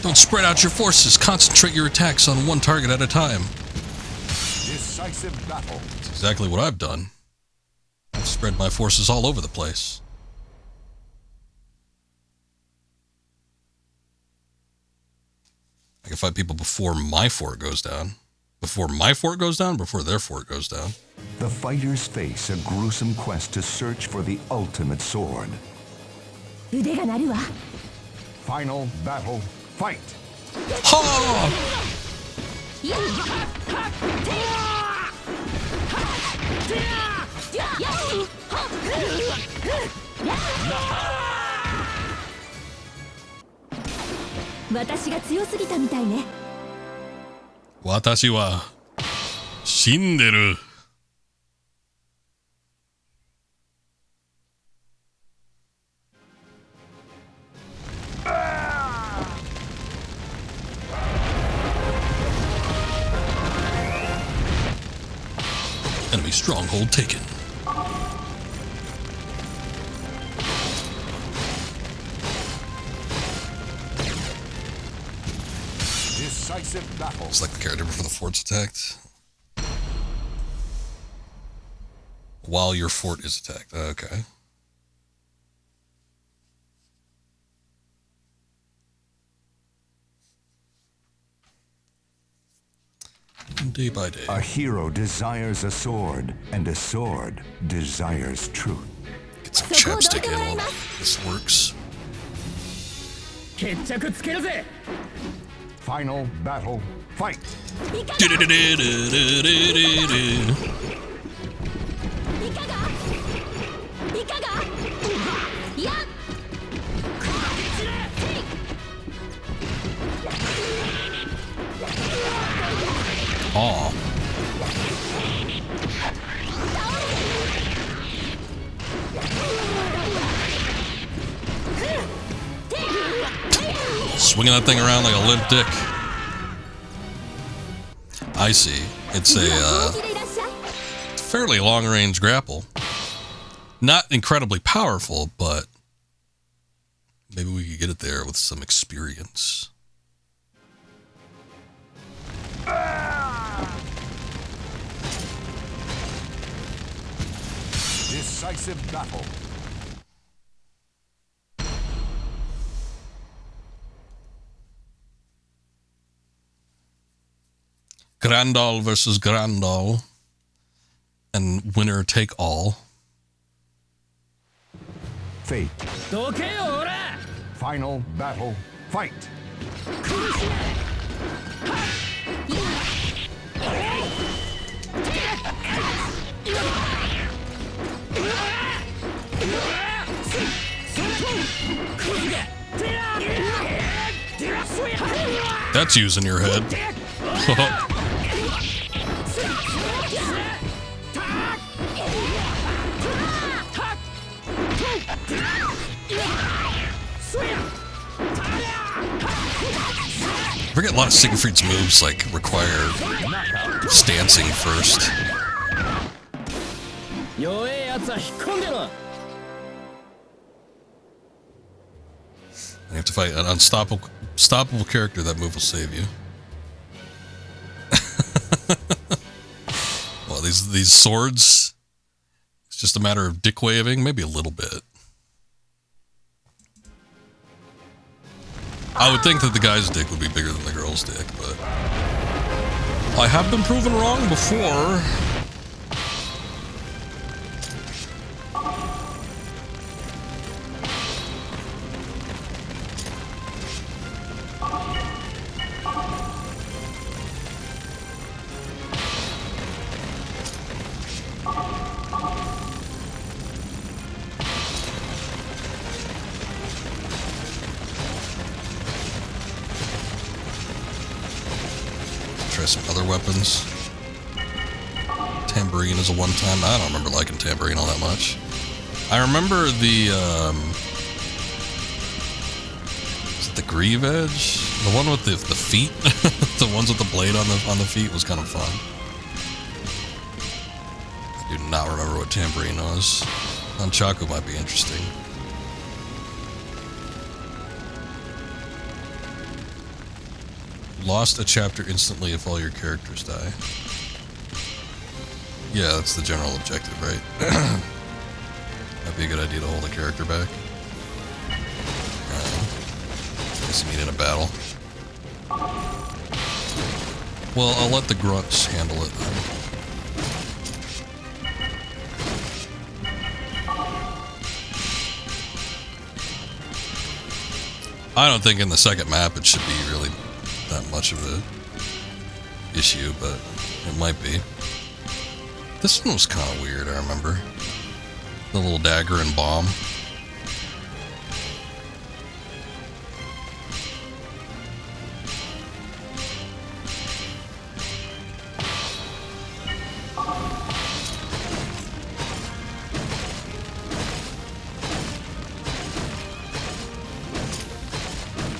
Don't spread out your forces. Concentrate your attacks on one target at a time. Decisive battle. That's exactly what I've done. I've spread my forces all over the place. I can fight people before my fort goes down. Before my fort goes down, before their fort goes down. The fighters face a gruesome quest to search for the ultimate sword. 腕が鳴るわ。 Final battle, fight! Ha! 私が強すぎたみたいね。私は死んでる。Enemy stronghold taken. Decisive battle. Select the character before the fort's attacked. While your fort is attacked. Okay. Day by day. A hero desires a sword, and a sword desires truth. Get some chapstick in while this works. 決着つけるぜ。 Final battle, fight! いかがいや Aw. Swinging that thing around like a limp dick. I see. It's a fairly long-range grapple. Not incredibly powerful, but maybe we could get it there with some experience. Decisive battle. Grandal versus Grandal. And winner take all. Fate. どけよオラ。 Final battle, fight! That's using your head. I forget a lot of Siegfried's moves like require stancing first. 弱えやつは引っ込んでろ。 You have to fight an unstoppable character. That move will save you. Well, these swords, it's just a matter of dick waving, maybe a little bit. I would think that the guy's dick would be bigger than the girl's dick, but I have been proven wrong before. some other weapons. Tambourine is a one-time. I don't remember liking tambourine all that much. I remember the is it the Grieve Edge? The one with the feet? The ones with the blade on the feet was kind of fun. I do not remember what tambourine was. Nunchaku might be interesting. Lost a chapter instantly if all your characters die. Yeah, that's the general objective, right? That'd be a good idea to hold a character back. Guess you mean in a battle. Well, I'll let the grunts handle it. I don't think in the second map it should be really that much of a issue, but it might be. This one was kind of weird, I remember. The little dagger and bomb.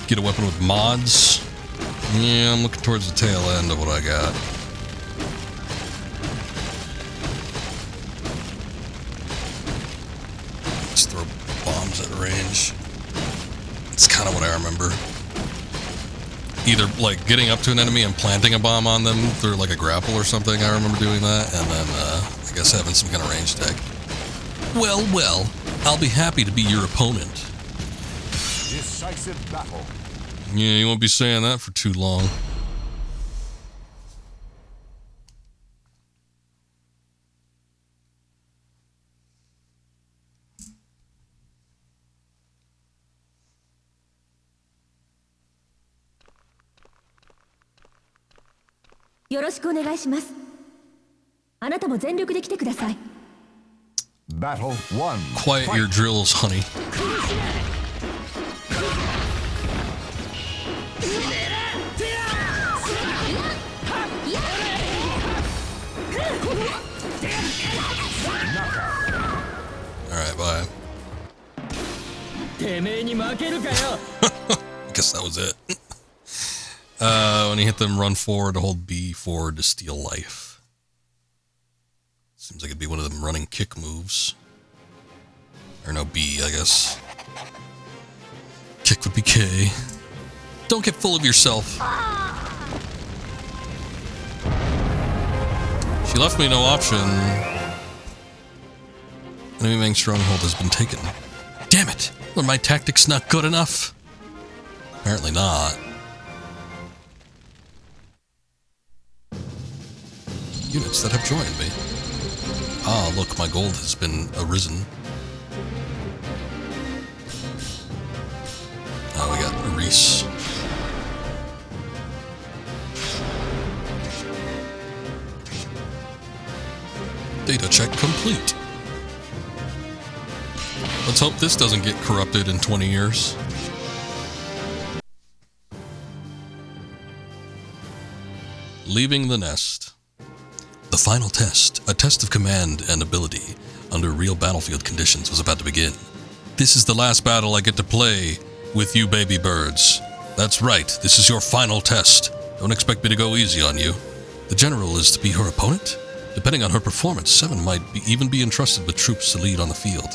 Get a weapon with mods. Yeah, I'm looking towards the tail end of what I got. Just throw bombs at range. It's kind of what I remember. Either like getting up to an enemy and planting a bomb on them through like a grapple or something. I remember doing that, and then I guess having some kind of range tech. Well, I'll be happy to be your opponent. Decisive battle. Yeah, you won't be saying that for too long. Battle 1. Quiet your drills, honey. Alright, bye. I guess that was it. When you hit them, run forward, hold B forward to steal life. Seems like it'd be one of them running kick moves. Or no, B, I guess. Kick would be K. Don't get full of yourself. She left me no option. Enemy main stronghold has been taken. Damn it! Were my tactics not good enough? Apparently not. Units that have joined me. Ah, look, my gold has been arisen. Oh, we got Reese. Data check complete. Let's hope this doesn't get corrupted in 20 years. Leaving the nest. The final test, a test of command and ability under real battlefield conditions, was about to begin. This is the last battle I get to play with you baby birds. That's right, this is your final test. Don't expect me to go easy on you. The general is to be her opponent? Depending on her performance, Seven might even be entrusted with troops to lead on the field.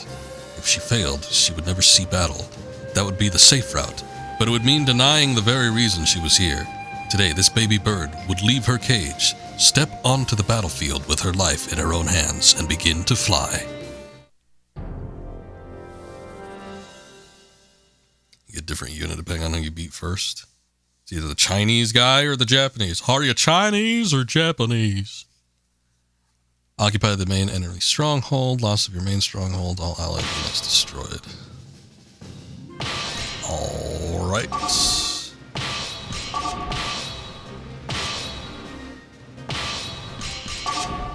If she failed, she would never see battle. That would be the safe route, but it would mean denying the very reason she was here. Today, this baby bird would leave her cage, step onto the battlefield with her life in her own hands, and begin to fly. You get a different unit depending on who you beat first. It's either the Chinese guy or the Japanese. Are you Chinese or Japanese? Occupy the main enemy stronghold. Loss of your main stronghold. All allied units destroyed. Alright.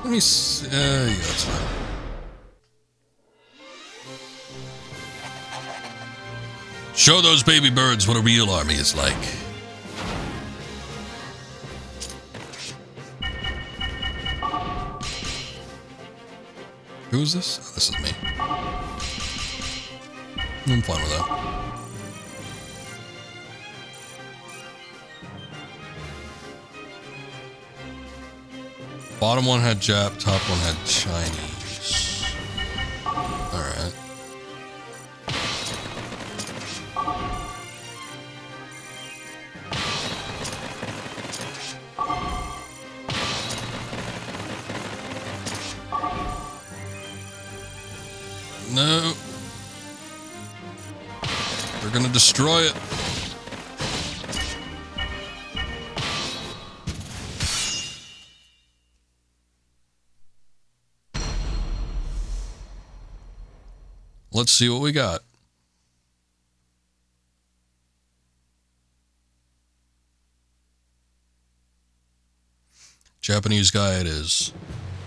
Let me see. Yeah, that's fine. Show those baby birds what a real army is like. Who is this? Oh, this is me. I'm fine with that. Bottom one had Jap, top one had Chinese. Alright. No. They're gonna destroy it. Let's see what we got. Japanese guy it is.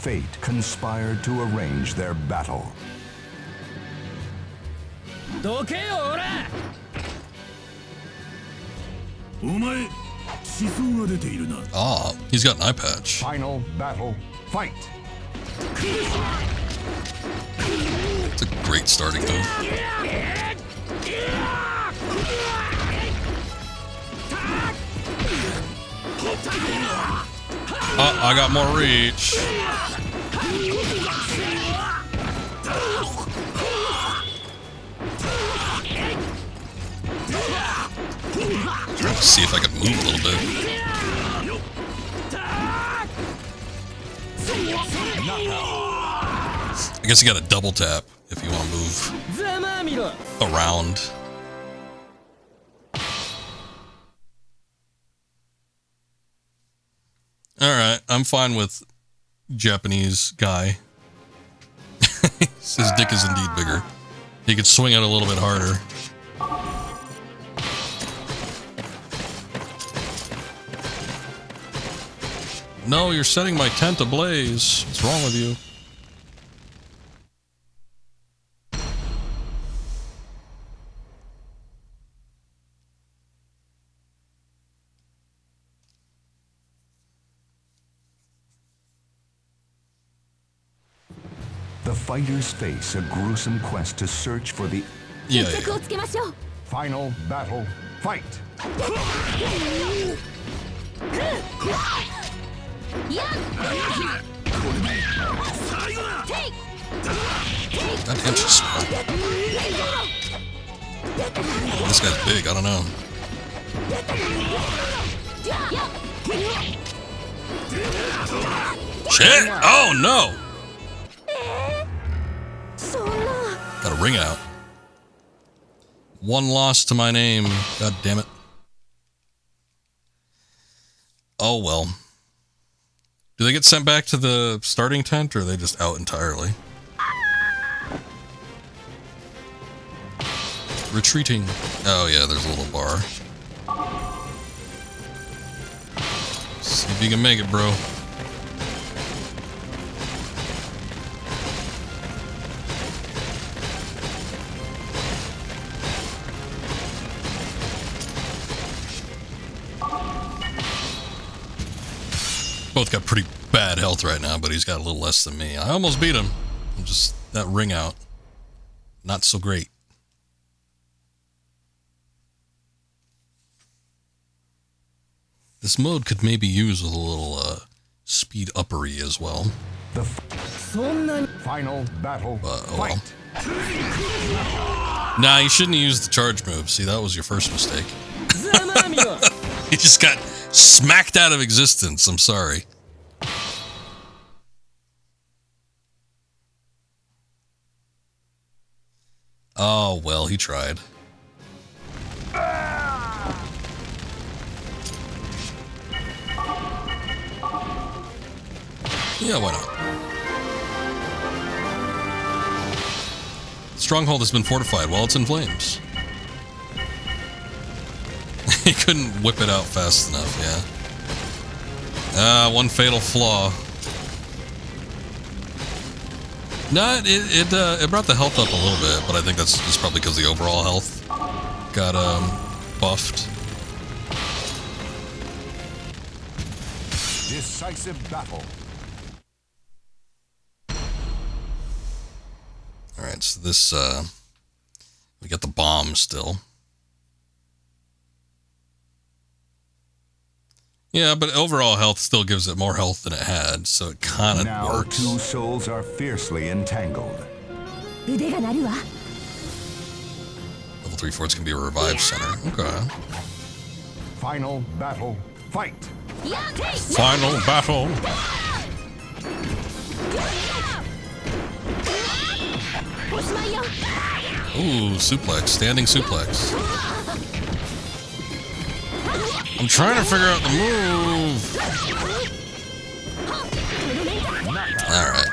Fate conspired to arrange their battle. どけよオラお前思想が出ているな Ah, he's got an eye patch. Final battle, fight! It's a great starting move. I got more reach. Trying to see if I can move a little bit. I guess you got to double tap if you want to move around. Alright, I'm fine with Japanese guy. His dick is indeed bigger. He could swing it a little bit harder. No, you're setting my tent ablaze. What's wrong with you? The fighters face a gruesome quest to search for the Yeah, 決着 yeah. をつけましょう final battle, fight! いや That damn she's small. This guy's big, I don't know. Shit! Oh no! そんな Got a ring out. One loss to my name. God damn it. Oh well. Do they get sent back to the starting tent or are they just out entirely? Retreating. Oh yeah, there's a little bar. See if you can make it, bro. Both got pretty bad health right now, but he's got a little less than me. I almost beat him. I'm just that ring out. Not so great. This mode could maybe use with a little speed uppery as well. The そんなに final battle, Oh well. fight! Nah, you shouldn't use the charge move. See, that was your first mistake. ざまみろ He just got smacked out of existence. I'm sorry. Oh, well, he tried. Yeah, why not? Stronghold has been fortified while it's in flames. He couldn't whip it out fast enough, yeah. One fatal flaw. No, it brought the health up a little bit, but I think that's just probably because the overall health got buffed. Decisive battle. Alright, so this, we got the bomb still. Yeah, but overall health still gives it more health than it had, so it kind of Now works. two souls are fiercely entangled. 腕が鳴るわ Level 3 forts can be a revive center. Okay. Final battle, fight! Final battle. Ooh, suplex. Standing suplex. I'm trying to figure out the move. Alright.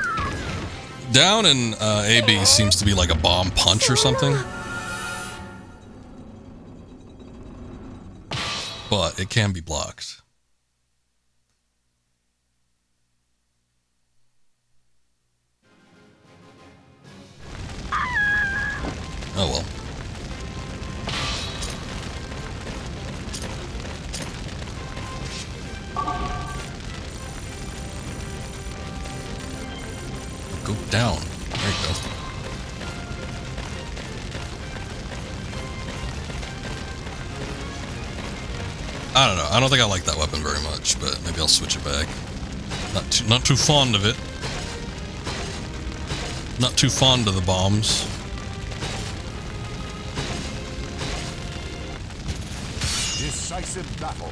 Down in AB seems to be like a bomb punch or something. But it can be blocked. Oh well. Go down. There you go. I don't know. I don't think I like that weapon very much, but maybe I'll switch it back. Not too fond of it. Not too fond of the bombs. Decisive battle.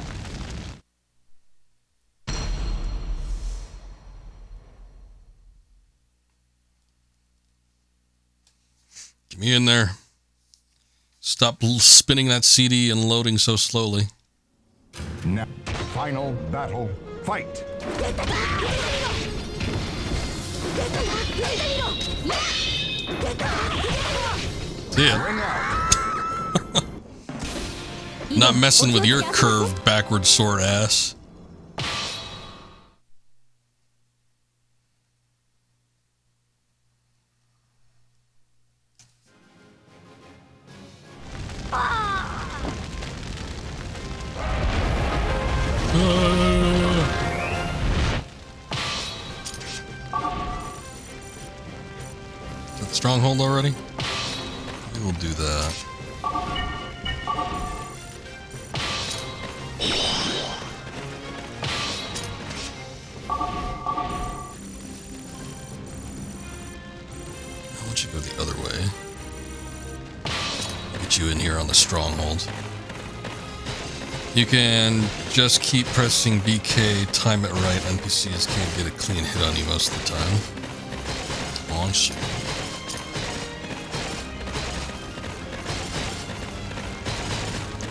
Get me in there. Stop spinning that CD and loading so slowly. Now, final battle, fight! See ya. Ring out. Not messing with your curved backward sword ass. Is that the stronghold already? We will do that. Why don't you go the other way? Get you in here on the stronghold. You can just keep pressing BK, time it right. NPCs can't get a clean hit on you most of the time. Launch.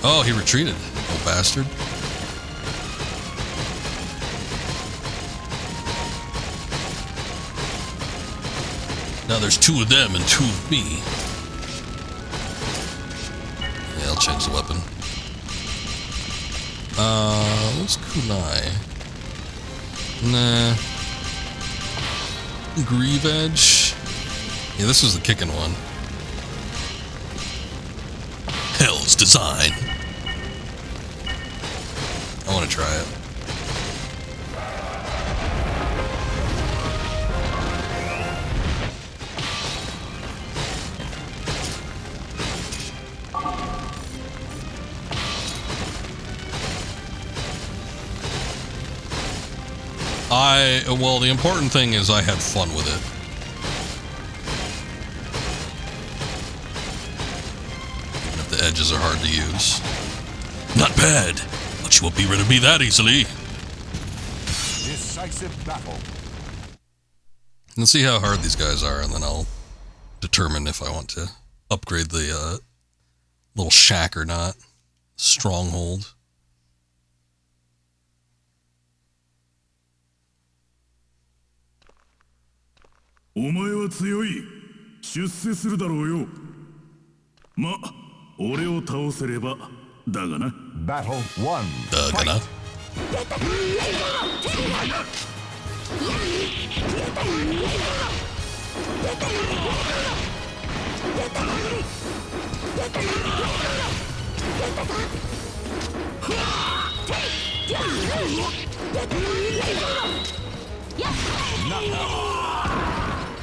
Oh, he retreated. Old bastard. Now there's two of them and two of me. Yeah, I'll change the weapon. What's kunai? Nah. Grieve Edge? Yeah, this is the kicking one. Hell's Design. I want to try it. Well, the important thing is I had fun with it. Even if the edges are hard to use. Not bad, but you won't be rid of me that easily. Decisive battle. Let's see how hard these guys are, and then I'll determine if I want to upgrade the little shack or not. Stronghold. Battle 1. Gonna.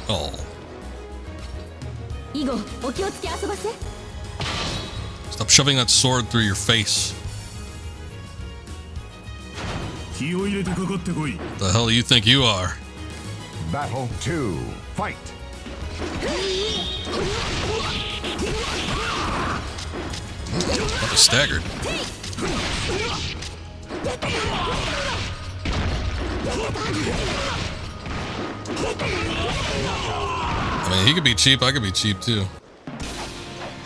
Oh. 以後お気をつけ遊ばせ。 Stop shoving that sword through your face. 気を入れてかかってこい。 The hell do you think you are? Battle 2. Fight! I was staggered. I mean, he could be cheap, I could be cheap too.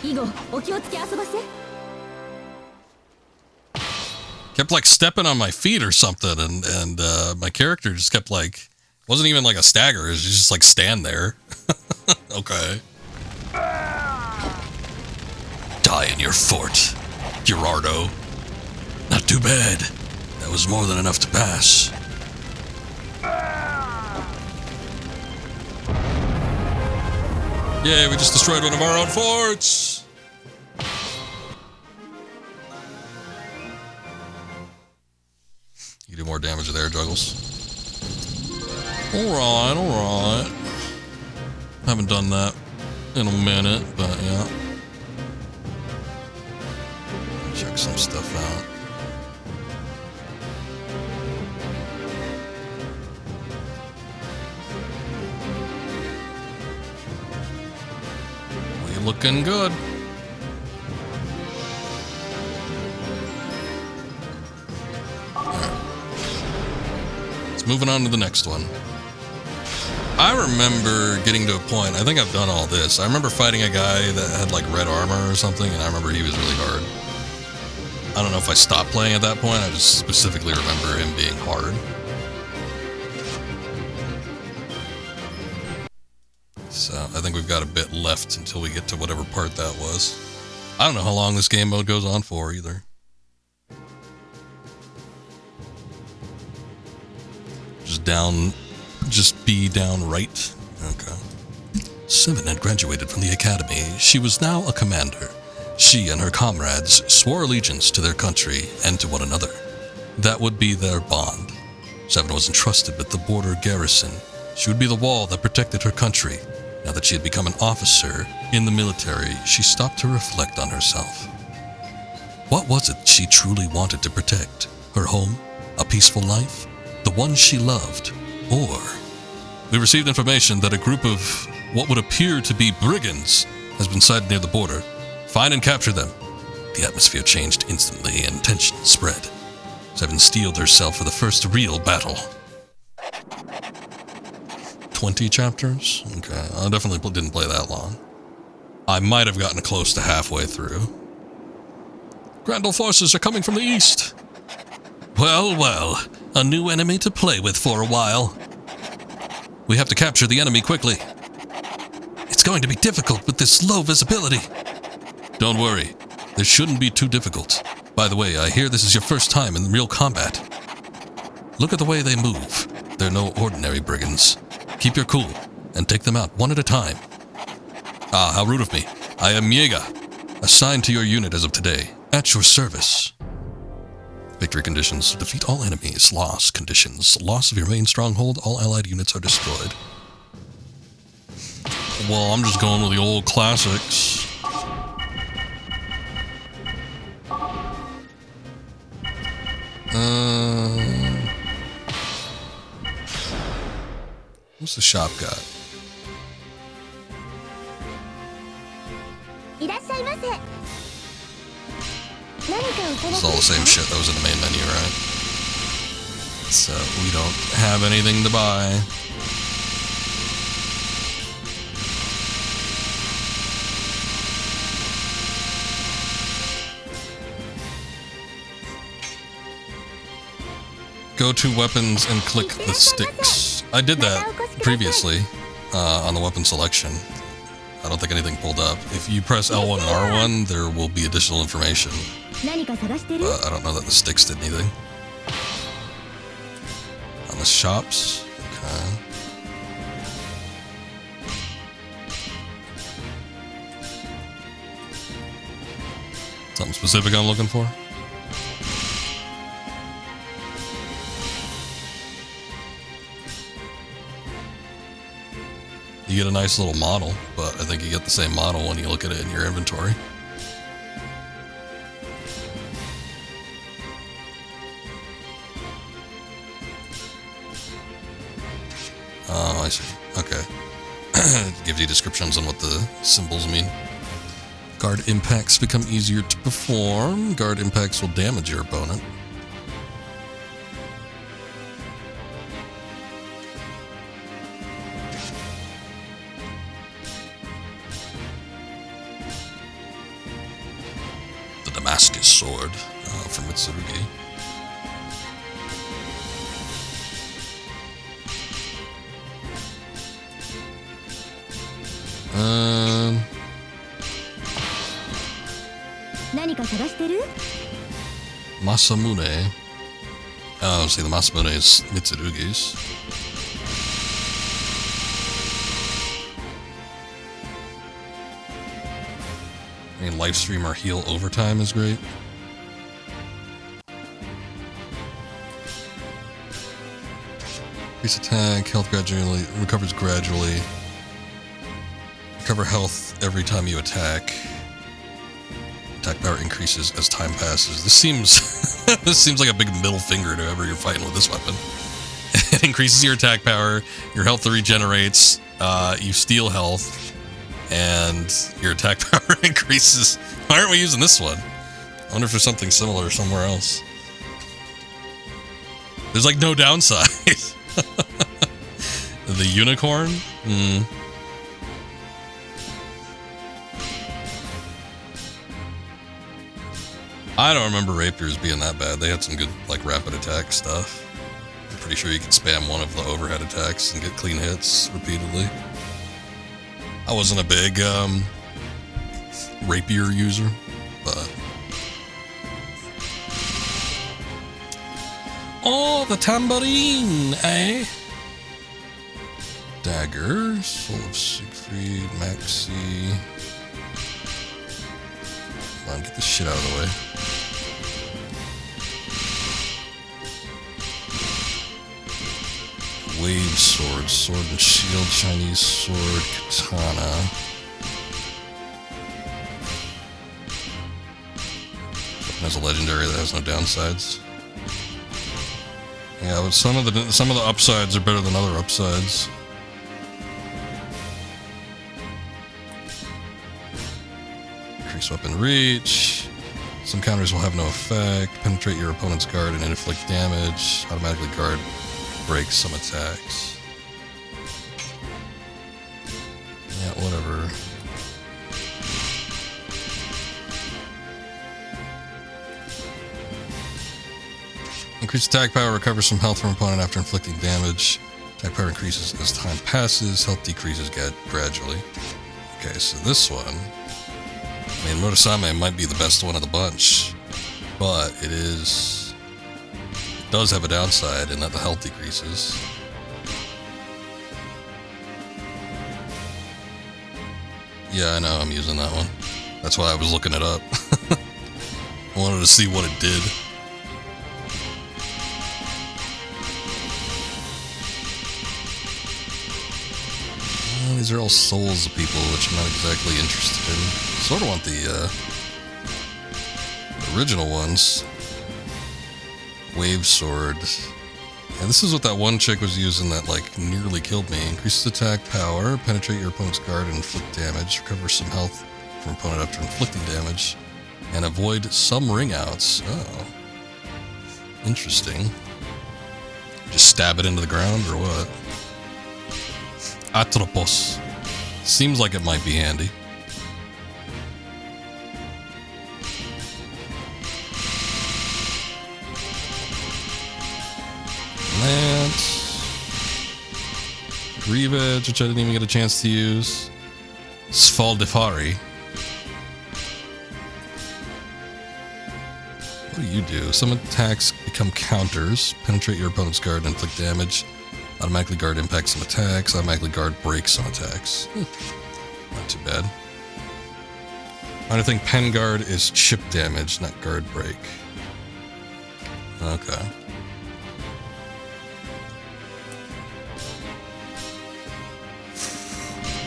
以後お気をつけ遊ばせ。 Kept like stepping on my feet or something, and my character just kept like, wasn't even like a stagger, it was just like stand there. Okay. Die in your fort, Gerardo. Not too bad. That was more than enough to pass. Yay, we just destroyed one of our own forts! You do more damage there, Juggles. Alright, alright. Haven't done that in a minute, but yeah. Check some stuff out. We looking good. Moving on to the next one. I remember getting to a point, I think I've done all this. I remember fighting a guy that had like red armor or something, and I remember he was really hard. I don't know if I stopped playing at that point, I just specifically remember him being hard. So I think we've got a bit left until we get to whatever part that was. I don't know how long this game mode goes on for either. Just be down right. Okay. Seven had graduated from the academy. She was now a commander. She and her comrades swore allegiance to their country and to one another. That would be their bond. Seven was entrusted with the border garrison. She would be the wall that protected her country. Now that she had become an officer in the military, she stopped to reflect on herself. What was it she truly wanted to protect? Her home? A peaceful life? The one she loved? Or... We received information that a group of what would appear to be brigands has been sighted near the border. Find and capture them. The atmosphere changed instantly and tension spread. Seven steeled herself for the first real battle. 20 chapters? Okay, I definitely didn't play that long. I might have gotten close to halfway through. Grandal forces are coming from the east. Well, well, a new enemy to play with for a while. We have to capture the enemy quickly. It's going to be difficult with this low visibility. Don't worry, this shouldn't be too difficult. By the way, I hear this is your first time in real combat. Look at the way they move. They're no ordinary brigands. Keep your cool, and take them out one at a time. Ah, how rude of me. I am Miega, assigned to your unit as of today. At your service. Victory conditions. Defeat all enemies. Loss conditions. Loss of your main stronghold. All allied units are destroyed. Well, I'm just going with the old classics. What's the shop got? It's all the same shit that was in the main menu, right? So we don't have anything to buy. Go to weapons and click the sticks. I did that previously on the weapon selection. I don't think anything pulled up. If you press L1 and R1, there will be additional information. But I don't know that the sticks did anything. On the shops. Okay. Something specific I'm looking for? You get a nice little model, but I think you get the same model when you look at it in your inventory. Oh, I see. Okay. It gives you descriptions on what the symbols mean. Guard impacts become easier to perform. Guard impacts will damage your opponent. The Damascus sword from Mitsurugi. Masamune. Oh, see, the Masamune is Mitsurugi's. I mean, Livestream or heal overtime is great. Increase attack, health gradually, recovers gradually. Recover health every time you attack. Attack power increases as time passes. This seems this seems like a big middle finger to whoever you're fighting with this weapon. It increases your attack power, your health regenerates, you steal health, and your attack power increases. Why aren't we using this one? I wonder if there's something similar somewhere else. There's like no downside. The unicorn? I don't remember rapiers being that bad. They had some good, like, rapid attack stuff. I'm pretty sure you could spam one of the overhead attacks and get clean hits repeatedly. I wasn't a big rapier user, but... Oh, the tambourine, eh? Dagger, Soul of Siegfried, Maxi. Come on, get this shit out of the way. Wave sword, sword and shield, Chinese sword, katana. Weapon has a legendary that has no downsides. Yeah, but some of the upsides are better than other upsides. Increase weapon reach. Some counters will have no effect. Penetrate your opponent's guard and inflict damage. Automatically guard breaks some attacks. Yeah, whatever. Increase attack power, recovers some health from opponent after inflicting damage. Attack power increases as time passes, health decreases gradually. Okay, so this one, I mean, Murasame might be the best one of the bunch, but it does have a downside in that the health decreases. Yeah, I know, I'm using that one. That's why I was looking it up. I wanted to see what it did. Well, these are all souls of people, which I'm not exactly interested in. Sort of want the original ones. Wave sword. Yeah, this is what that one chick was using that, like, nearly killed me. Increases attack power, penetrate your opponent's guard and inflict damage, recover some health from opponent after inflicting damage, and avoid some ring outs. Oh. Interesting. Just stab it into the ground, or what? Atropos. Seems like it might be handy. Lance. Grievage, which I didn't even get a chance to use. Sfaldifari. What do you do? Some attacks become counters. Penetrate your opponent's guard and inflict damage. Automatically guard impacts some attacks. Automatically guard breaks some attacks. Not too bad. I think pen guard is chip damage, not guard break. Okay.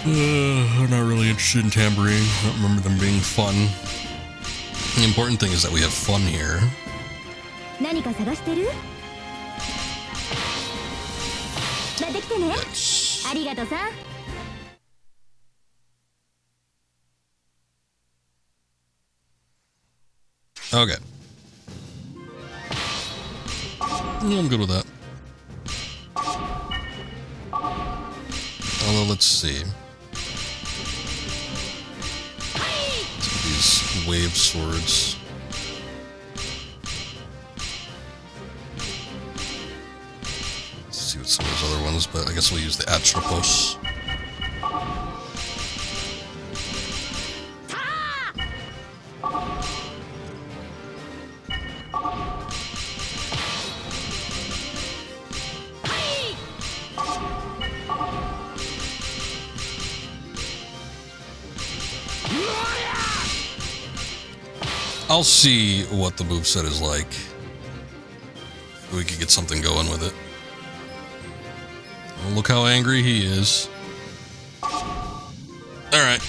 I'm not really interested in tambourine. I don't remember them being fun. The important thing is that we have fun here. 何か探してる？また来てね。 Yes. ありがとさ。 Okay. Yeah, I'm good with that. Although, let's see. These wave swords. Let's see what some of those other ones, but I guess we'll use the Atropos. I'll see what the moveset is like. We could get something going with it. Oh, look how angry he is. Alright.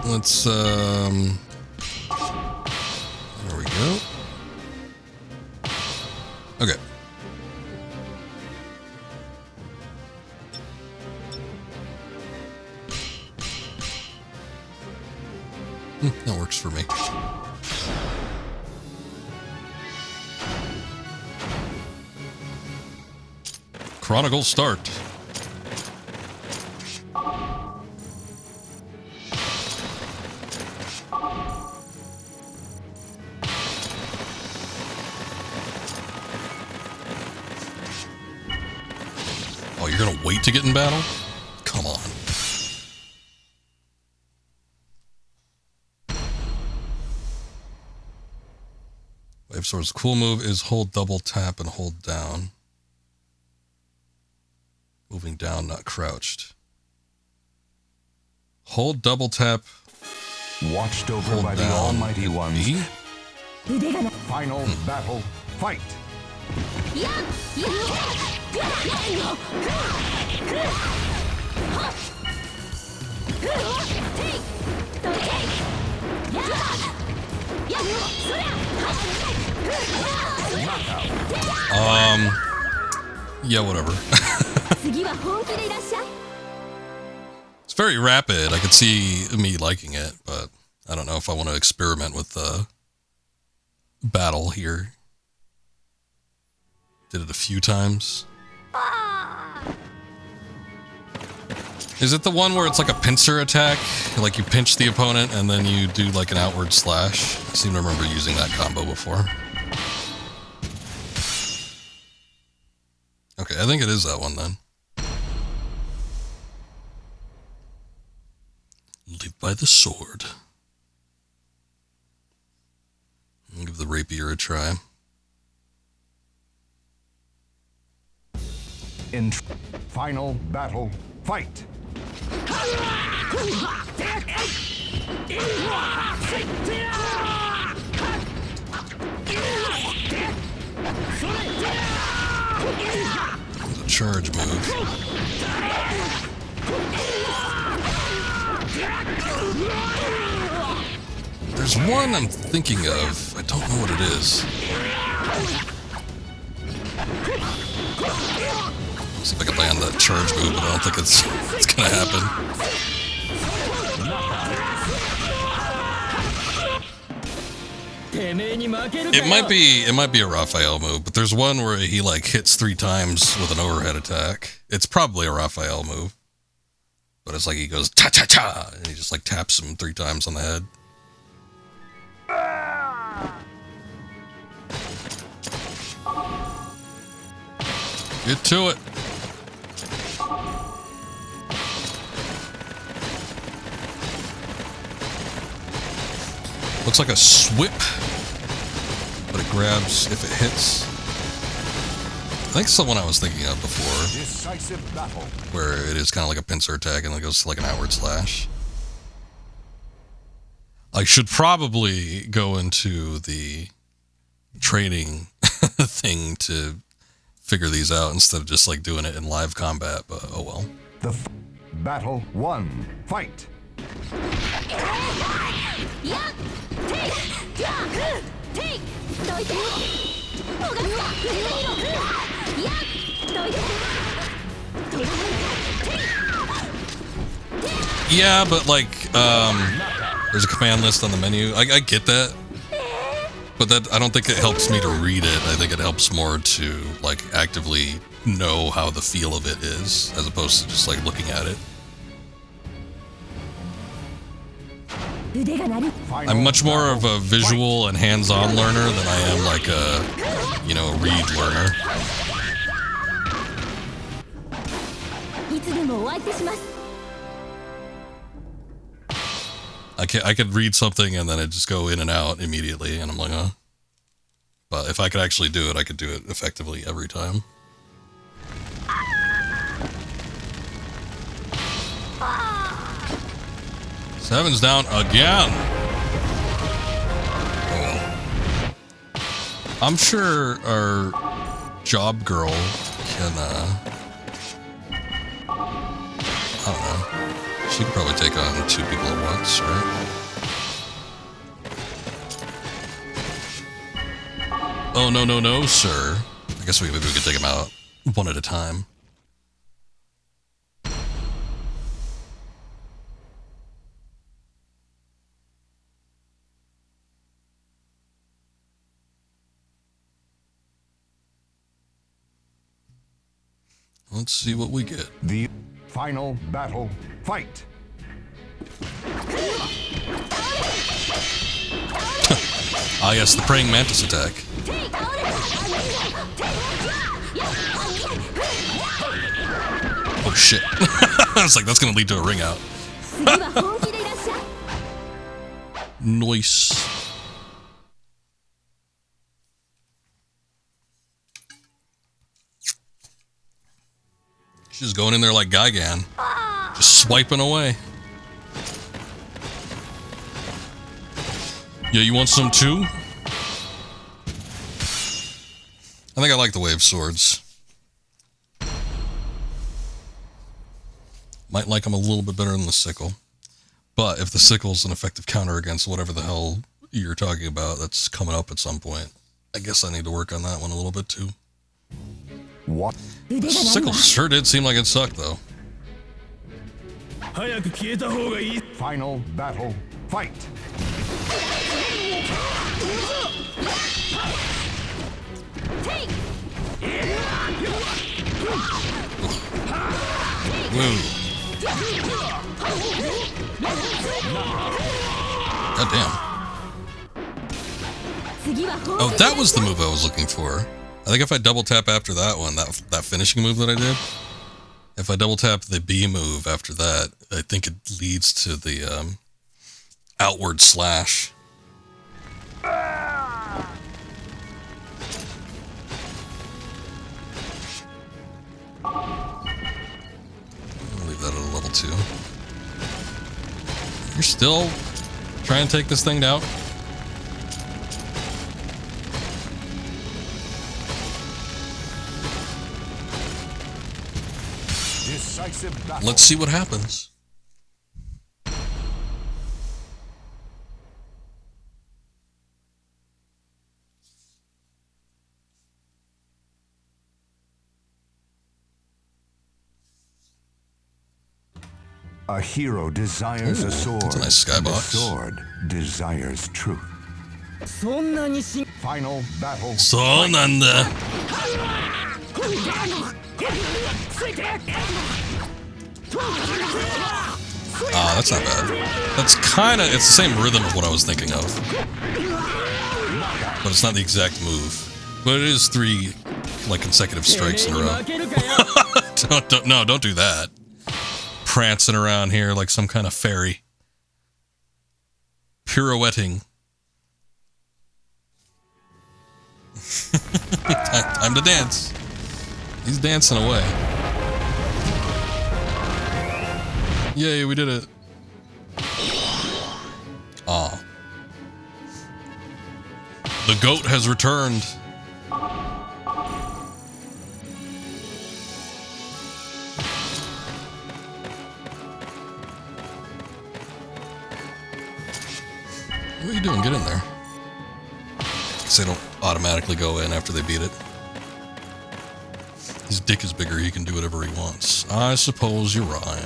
Let's, there we go. Okay. That works for me. Chronicles start. Oh, you're gonna wait to get in battle? Come on. Wave Sword's cool move is hold double tap and hold down. Moving down, not crouched. Hold double tap. Watched over Hold by the down. Almighty Ones. B? 腕がな。 Final battle, fight! やっやっYeah, whatever. 次は本気でいらっしゃい。 It's very rapid. I could see me liking it, but I don't know if I want to experiment with battle here. Did it a few times. Is it the one where it's like a pincer attack? Like you pinch the opponent and then you do like an outward slash? I seem to remember using that combo before. Okay, I think it is that one then. Live by the sword. I'll give the rapier a try. In final battle, fight! The charge move. There's one I'm thinking of. I don't know what it is. See if I can land that charge move, but I don't think it's gonna happen. It might be a Raphael move, but there's one where he like hits 3 times with an overhead attack. It's probably a Raphael move. But it's like he goes ta-ta-ta, and he just like taps him 3 times on the head. Get to it. Looks like a swip, but it grabs if it hits. I think it's the one I was thinking of before, Decisive battle. where it is kind of like a pincer attack and it goes to like an outward slash. I should probably go into the training thing to figure these out instead of just like doing it in live combat, but oh well. battle 1, fight! Yeah, but like, there's a command list on the menu. I get that. But that, I don't think it helps me to read it. I think it helps more to, like, actively know how the feel of it is, as opposed to just, like, looking at it. I'm much more of a visual and hands-on learner than I am, like, a, you know, read learner. I could read something and then it just go in and out immediately, and I'm like, huh? But if I could actually do it, I could do it effectively every time. Seven's down again. Oh. I'm sure our job girl can, I don't know. She could probably take on 2 people at once, right? Oh, no, no, no, sir. I guess maybe we could take them out one at a time. Let's see what we get. The final battle, fight! Ah, yes, the praying mantis attack. Oh, shit. I was like, that's gonna lead to a ring out. Nice. She's going in there like Gigan. Just swiping away. Yeah, you want some too? I think I like the wave swords. Might like them a little bit better than the sickle. But if the sickle's an effective counter against whatever the hell you're talking about that's coming up at some point, I guess I need to work on that one a little bit too. What? The sickle sure did seem like it sucked though. Final battle, fight! Woo. God damn. Oh, that was the move I was looking for. I think if I double tap after that one, that finishing move that I did, if I double tap the B move after that, I think it leads to the outward slash. I'll leave that at a level 2. You're still trying to take this thing out? Let's see what happens. A hero desires a sword. That's a nice skybox. The sword desires truth. Final battle. Sonanda. Ah, that's not bad. That's kind of, it's the same rhythm of what I was thinking of. But it's not the exact move. But it is 3, like, consecutive strikes in a row. Don't do that. Prancing around here like some kind of fairy. Pirouetting. Time to dance. He's dancing away. Yay, we did it. Aw. The goat has returned. What are you doing? Get in there. Because they don't automatically go in after they beat it. His dick is bigger, he can do whatever he wants. I suppose you're right.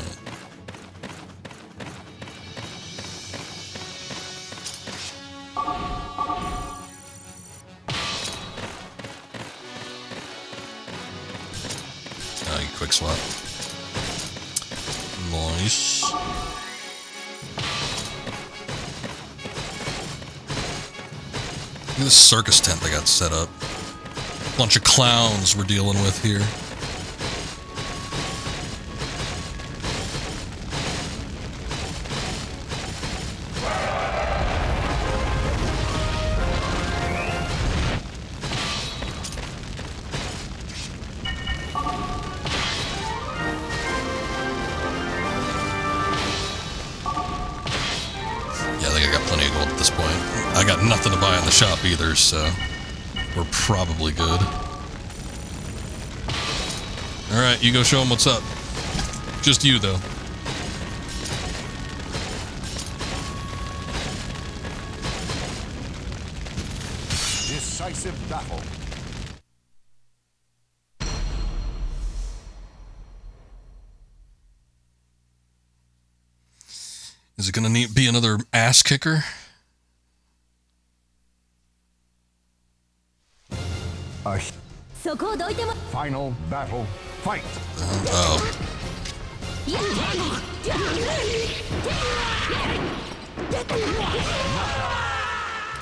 You quick swap. Nice. Look at this circus tent they got set up. Bunch of clowns we're dealing with here. Yeah, I think I got plenty of gold at this point. I got nothing to buy in the shop either, so we're probably good. Alright, you go show them what's up. Just you, though. Decisive battle. Is it gonna be another ass kicker? Final battle. Fight. Oh.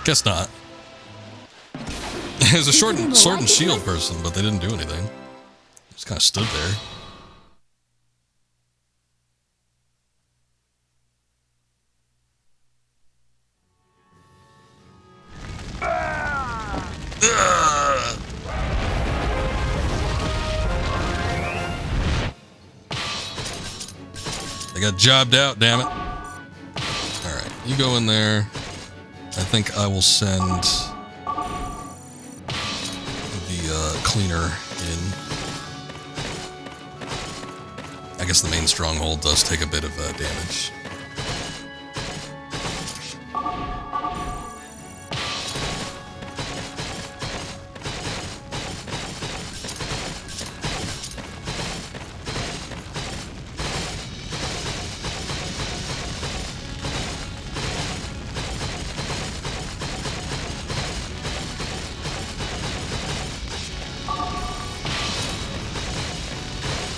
Guess not. It was a sword and shield person, but they didn't do anything. Just kind of stood there. I got jobbed out, damn it. Alright, you go in there. I think I will send the cleaner in. I guess the main stronghold does take a bit of damage.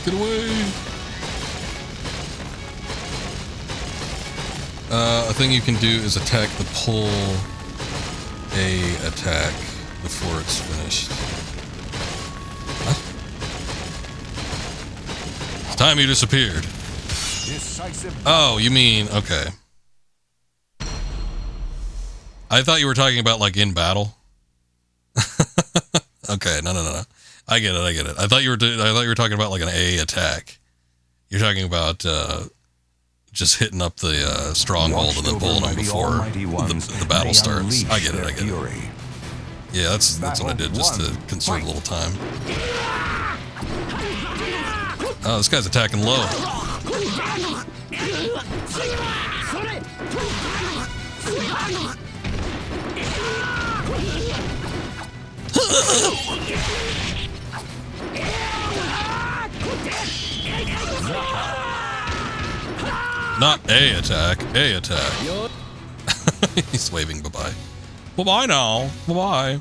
Get away! A thing you can do is attack the pull A attack before it's finished. What? It's time you disappeared. Oh, you mean, okay. I thought you were talking about like in battle. Okay, no. I get it. I thought you were talking about like an A attack. You're talking about just hitting up the stronghold and then pulling them before the battle starts. I get it. Yeah, that's what I did just to conserve a little time. Oh, this guy's attacking low. Not A attack, A attack. He's waving bye-bye. Bye-bye now. Bye-bye.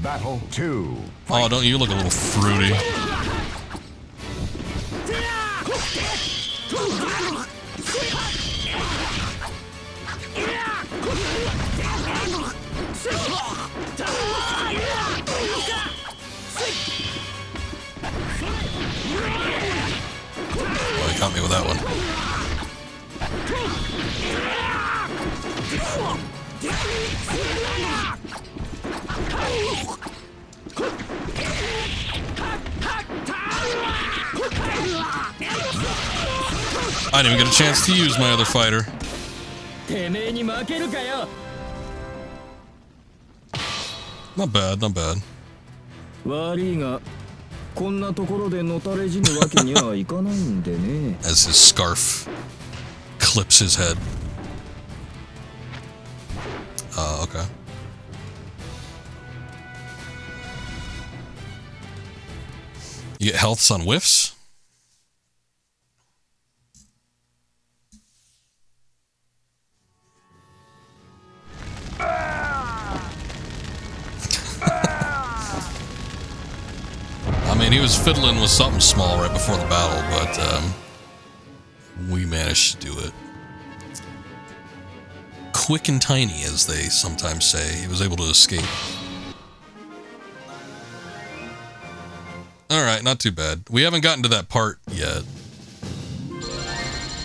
Battle 2. Oh, don't you look a little fruity. Oh, he caught me with that one. I didn't even get a chance to use my other fighter. Not bad, not bad. As his scarf clips his head. Okay. You get healths on whiffs? I mean, he was fiddling with something small right before the battle, but we managed to do it. Quick and tiny, as they sometimes say. He was able to escape. Alright, not too bad. We haven't gotten to that part yet.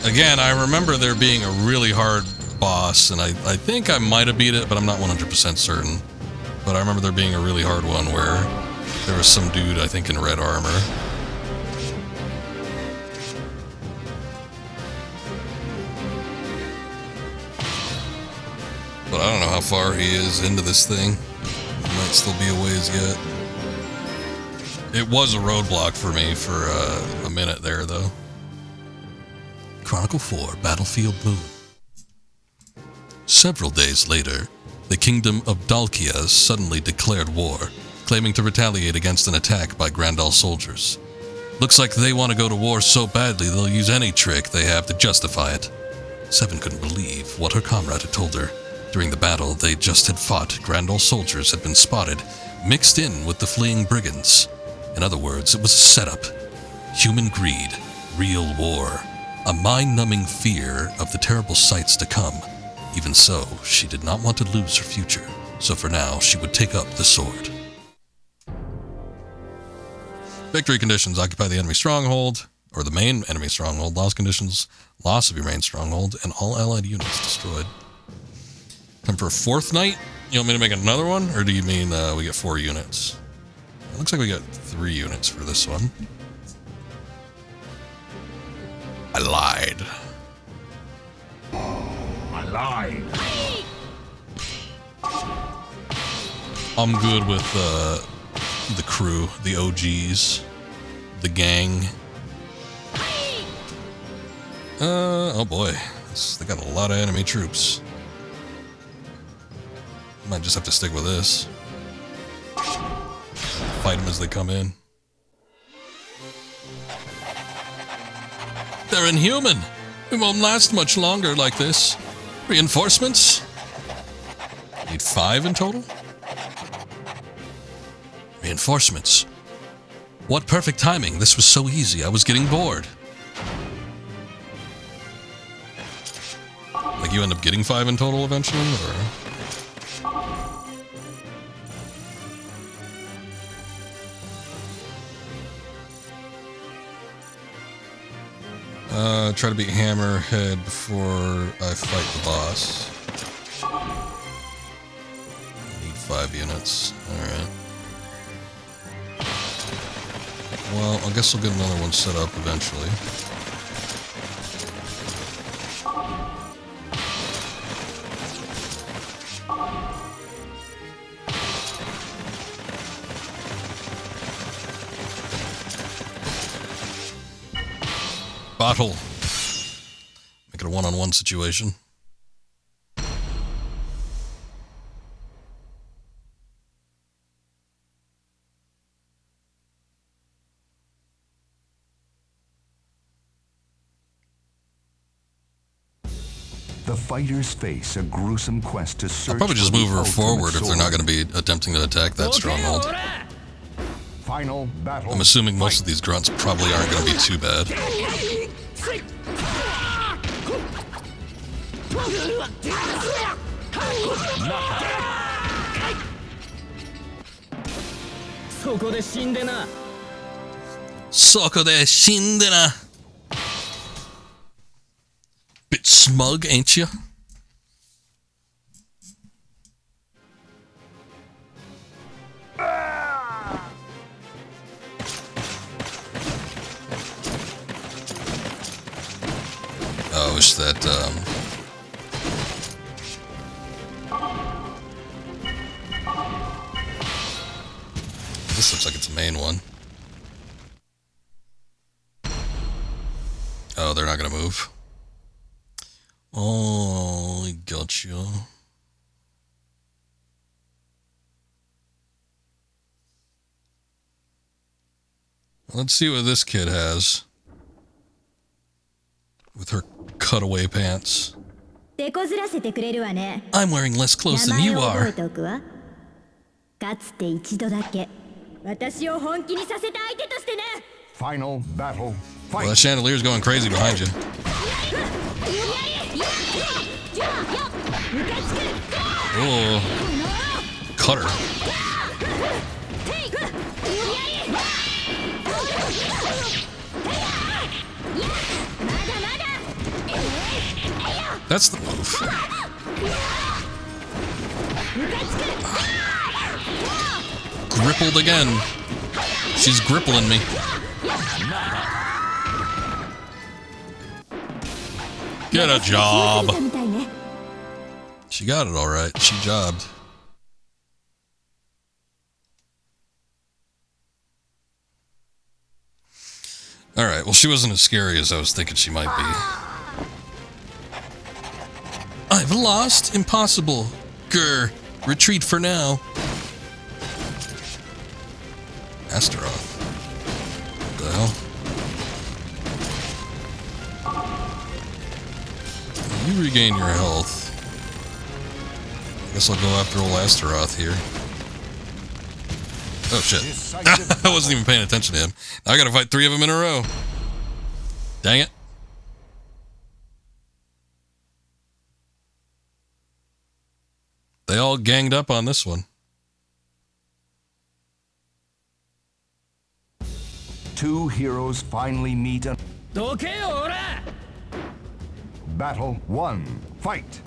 Again, I remember there being a really hard boss, and I think I might have beat it, but I'm not 100% certain. But I remember there being a really hard one where there was some dude, I think, in red armor. But I don't know how far he is into this thing. Might still be a ways yet. It was a roadblock for me for a minute there, though. Chronicle 4, Battlefield Moon. Several days later, the Kingdom of Dalkia suddenly declared war, claiming to retaliate against an attack by Grandal soldiers. Looks like they want to go to war so badly they'll use any trick they have to justify it. Seven couldn't believe what her comrade had told her. During the battle they just had fought, Grandal soldiers had been spotted, mixed in with the fleeing brigands. In other words, it was a setup. Human greed, real war, a mind-numbing fear of the terrible sights to come. Even so, she did not want to lose her future, so for now she would take up the sword. Victory conditions: occupy the enemy stronghold, or the main enemy stronghold. Loss conditions: loss of your main stronghold, and all allied units destroyed. Time for a fourth night? You want me to make another one, or do you mean we get 4 units? It looks like we got 3 units for this one. I lied. I lied. I'm good with the crew, the OGs, the gang. Oh boy, they got a lot of enemy troops. Might just have to stick with this. Fight them as they come in. They're inhuman. We won't last much longer like this. Reinforcements? Need 5 in total? Reinforcements. What perfect timing. This was so easy. I was getting bored. Like you end up getting 5 in total eventually, or? Try to beat Hammerhead before I fight the boss. I need 5 units. Alright. Well, I guess we'll get another one set up eventually. Battle. Make it a one-on-one situation. The fighters face a gruesome quest to search. I'll probably just for the move her ultimate forward if they're not sword. going to be attempting to attack that stronghold. Final battle. I'm assuming most of these grunts probably aren't going to be too bad. Soko de shindena. Bit smug, ain't you? I wish that, this looks like it's a main one. Oh, they're not gonna move. Oh, I got you. Let's see what this kid has. With her cutaway pants. 手こずらせてくれるわね。 I'm wearing less clothes 名 than 前 you を覚 are. えておくわ。かつて一度だけ私を本気にさせた相手としてね。 Final battle. Well, Fight. that chandelier's going crazy behind you. Oh, cut her. That's the move. Grippled again. She's grippling me. Get a job. She got it all right. She jobbed. All right. Well, she wasn't as scary as I was thinking she might be. I've lost. Impossible. Grr. Retreat for now. Astaroth. What the hell? You regain your health. I guess I'll go after old Astaroth here. Oh shit. I wasn't even paying attention to him. Now I gotta fight 3 of them in a row. Dang it. They all ganged up on this one. 2 heroes finally meet. Battle 1. Fight.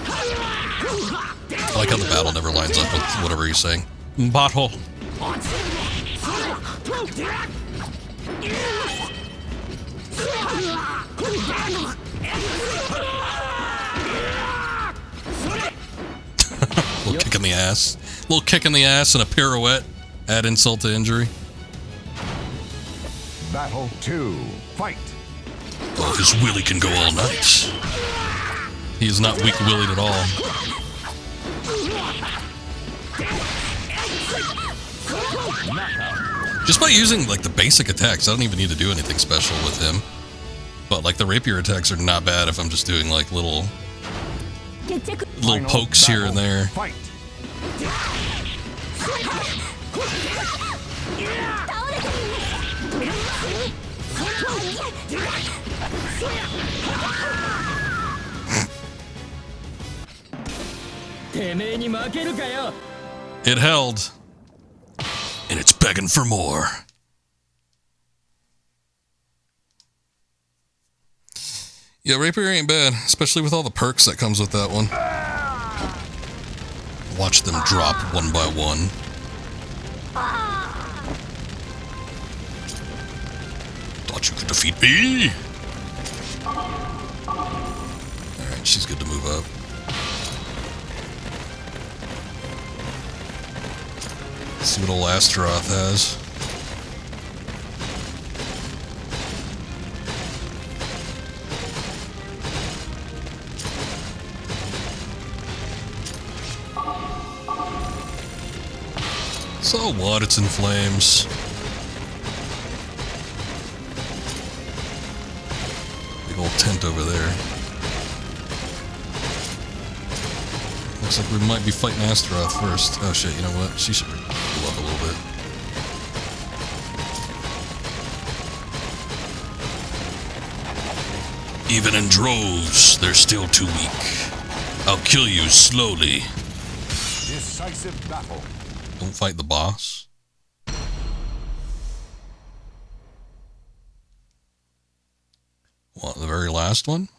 I like how the battle never lines up with whatever he's saying. Battle. Little kick in the ass. Little kick in the ass and a pirouette. Add insult to injury. Battle 2. Fight. Oh, his willy can go all night. He is not weak-willed at all. Just by using, like, the basic attacks, I don't even need to do anything special with him. But, like, the rapier attacks are not bad if I'm just doing, like, little pokes here and there. Fight. It held. And it's begging for more. Yeah, rapier ain't bad, especially with all the perks that comes with that one. Watch them drop one by one. Thought you could defeat me? Alright, she's good to move up. Let's see what old Astaroth has. So what? It's in flames. Big old tent over there. Looks like we might be fighting Astaroth first. Oh shit, you know what? She should go up a little bit. Even in droves, they're still too weak. I'll kill you slowly. Decisive battle. Don't fight the boss. What, the very last one?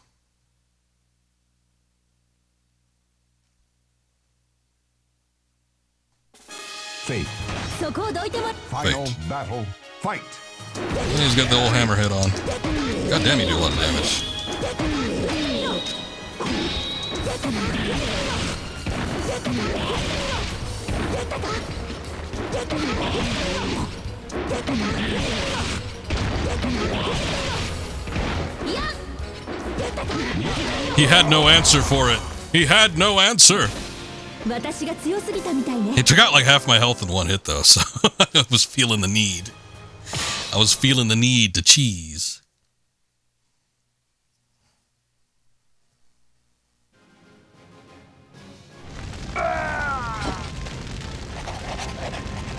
Fate. Final Fate. battle. Fight. And he's got the old hammerhead on. God damn, you do a lot of damage. He had no answer for it. He had no answer. He took out like half my health in one hit though, so I was feeling the need. I was feeling the need to cheese.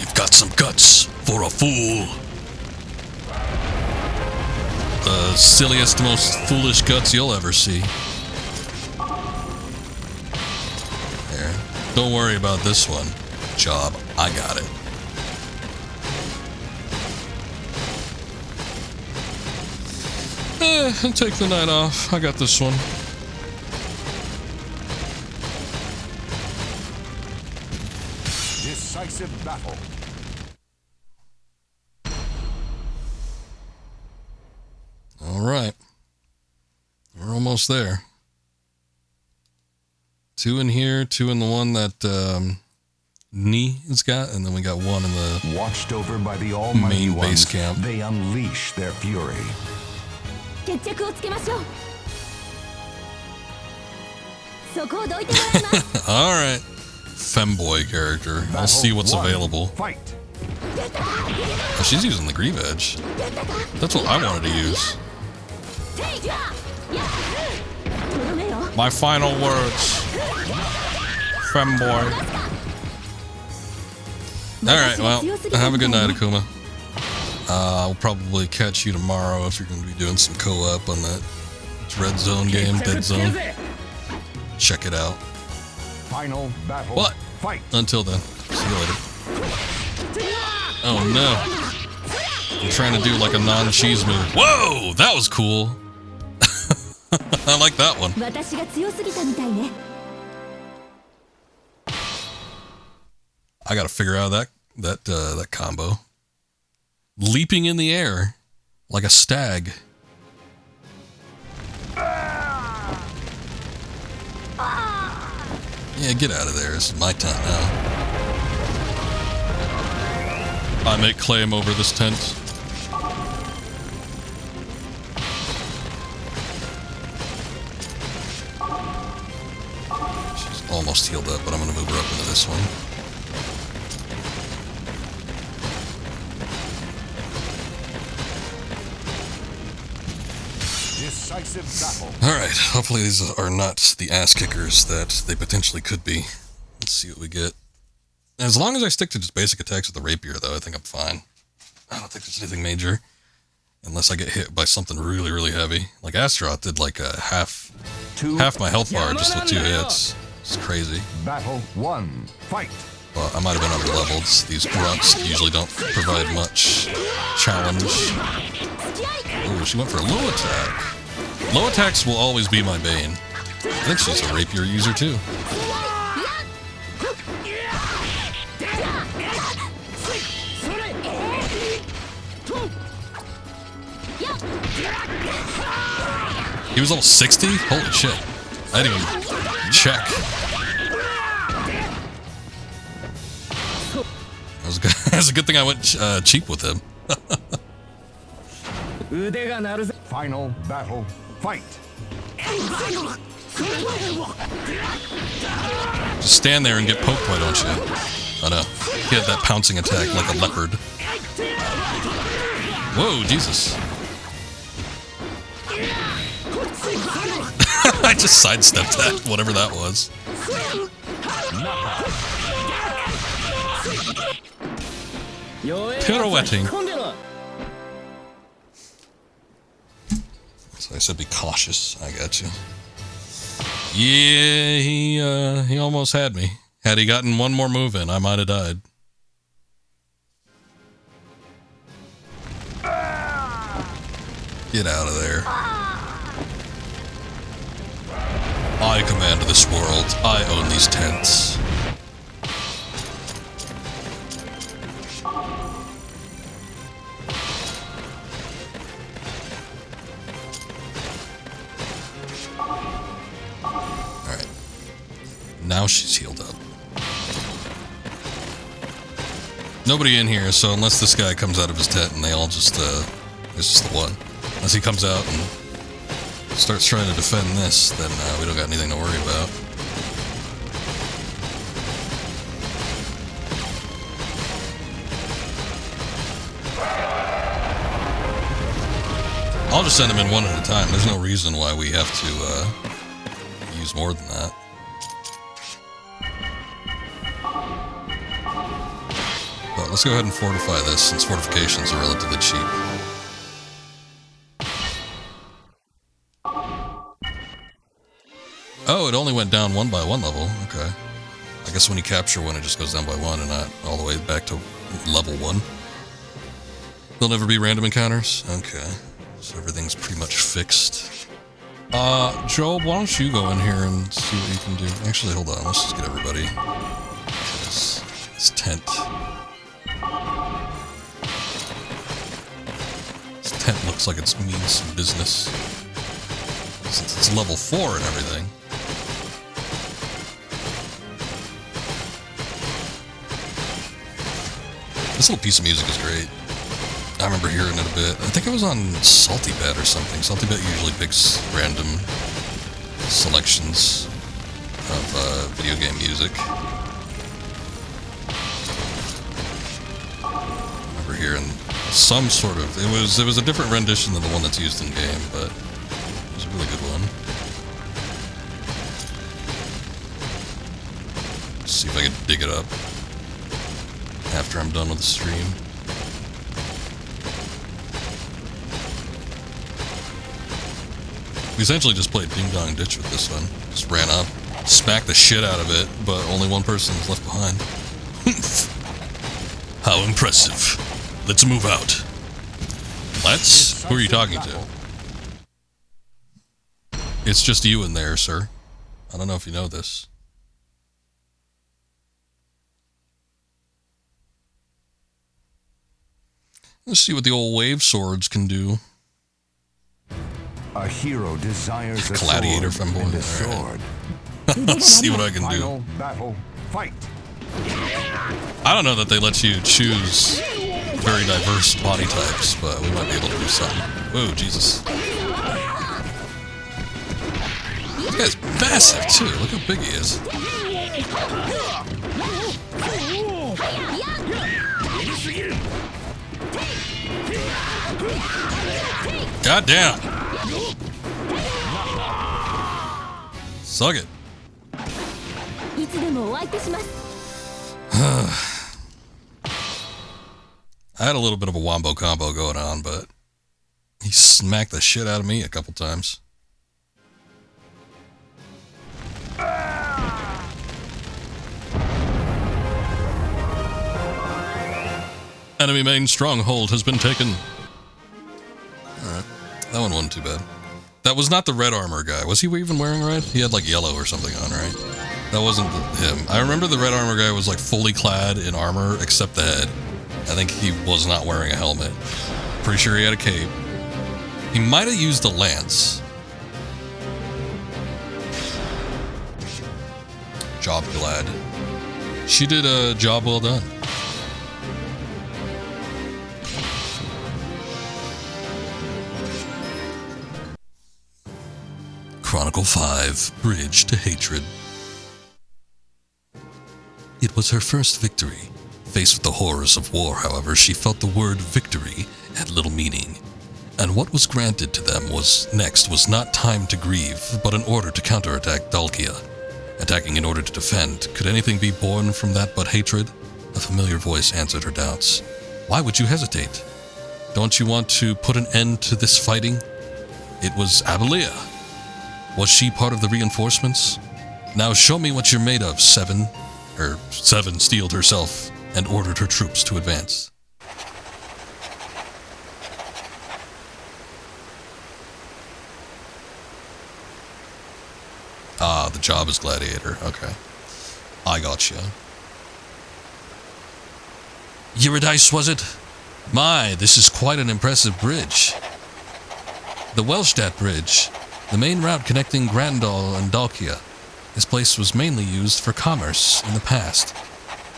You've got some guts for a fool. The silliest, most foolish guts you'll ever see. There. Don't worry about this one. Job, I got it. I'll take the night off. I got this one. Decisive battle. All right. We're almost there. 2 in here, 2 in the one that Ni has got, and then we got 1 in the Watched over by the almighty main base ones, camp. they unleash their fury. 決着をつけましょう。そこをどいてもらいます。 All right. Femboy character. I'll see what's Battle one, available. Fight. Oh, she's using the Grieve Edge. That's what I wanted to use. My final words. Femboy. Alright, well, have a good night, Akuma. I'll probably catch you tomorrow if you're going to be doing some co-op on that Red Zone game, Dead Zone. Check it out. Final battle. But Fight. until then, see you later. Oh no. I'm trying to do like a non-cheese move. Whoa! That was cool. I like that one. 私が強すぎたみたいね。 I gotta figure out that combo. Leaping in the air like a stag. Yeah, get out of there. This is my time now. I make claim over this tent. She's almost healed up, but I'm gonna move her up into this one. Decisive battle. Alright, hopefully these are not the ass kickers that they potentially could be. Let's see what we get. As long as I stick to just basic attacks with the rapier, though, I think I'm fine. I don't think there's anything major. Unless I get hit by something really, really heavy. Like Astaroth did like a half my health bar just with 2 hits. It's crazy. Battle 1. Fight. Well, I might have been under-leveled. These grunts usually don't provide much challenge. Ooh, she went for a low attack. Low attacks will always be my bane. I think she's a rapier user too. He was level 60? Holy shit. I didn't even check. That's a good thing I went cheap with him. Final battle. Fight. Just stand there and get poked, why don't you? Oh no. He had that pouncing attack like a leopard. Whoa, Jesus. I just sidestepped that, whatever that was. Pirouetting. So I said be cautious. I got you. Yeah, he almost had me. Had he gotten one more move in, I might have died. Get out of there. I command this world. I own these tents. Alright. Now she's healed up. Nobody in here, so unless this guy comes out of his tent and they all just, it's just the one. Unless he comes out and starts trying to defend this, then we don't got anything to worry about. I'll just send them in one at a time. There's no reason why we have to use more than that. But let's go ahead and fortify this, since fortifications are relatively cheap. Oh, it only went down 1 by 1 level. Okay. I guess when you capture one, it just goes down by 1 and not all the way back to level 1. There'll never be random encounters? Okay. So everything's pretty much fixed. Job, why don't you go in here and see what you can do? Actually, hold on. Let's just get everybody. This tent. This tent looks like it means some business. Since it's level 4 and everything. This little piece of music is great. I remember hearing it a bit. I think it was on Salty Bet or something. Salty Bet usually picks random selections of video game music. I remember hearing some sort of... It was a different rendition than the one that's used in game, but it was a really good one. Let's see if I can dig it up after I'm done with the stream. We essentially just played Ding Dong Ditch with this one. Just ran up, smacked the shit out of it, but only one person was left behind. How impressive. Let's move out. Let's? Who are you talking to? It's just you in there, sir. I don't know if you know this. Let's see what the old wave swords can do. A hero desires a Gladiator sword femboy. and a sword. Let's see what I can do. Final battle, fight. I don't know that they let you choose very diverse body types, but we might be able to do something. Whoa, Jesus. This guy's massive, too. Look how big he is. God damn. Suck it. I had a little bit of a wombo combo going on, but he smacked the shit out of me a couple times. Enemy main stronghold has been taken. Alright. That one wasn't too bad. That was not the red armor guy. Was he even wearing red? He had like yellow or something on, right? That wasn't him. I remember the red armor guy was like fully clad in armor except the head. I think he was not wearing a helmet. Pretty sure he had a cape. He might have used a lance. Job glad. She did a job well done. Chronicle 5, Bridge to Hatred. It was her first victory. Faced with the horrors of war, however, she felt the word victory had little meaning. And what was granted to them was not time to grieve, but an order to counterattack Dalkia. Attacking in order to defend, could anything be born from that but hatred? A familiar voice answered her doubts. Why would you hesitate? Don't you want to put an end to this fighting? It was Abelia. Was she part of the reinforcements? Now show me what you're made of, Seven. Seven steeled herself and ordered her troops to advance. Ah, the job is gladiator. Okay. I gotcha. Eurydice, was it? My, this is quite an impressive bridge. The Welstadt Bridge, the main route connecting Grandal and Dalkia. This place was mainly used for commerce in the past.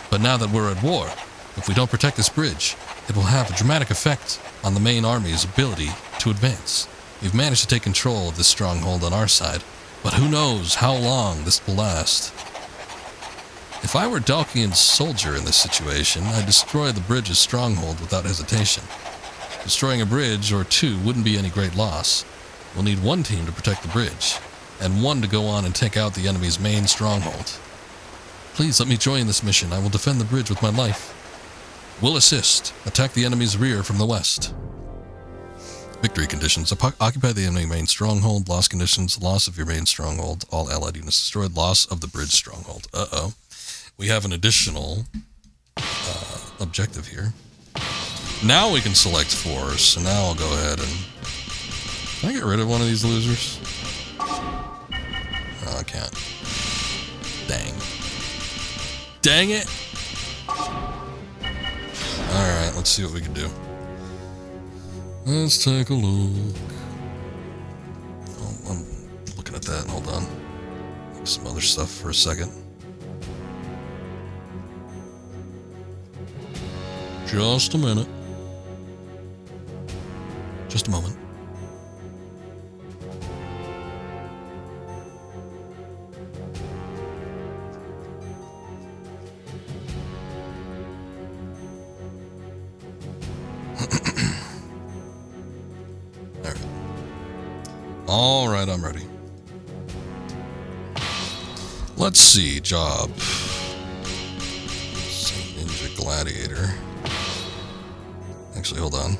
But now that we're at war, if we don't protect this bridge, it will have a dramatic effect on the main army's ability to advance. We've managed to take control of this stronghold on our side, but who knows how long this will last. If I were Dalkian's soldier in this situation, I'd destroy the bridge's stronghold without hesitation. Destroying a bridge or two wouldn't be any great loss. We'll need one team to protect the bridge, and one to go on and take out the enemy's main stronghold. Please let me join this mission. I will defend the bridge with my life. Will assist. Attack the enemy's rear from the west. Victory conditions. Occupy the enemy main stronghold. Loss conditions. Loss of your main stronghold. All allied units destroyed. Loss of the bridge stronghold. Uh-oh. We have an additional objective here. Now we can select force. So now I'll go ahead and... Can I get rid of one of these losers? Oh, I can't. Dang. Dang it! Alright, let's see what we can do. Let's take a look. Oh, I'm looking at that. Hold on. Some other stuff for a second. Just a minute. Just a moment. All right, I'm ready. Let's see, job. Ninja Gladiator. Actually, hold on.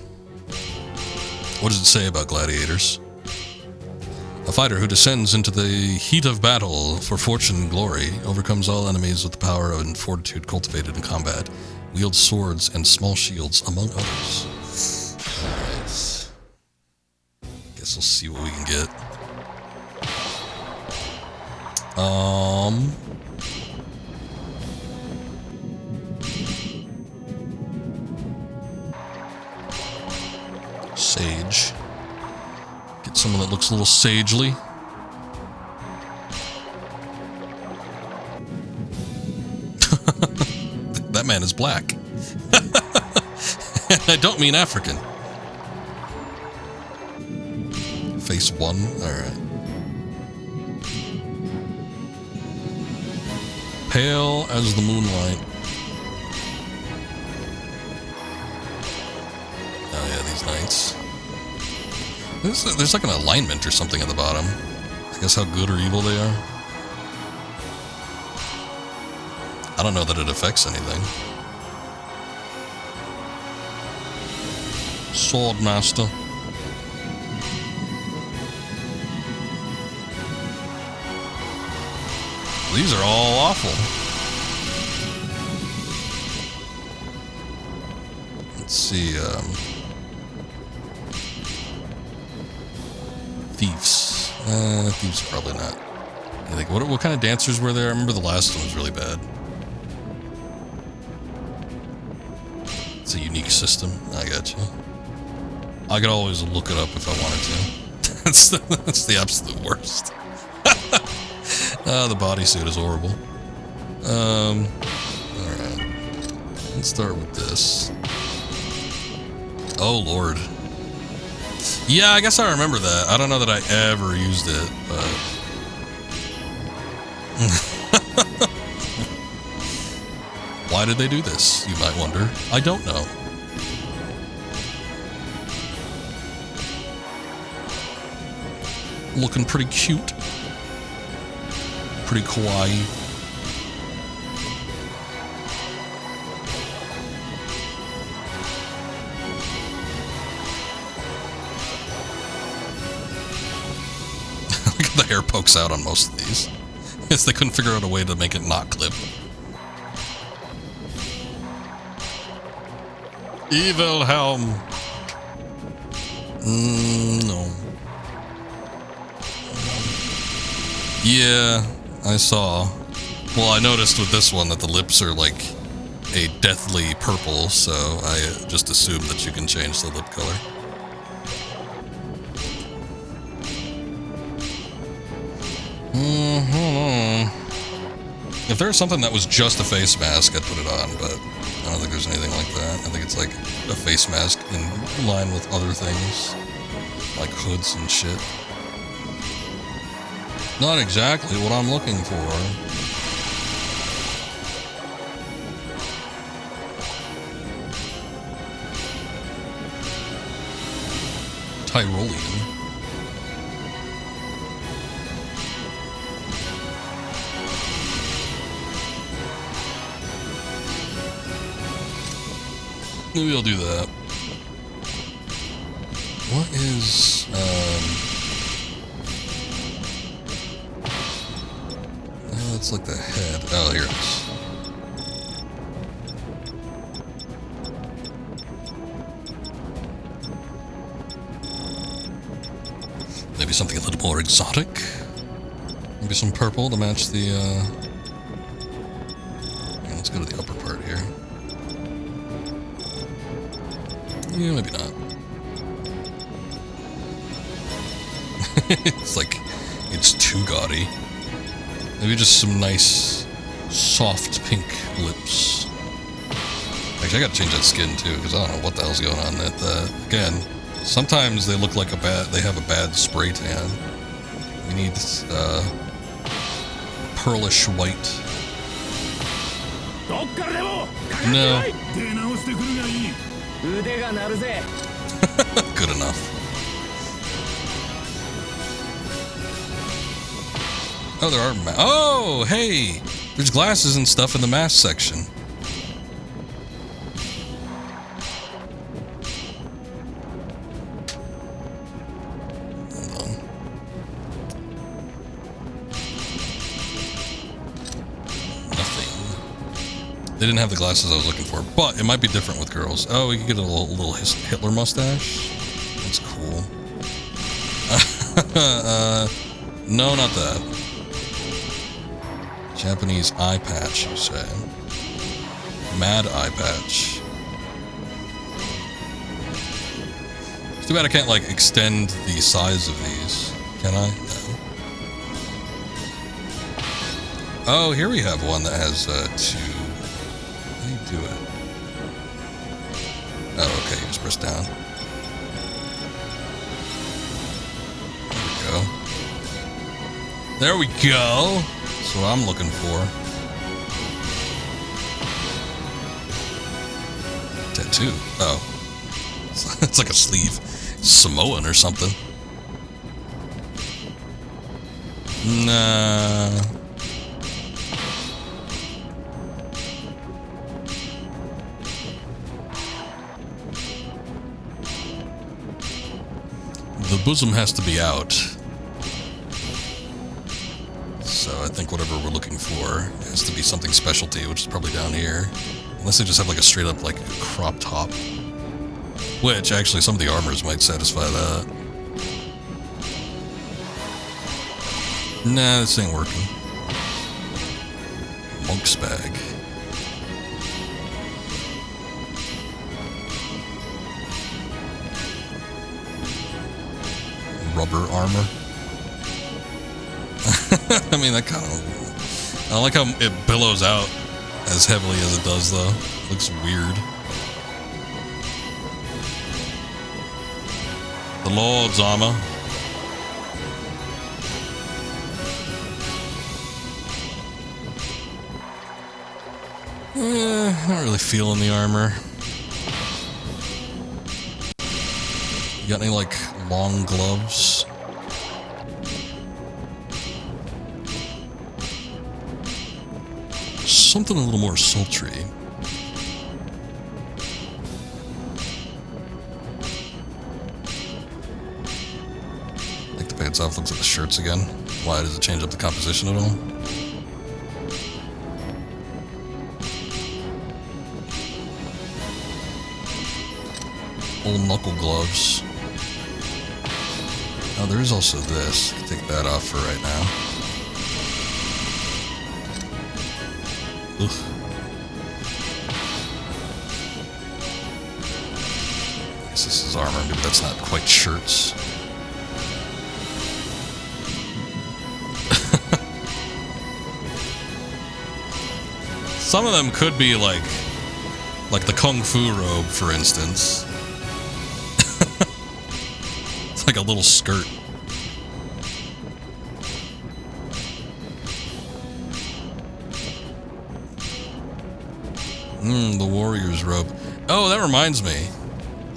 What does it say about gladiators? A fighter who descends into the heat of battle for fortune and glory, overcomes all enemies with the power and fortitude cultivated in combat, wields swords and small shields, among others. Alright. Guess we'll see what we can get. Sage. Get someone that looks a little sagely. That man is black. I don't mean African. Face one. Alright. Pale as the moonlight. Oh yeah, these knights. There's like an alignment or something at the bottom. I guess how good or evil they are. I don't know that it affects anything. Swordmaster. These are all awful. Let's see, Thieves. Thieves are probably not. I think, what kind of dancers were there? I remember the last one was really bad. It's a unique system. I got you. I could always look it up if I wanted to. That's the absolute worst. The bodysuit is horrible. Alright. Let's start with this. Oh, Lord. Yeah, I guess I remember that. I don't know that I ever used it, but... Why did they do this, you might wonder? I don't know. Looking pretty cute. Pretty kawaii. Look at the hair pokes out on most of these. Yes, they couldn't figure out a way to make it not clip. Evil Helm. No. Yeah, I saw. Well, I noticed with this one that the lips are like a deathly purple, so I just assumed that you can change the lip color. If there was something that was just a face mask, I'd put it on, but I don't think there's anything like that. I think it's like a face mask in line with other things, like hoods and shit. Not exactly what I'm looking for. Tyrolean. Maybe I'll do that. What is, that's like the head. Oh, here it is. Maybe something a little more exotic. Maybe some purple to match the, yeah, let's go to the upper part here. Yeah, maybe not. It's like, it's too gaudy. Maybe just some nice, soft pink lips. Actually, I gotta change that skin too, because I don't know what the hell's going on. Again, sometimes they look like they have a bad spray tan. We need pearlish white. No. Good enough. Oh, there are oh, hey! There's glasses and stuff in the mask section. Hold on. Nothing. They didn't have the glasses I was looking for, but it might be different with girls. Oh, we could get a little Hitler mustache. That's cool. No, not that. Japanese eye patch, you say? Mad eye patch. It's too bad I can't, like, extend the size of these. Can I? No. Oh, here we have one that has, two. How do you do it? Oh, okay, you just press down. There we go. There we go. That's what I'm looking for. Tattoo. Oh. It's like a sleeve. Samoan or something. Nah. The bosom has to be out. So I think whatever we're looking for has to be something specialty, which is probably down here. Unless they just have like a straight up like crop top. Which actually some of the armors might satisfy that. Nah, this ain't working. Monk's bag. Rubber armor. I mean, that kind of... I don't like how it billows out as heavily as it does, though. It looks weird. The Lord's armor. Not really feeling the armor. You got any, like, long gloves? Something a little more sultry. Like the pants off, looks like the shirts again. Why does it change up the composition at all? Old knuckle gloves. Oh, there is also this. Take that off for right now. Ugh. I guess this is armor. Maybe that's not quite shirts. Some of them could be like the Kung Fu robe, for instance. It's like a little skirt. The warrior's robe. Oh, that reminds me.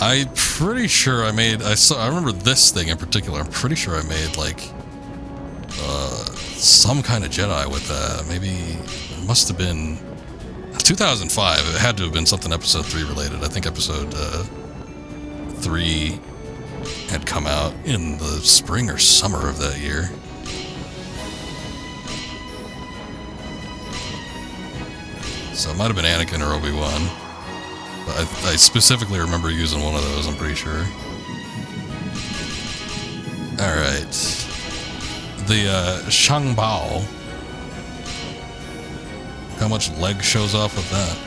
I'm pretty sure I remember this thing in particular. I'm pretty sure I made like some kind of Jedi with that. Maybe it must have been 2005. It had to have been something episode 3 related. I think episode 3 had come out in the spring or summer of that year. So it might have been Anakin or Obi-Wan. But I specifically remember using one of those, I'm pretty sure. Alright. The Shangbao. How much leg shows off with that?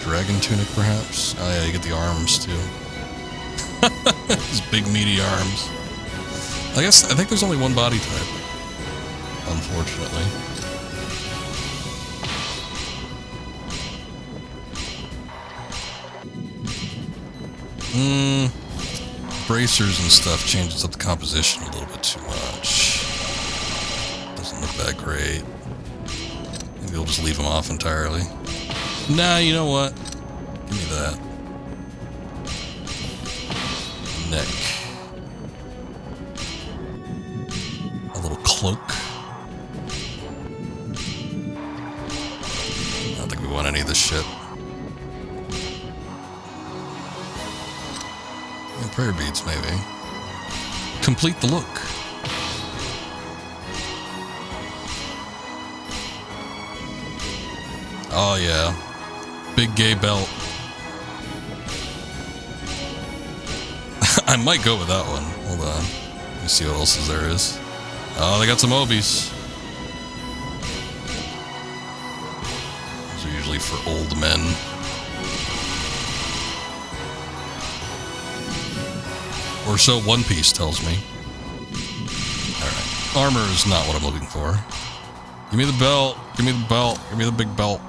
Dragon tunic, perhaps? Oh yeah, you get the arms, too. These big, meaty arms. I think there's only one body type. Unfortunately. Bracers and stuff changes up the composition a little bit too much. Doesn't look that great. Maybe we'll just leave them off entirely. Nah, you know what? Give me that. Neck. A little cloak. I don't think we want any of this shit. And prayer beads, maybe. Complete the look. Oh yeah. Big gay belt. I might go with that one. Hold on. Let me see what else there is. Oh, they got some Obies. Those are usually for old men. Or so One Piece tells me. Alright. Armor is not what I'm looking for. Give me the belt. Give me the belt. Give me the big belt.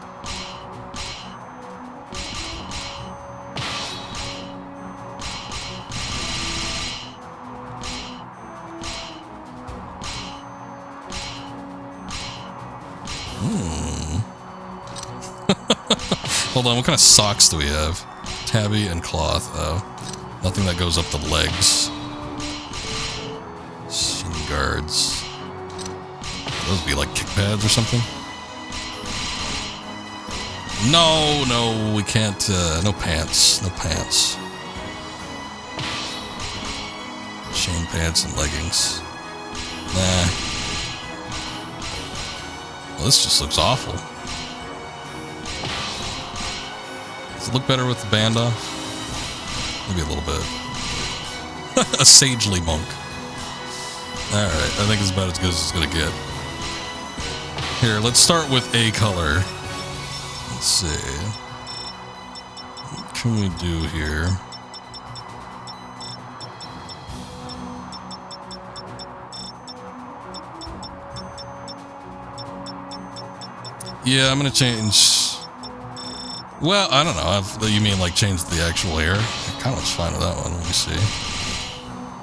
Hold on, what kind of socks do we have? Tabby and cloth. Oh. Nothing that goes up the legs. Shin guards. Those be like kick pads or something? No, we can't. No pants. No pants. Chain pants and leggings. Nah. Well, this just looks awful. Does it look better with the band off? Maybe a little bit. A sagely monk. Alright, I think it's about as good as it's gonna get. Here, let's start with a color. Let's see. What can we do here? Yeah, I'm gonna change. Well, I don't know. You mean like change the actual hair? I kind of was fine with that one. Let me see.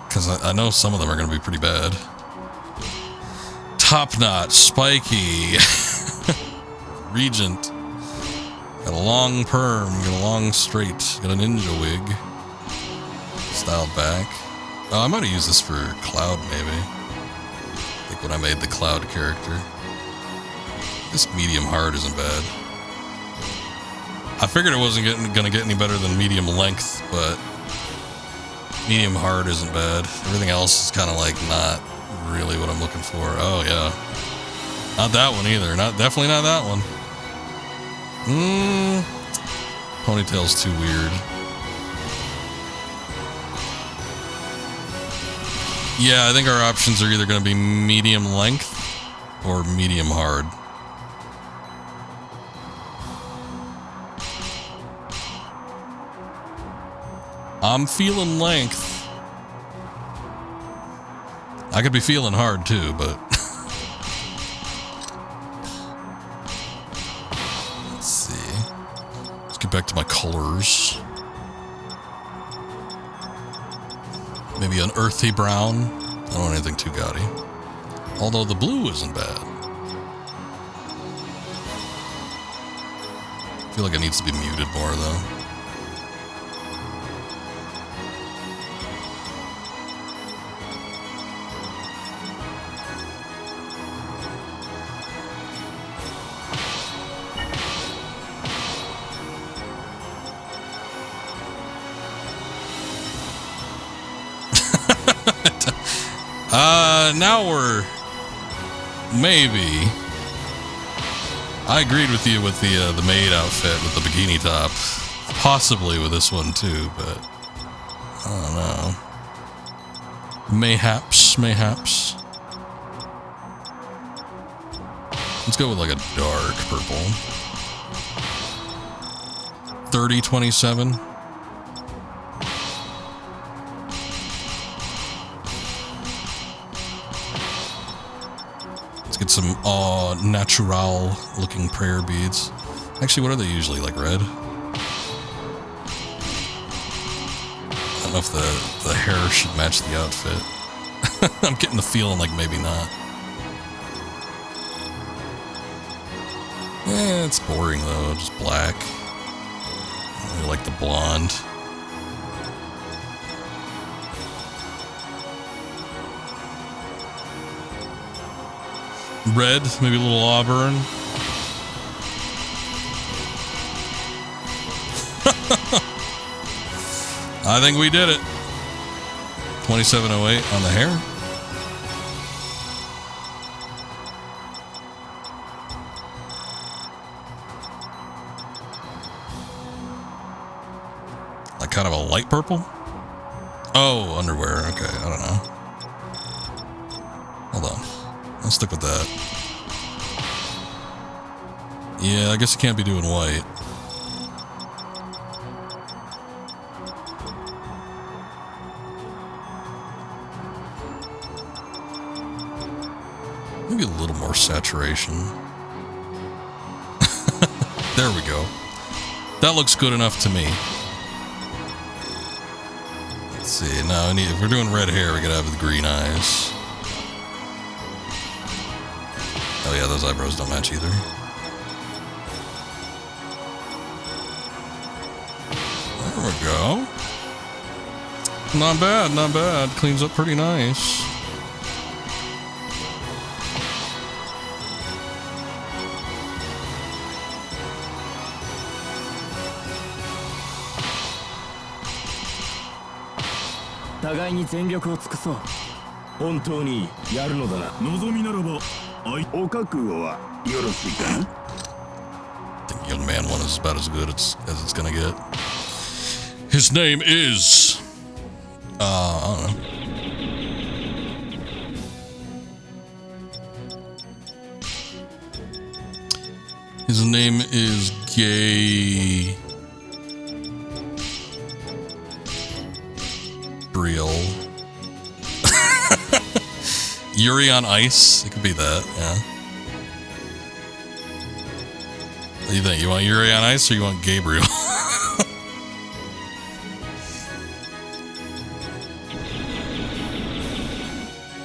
Because I know some of them are going to be pretty bad. Top knot, spiky, regent. Got a long perm, got a long straight, got a ninja wig. Styled back. Oh, I might have used this for Cloud, maybe. I think when I made the Cloud character. This medium hard isn't bad. I figured it wasn't gonna get any better than medium length, but medium hard isn't bad. Everything else is kind of like not really what I'm looking for. Oh yeah, not that one either. Definitely not that one. Ponytail's too weird. Yeah, I think our options are either gonna be medium length or medium hard. I'm feeling length. I could be feeling hard too, but let's see. Let's get back to my colors. Maybe an earthy brown. I don't want anything too gaudy. Although the blue isn't bad. I feel like it needs to be muted more though. Now we're maybe. I agreed with you with the maid outfit with the bikini top, possibly with this one too, but I don't know. Mayhaps. Let's go with like a dark purple. 3027. Let's get some natural looking prayer beads. Actually, what are they usually, like red? I don't know if the hair should match the outfit. I'm getting the feeling like maybe not. It's boring though, just black. I really like the blonde. Red, maybe a little auburn. I think we did it. 2708 on the hair. Like kind of a light purple? Oh, underwear. Okay, I don't know. Hold on. I'll stick with that. Yeah, I guess you can't be doing white. Maybe a little more saturation. There we go. That looks good enough to me. Let's see. Now, if we're doing red hair, we gotta have the green eyes. Oh yeah, those eyebrows don't match either. There we go. Not bad, not bad. Cleans up pretty nice. I think young man one is about as good as it's gonna get. His name is I don't know. His name is Gabriel. Yuri on Ice. It could be that, yeah. What do you think? You want Yuri on Ice or you want Gabriel?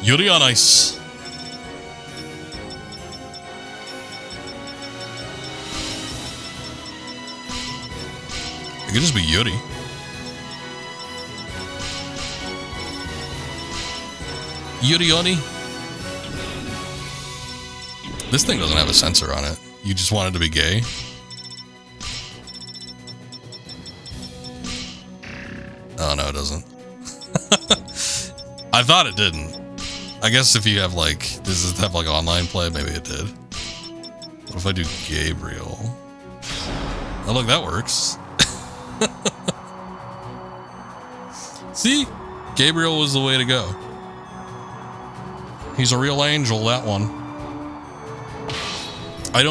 Yuri on Ice. It could just be Yuri. Yuri Oni. This thing doesn't have a sensor on it. You just want it to be gay? Oh, no, it doesn't. I thought it didn't. I guess if you have like, does it have like online play? Maybe it did. What if I do Gabriel? Oh, look, that works. See? Gabriel was the way to go. He's a real angel, that one. I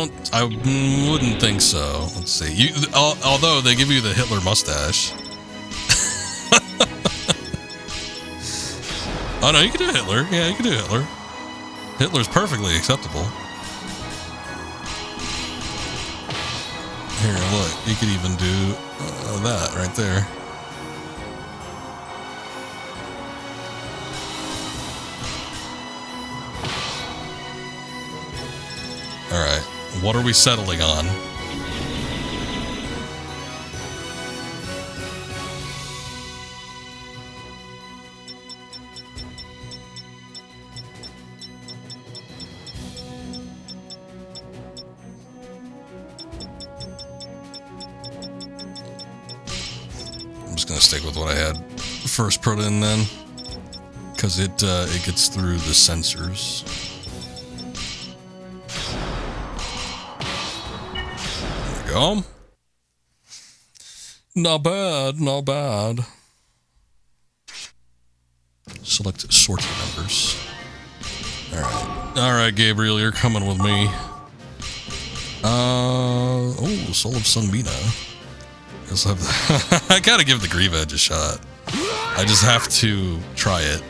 wouldn't think so. Let's see. Although they give you the Hitler mustache. Oh no, you can do Hitler. Yeah, you can do Hitler. Hitler's perfectly acceptable. Here, look. You could even do that right there. Alright, what are we settling on? I'm just gonna stick with what I had first put in then. because it gets through the sensors. There we go. Not bad, not bad. Select sortie members. Alright, Gabriel, you're coming with me. Oh, Soul of Sungbina. I gotta give the Grieve Edge a shot. I just have to try it.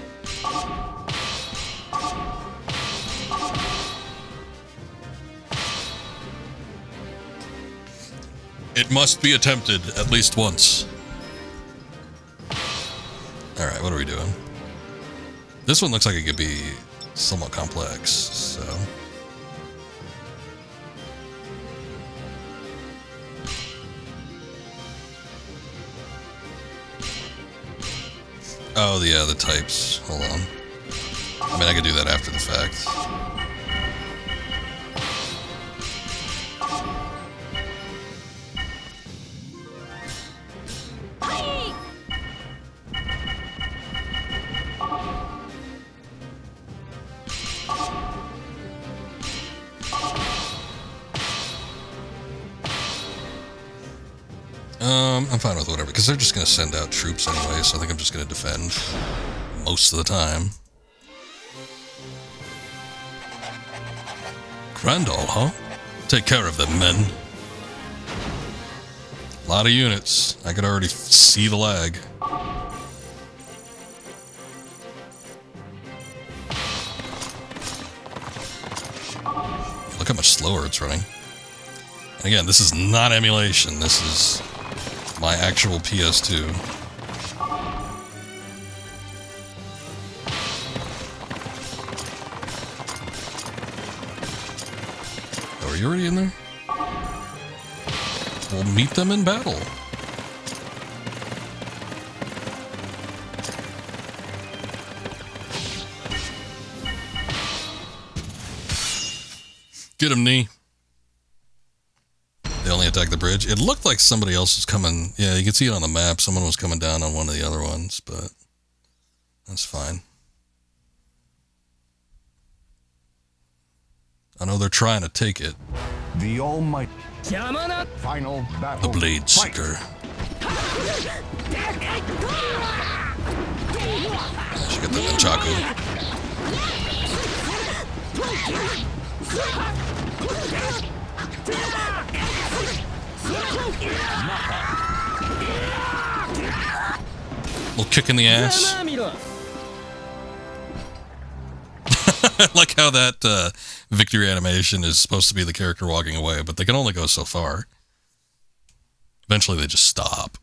It must be attempted at least once. Alright, what are we doing? This one looks like it could be somewhat complex, so... Oh, yeah, the types. Hold on. I mean, I could do that after the fact. I'm fine with whatever, because they're just going to send out troops anyway, so I think I'm just going to defend most of the time. Grandal, huh? Take care of them, men. A lot of units. I could already see the lag. Look how much slower it's running. And again, this is not emulation. This is my actual PS2. Oh, are you already in there? We'll meet them in battle. Get him, knee. They only attack the bridge. It looked like somebody else was coming. Yeah, you can see it on the map. Someone was coming down on one of the other ones, but that's fine. I know they're trying to take it. The Almighty. Final battle. The Blade Seeker. She got the Nunchaku. Little kick in the ass. I like how that victory animation is supposed to be the character walking away, but they can only go so far. Eventually they just stop.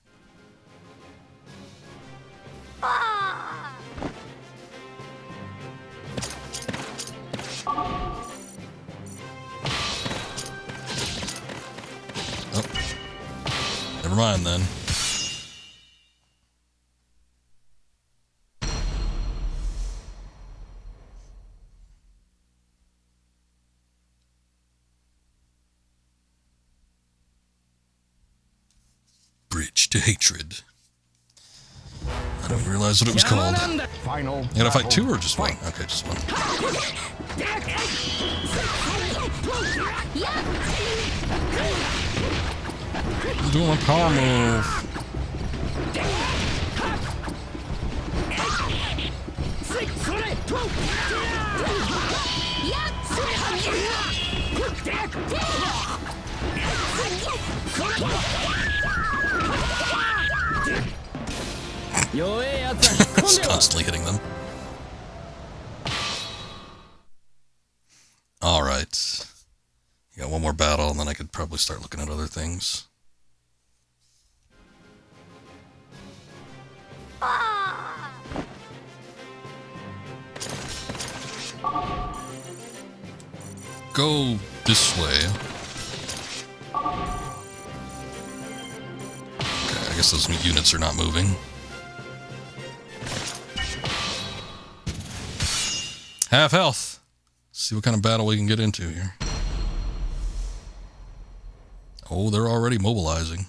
Oh. Never mind then. Bridge to Hatred. I didn't realize what it was called. Final. You gotta fight two or just one? Okay, just one. I'm doing my power move. Just constantly hitting them. Alright. You got one more battle, and then I could probably start looking at other things. Go this way. Okay, I guess those units are not moving. Half health. Let's see what kind of battle we can get into here. Oh, they're already mobilizing.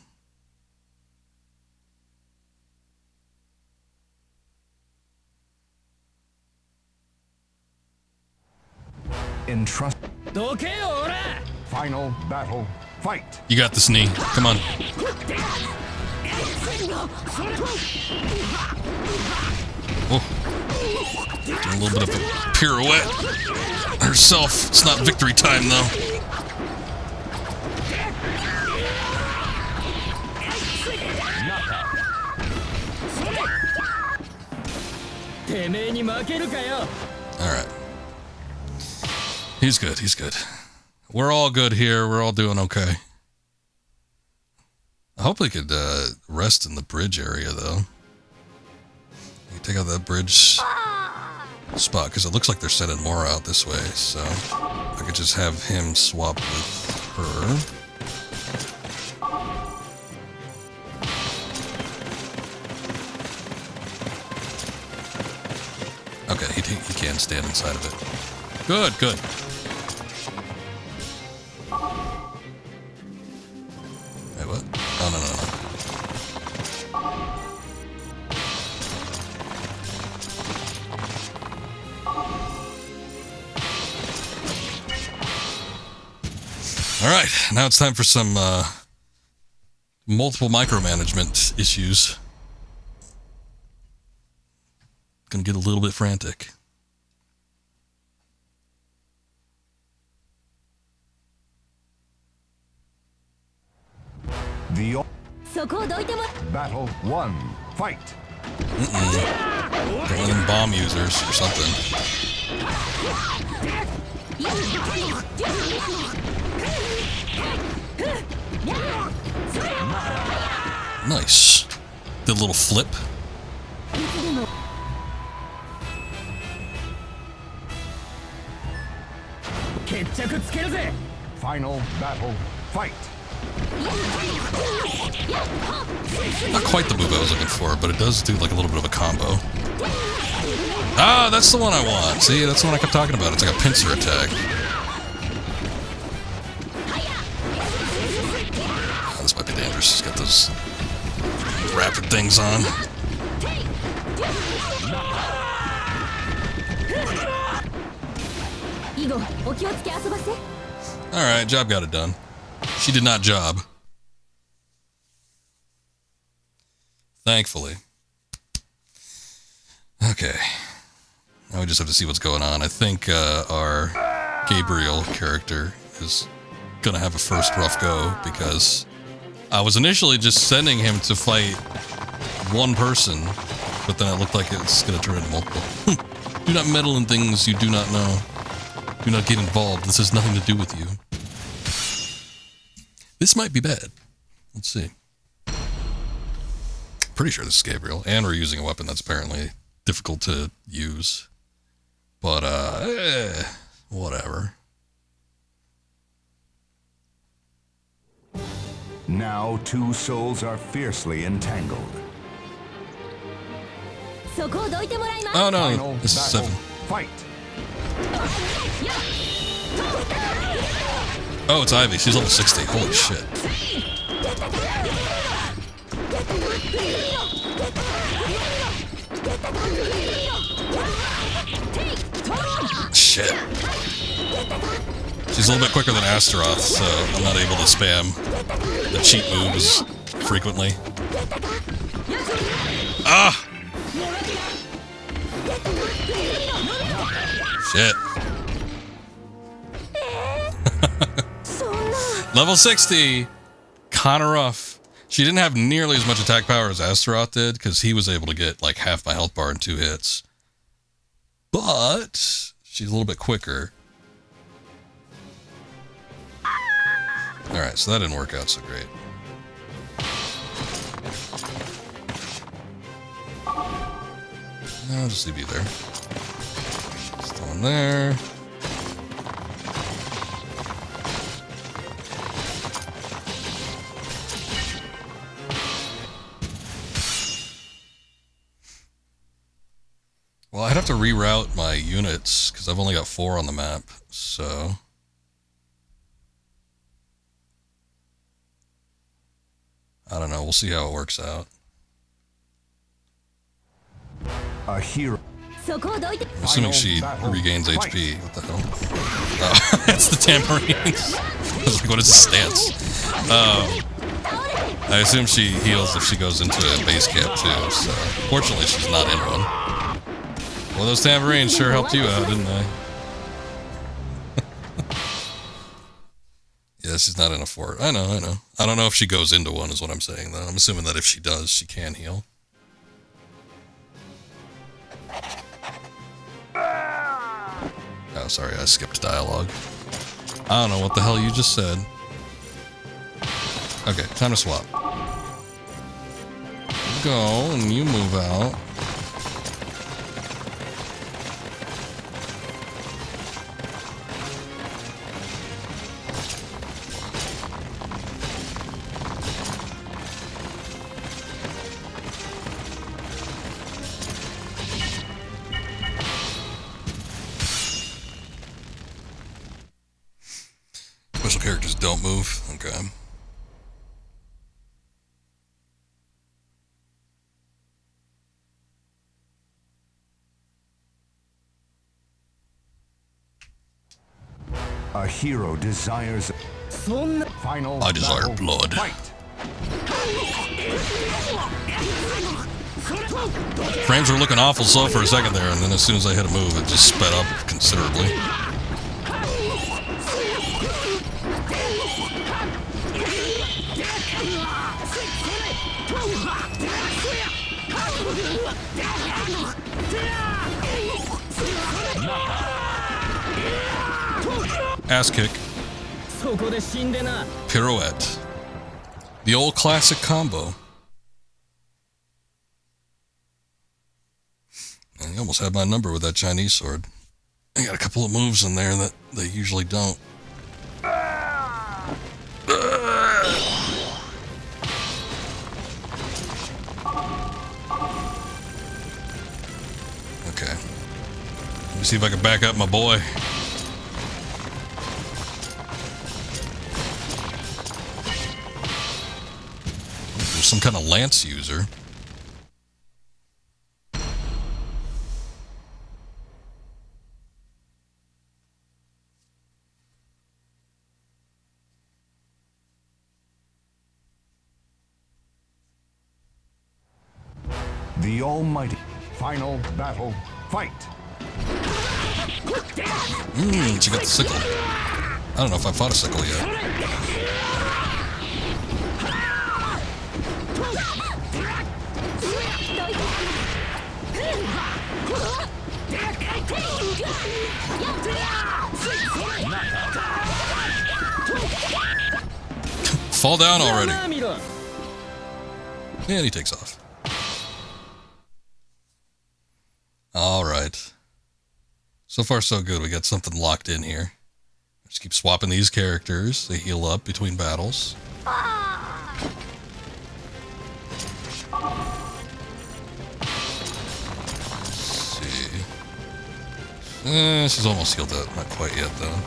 entrust. どけよオラ Final battle. Fight. You got this, knee. Come on. Oh. Doing a little bit of a pirouette herself. It's not victory time, though. てめえに負けるかよ Alright. He's good. He's good. We're all good here. We're all doing okay. I hope we could rest in the bridge area, though. You take out that bridge spot, because it looks like they're sending more out this way, so I could just have him swap with her. Okay, he can stand inside of it. Good, good. Wait, what? Oh, no, no, no. Alright, now it's time for some multiple micromanagement issues. Gonna get a little bit frantic. The そこをどいても battle 1. Fight. One of them bomb users or something. Nice. Did a little flip. Final battle. Fight. Not quite the move I was looking for, but it does do like a little bit of a combo. Ah, that's the one I want. See, that's the one I kept talking about. It's like a pincer attack. Oh, this might be dangerous. He's got those rapid things on. Alright, job got it done. She did not job. Thankfully. Okay. Now we just have to see what's going on. I think our Gabriel character is gonna have a first rough go, because I was initially just sending him to fight one person, but then it looked like it's gonna turn into multiple. Do not meddle in things you do not know. Do not get involved. This has nothing to do with you. This might be bad. Let's see. Pretty sure this is Gabriel, and we're using a weapon that's apparently difficult to use. But, whatever. Now two souls are fiercely entangled. Oh no, Final this is battle. 7. Fight. Oh, it's Ivy. She's level 60. Holy shit. Shit. She's a little bit quicker than Astaroth, so I'm not able to spam the cheat moves frequently. Ah! Shit. Level 60! Kinda rough. She didn't have nearly as much attack power as Astaroth did, because he was able to get like half my health bar in 2 hits. But she's a little bit quicker. Alright, so that didn't work out so great. I'll just leave you there. Still in there. Well, I'd have to reroute my units, because I've only got 4 on the map, so... I don't know, we'll see how it works out. A hero. そこをどいて I'm assuming she regains HP. What the hell? Oh, it's the tambourines. I was like, what is his stance? I assume she heals if she goes into a base camp too, so fortunately she's not in one. Well, those tambourines sure helped you out, didn't they? Yeah, she's not in a fort. I know. I don't know if she goes into one is what I'm saying, though. I'm assuming that if she does, she can heal. Oh, sorry, I skipped dialogue. I don't know what the hell you just said. Okay, time to swap. Go, and you move out. Special characters don't move. Okay. A hero desires final I desire battle. blood. Fight. Frames were looking awful slow for a second there, and then as soon as I hit a move, it just sped up considerably. Ass kick. Pirouette. The old classic combo. And you almost had my number with that Chinese sword. I got a couple of moves in there that they usually don't. Okay. Let me see if I can back up my boy. There's some kind of lance user. The almighty final battle. Fight. She got the sickle. I don't know if I fought a sickle yet. Fall down already. And he takes off. Alright. So far so good. We got something locked in here. Just keep swapping these characters. They heal up between battles. She's almost healed up. Not quite yet, though.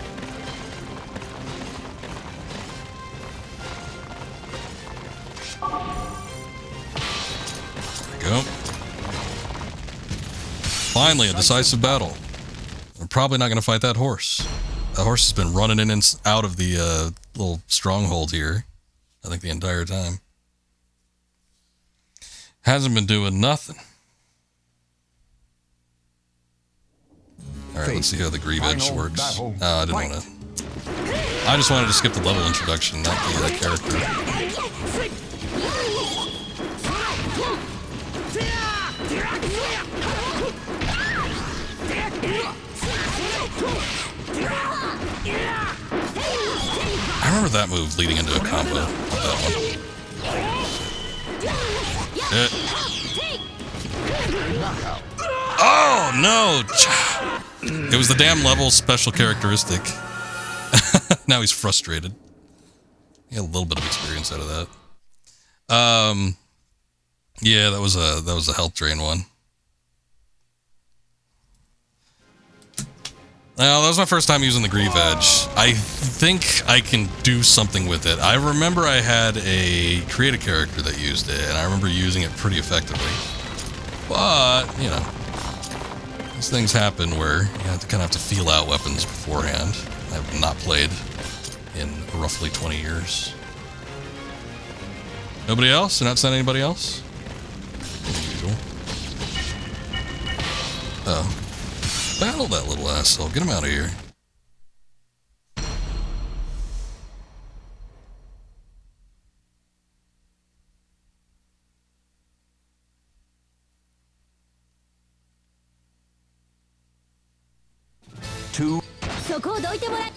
There we go. Finally, a decisive battle. We're probably not going to fight that horse. That horse has been running in and out of the little stronghold here, I think, the entire time. Hasn't been doing nothing. Alright, let's see how the Grieve Edge works. I didn't want to. I just wanted to skip the level introduction, not the character. I remember that move leading into a combo. That one. Oh, no! It was the damn level special characteristic. Now he's frustrated. He had a little bit of experience out of that. Yeah, that was a health drain one. Well, that was my first time using the Grieve Edge. I think I can do something with it. I remember I had a creative character that used it, and I remember using it pretty effectively. But, you know, These things happen where you have to kind of have to feel out weapons beforehand. I have not played in roughly 20 years. Nobody else? They're not sending anybody else? As usual. Oh. Battle that little asshole. Get him out of here. Two.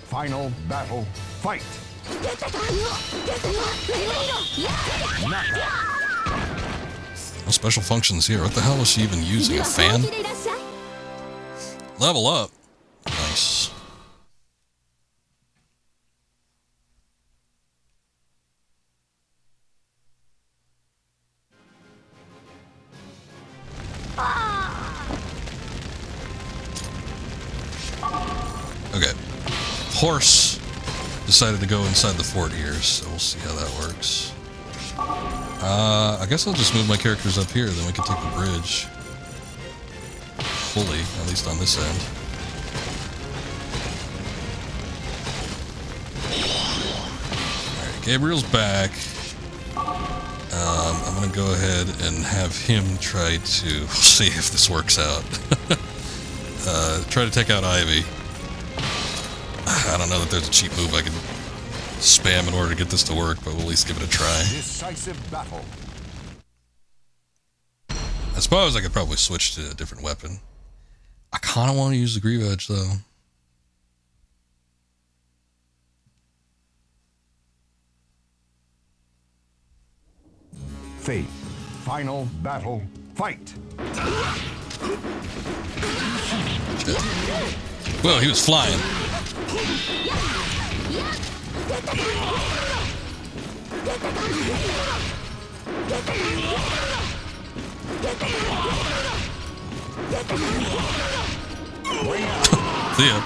Final battle. Fight. No special functions here. What the hell was she even using? A fan? Level up. Nice. Okay. Horse decided to go inside the fort here, so we'll see how that works. I guess I'll just move my characters up here, then we can take the bridge. Fully, at least on this end. Alright, Gabriel's back. I'm gonna go ahead and have him try to see if this works out. Try to take out Ivy. I don't know that there's a cheap move I can spam in order to get this to work, but we'll at least give it a try. Decisive battle. I suppose I could probably switch to a different weapon. I kind of want to use the Grieve Edge, though. Fate. Final battle. Fight. Shit. Well, he was flying. See ya.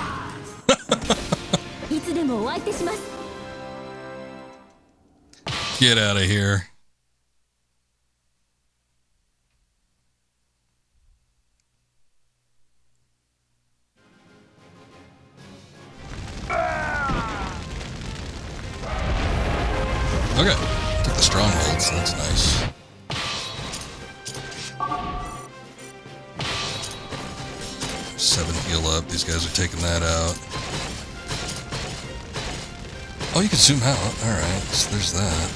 Get out of here. Okay, took the strongholds, that's nice. Seven heal up, these guys are taking that out. Oh, you can zoom out, alright, so there's that.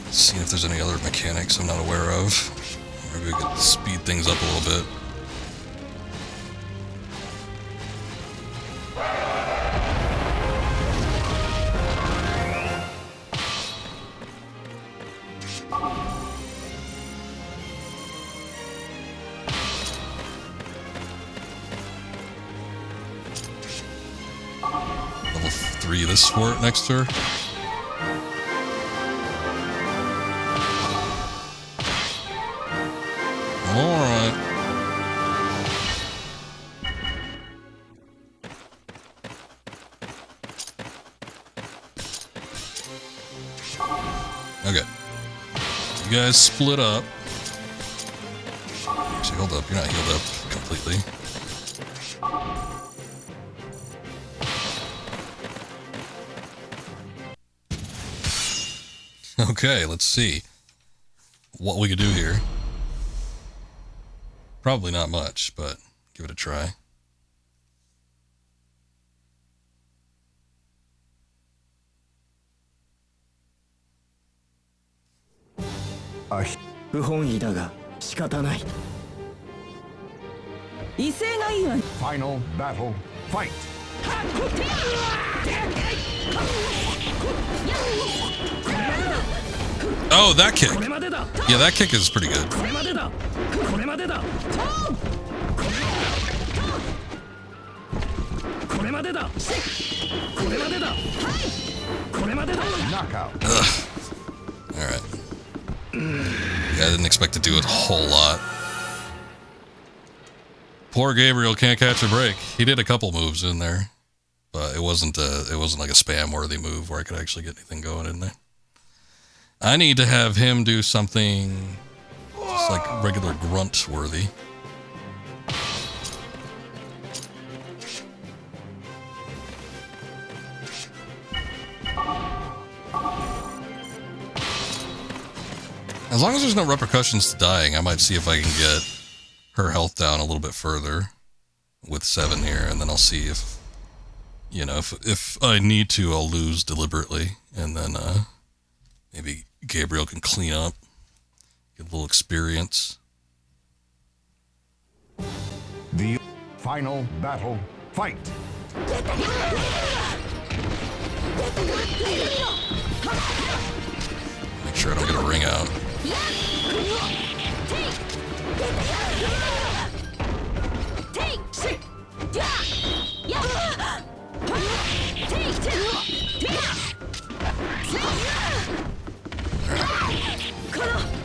Let's see if there's any other mechanics I'm not aware of. Maybe we could speed things up a little bit. Level 3 this fort next to her. Alright. Okay. You guys split up. Actually, hold up. You're not healed up completely. Okay, let's see what we could do here. Probably not much, but give it a try. Final battle. Fight. Oh, that kick. Yeah, that kick is pretty good. Knockout. Alright. Yeah, I didn't expect to do a whole lot. Poor Gabriel can't catch a break. He did a couple moves in there, but it wasn't like a spam-worthy move where I could actually get anything going in there. I need to have him do something It's like regular grunt worthy. As long as there's no repercussions to dying, I might see if I can get her health down a little bit further with 7 here, and then I'll see if, you know, if I need to, I'll lose deliberately, and then maybe Gabriel can clean up, get a little experience. The final battle, fight! Make sure I don't get a ring out.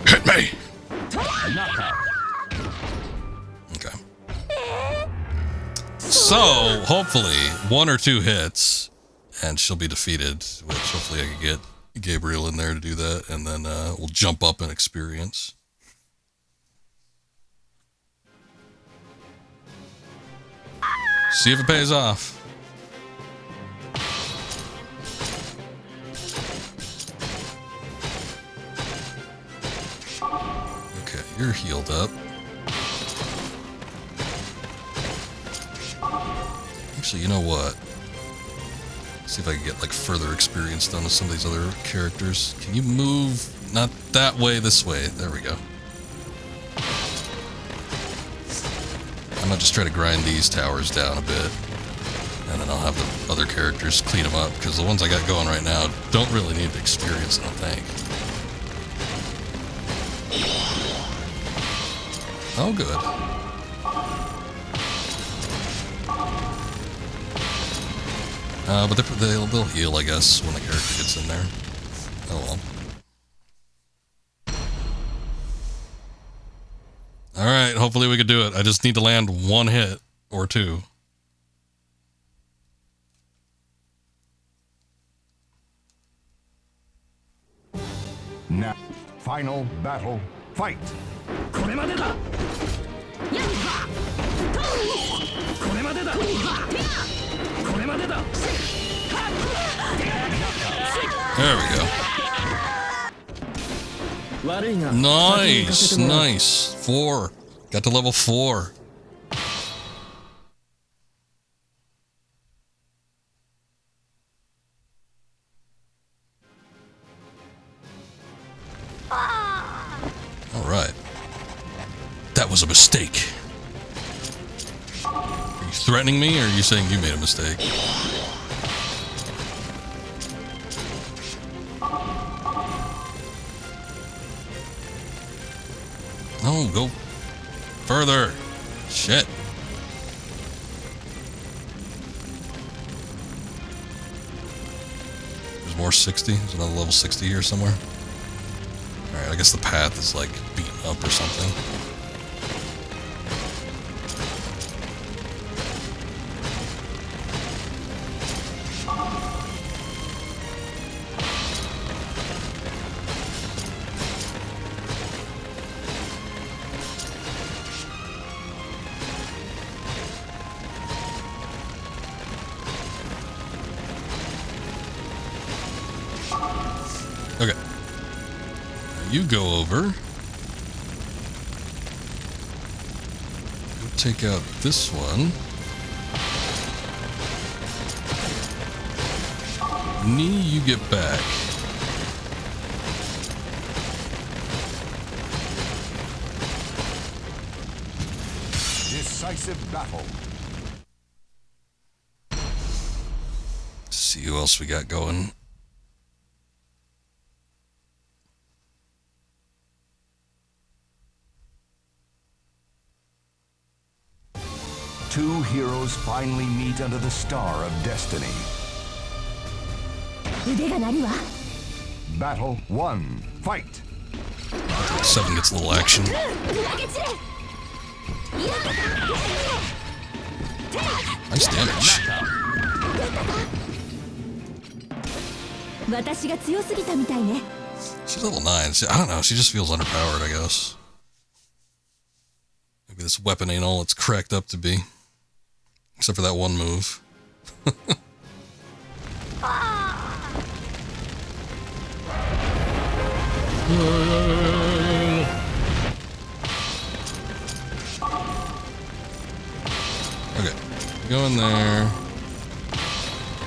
Hit me! Okay. So, hopefully, 1 or 2 hits, and she'll be defeated, which hopefully I can get Gabriel in there to do that, and then we'll jump up in experience. See if it pays off. Okay, you're healed up. Actually, you know what? See if I can get like further experience done with some of these other characters. Can you move? Not that way, this way. There we go. I might just try to grind these towers down a bit, and then I'll have the other characters clean them up, because the ones I got going right now don't really need experience, I don't think. Oh, good. But they'll heal, I guess, when the character gets in there. Oh well. Alright, hopefully we can do it. I just need to land 1 hit or 2. Now, final battle, fight! There we go. Nice, nice. 4. Got to level 4. All right. That was a mistake. Are you threatening me, or are you saying you made a mistake? No, go further. Shit. There's more 60. There's another level 60 here somewhere. Alright, I guess the path is like beaten up or something. Okay. You go over. Go take out this one. Knee, you get back. Decisive battle. See who else we got going. Two heroes finally meet under the star of destiny. Battle 1, fight! 7 gets a little action. Nice damage. She's level 9. I don't know, she just feels underpowered, I guess. Maybe this weapon ain't all it's cracked up to be. Except for that one move. Okay. Go in there.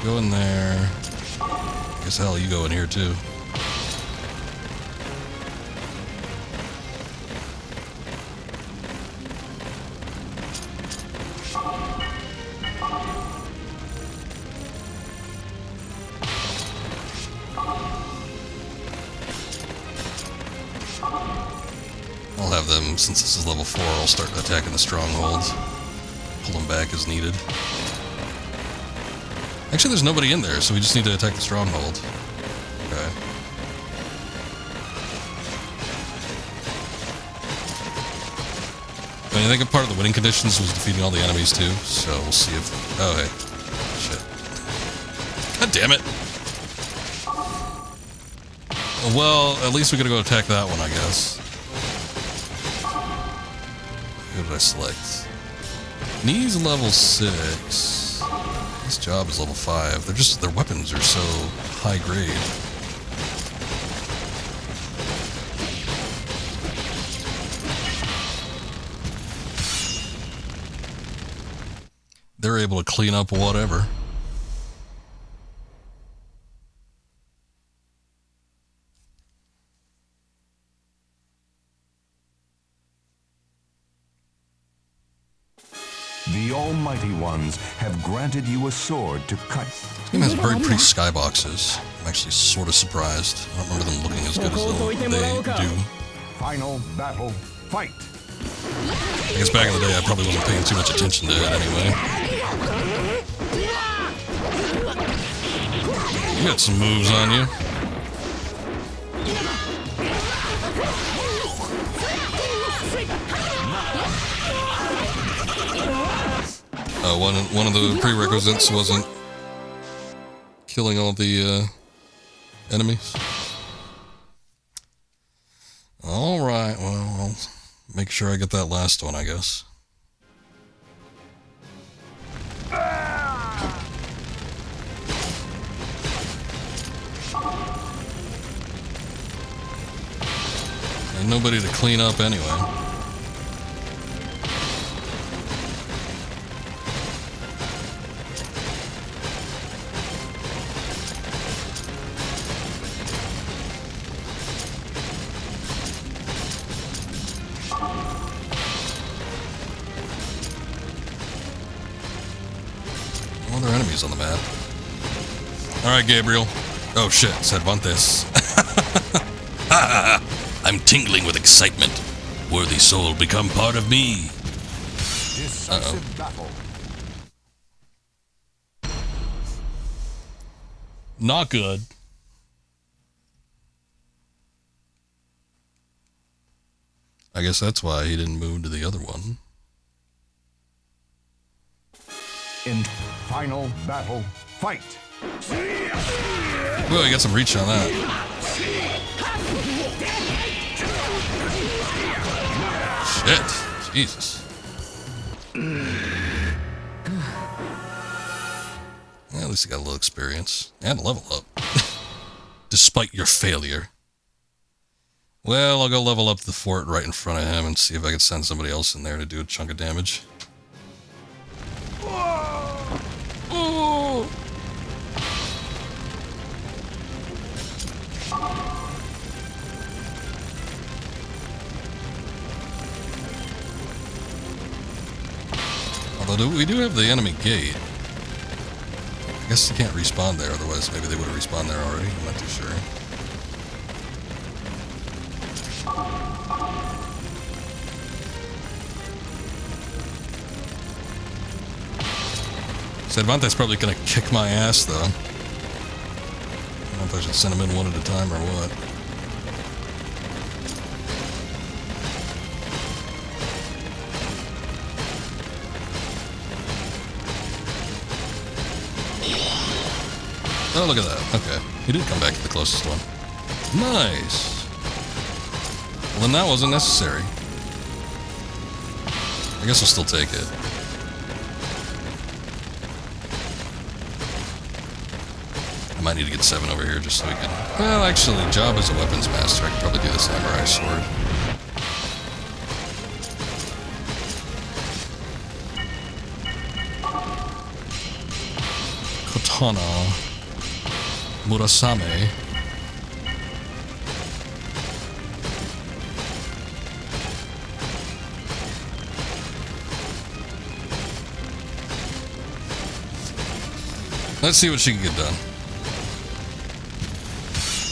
Go in there. I guess hell, you go in here too. I'll have them, since this is level 4, I'll start attacking the strongholds. Pull them back as needed. Actually, there's nobody in there, so we just need to attack the stronghold. Okay. I mean, I think a part of the winning conditions was defeating all the enemies too, so we'll see if... Oh, hey. Shit. God damn it! Well, at least we gotta go attack that one, I guess. Who did I select? Knee's level 6. This job is level 5. They're just... their weapons are so high grade. They're able to clean up whatever. The Almighty Ones have granted you a sword to cut. This game has very pretty skyboxes. I'm actually sort of surprised. I don't remember them looking as good as they do. Final battle, fight! I guess back in the day I probably wasn't paying too much attention to it anyway. You got some moves on you. One of the prerequisites wasn't killing all the enemies. Alright, well, I'll make sure I get that last one, I guess. Ain't nobody to clean up anyway. Other enemies on the map. Alright, Gabriel. Oh shit, Cervantes. I'm tingling with excitement. Worthy soul, become part of me. Decisive battle. Not good. I guess that's why he didn't move to the other one. In final battle, fight! Well, you got some reach on that. Shit. Jesus. Well, at least he got a little experience. And a level up. Despite your failure. Well, I'll go level up the fort right in front of him and see if I can send somebody else in there to do a chunk of damage. Oh. Although we do have the enemy gate. I guess they can't respawn there, otherwise maybe they would have respawned there already. I'm not too sure. Cervantes probably gonna kick my ass though. I don't know if I should send him in one at a time or what. Oh, look at that. Okay. He did come back to the closest one. Nice. Well, then that wasn't necessary. I guess we'll still take it. I might need to get 7 over here just so we can... Well, actually, Job is a weapons master. I could probably do the samurai sword. Katana. Murasame. Let's see what she can get done.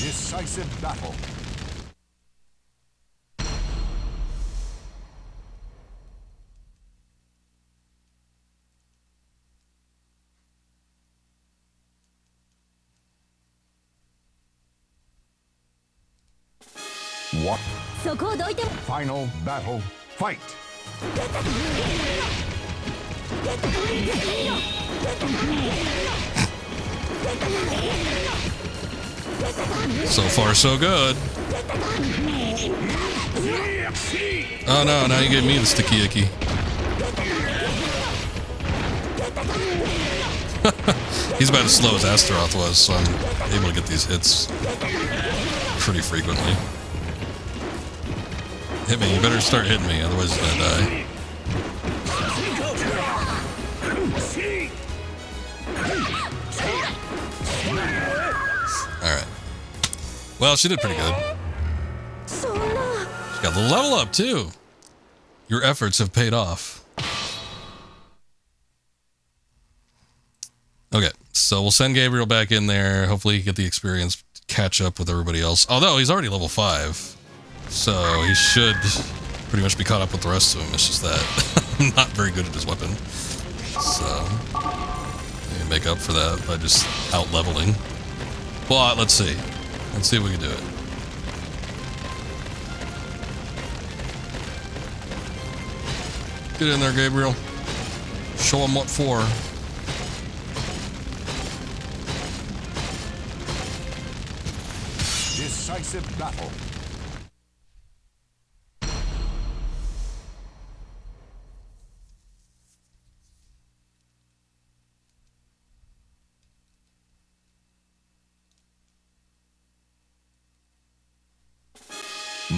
Decisive battle. What? そこをどいて Final battle. Fight. So far, so good. Oh no, now you gave me the sticky icky. He's about as slow as Astaroth was, so I'm able to get these hits pretty frequently. Hit me, you better start hitting me, otherwise he's gonna die. Alright. Well, she did pretty good. She got the level up, too. Your efforts have paid off. Okay, so we'll send Gabriel back in there. Hopefully he get the experience, catch up with everybody else. Although, he's already level 5. So, he should pretty much be caught up with the rest of them. It's just that I'm not very good at his weapon. So, maybe make up for that by just out-leveling. But, let's see. Let's see if we can do it. Get in there, Gabriel. Show him what for. Decisive battle.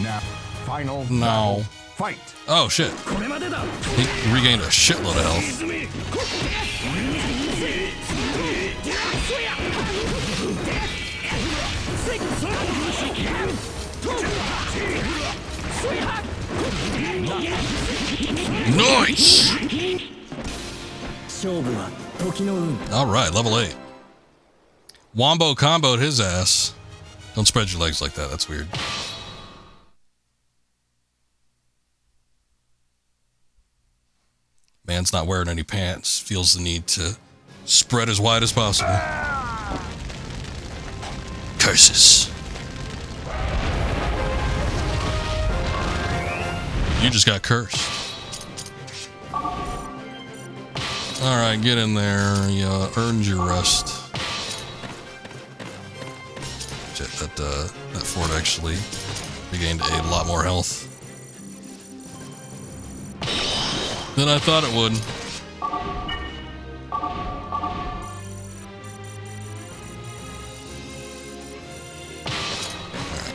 Now, final No. battle. Fight. Oh, shit. He regained a shitload of health. Nice! Alright, level 8. Wombo comboed his ass. Don't spread your legs like that, that's weird. Man's not wearing any pants, feels the need to spread as wide as possible. Curses. You just got cursed. Alright, get in there. You earned your rest. Shit, that fort actually regained a lot more health than I thought it would. Right.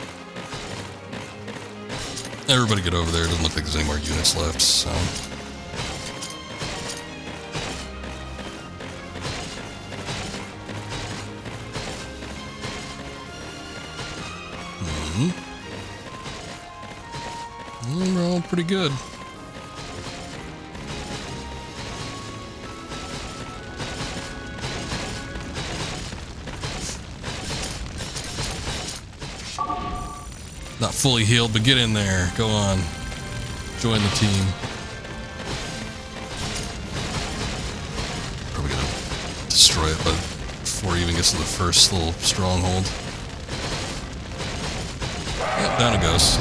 Everybody get over there. Doesn't look like there's any more units left, so. We're all pretty good. Not fully healed, but get in there. Go on. Join the team. Probably gonna destroy it before he even gets to the first little stronghold. Yep, down it goes.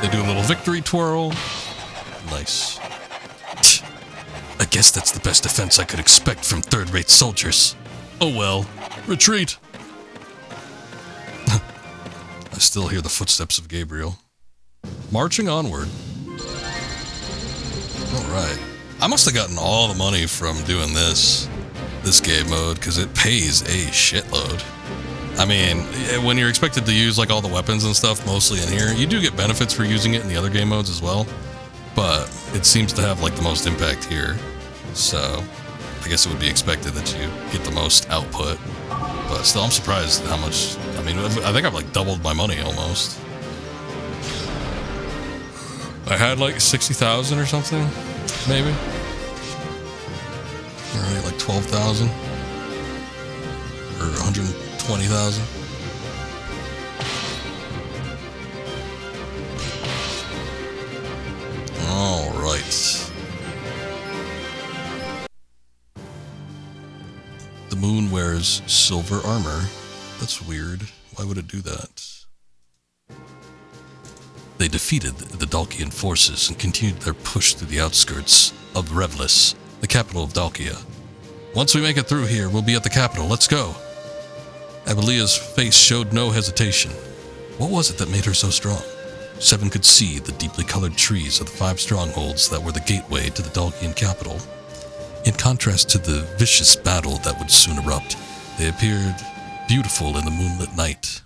They do a little victory twirl. Nice. I guess that's the best defense I could expect from third-rate soldiers. Oh well. Retreat. I still hear the footsteps of Gabriel. Marching onward. Alright. I must have gotten all the money from doing this game mode, because it pays a shitload. I mean, when you're expected to use like all the weapons and stuff mostly in here, you do get benefits for using it in the other game modes as well, but it seems to have like the most impact here. So I guess it would be expected that you get the most output, but still I'm surprised how much. I mean, I think I've like doubled my money almost. I had like 60,000 or something, maybe. Already like 12,000 or 120,000. All right. The moon wears silver armor. That's weird. Why would it do that? They defeated the Dalkian forces and continued their push through the outskirts of Revlis, the capital of Dalkia. Once we make it through here, we'll be at the capital. Let's go. Abelia's face showed no hesitation. What was it that made her so strong? Seven could see the deeply colored trees of the 5 strongholds that were the gateway to the Dalkian capital. In contrast to the vicious battle that would soon erupt, they appeared beautiful in the moonlit night.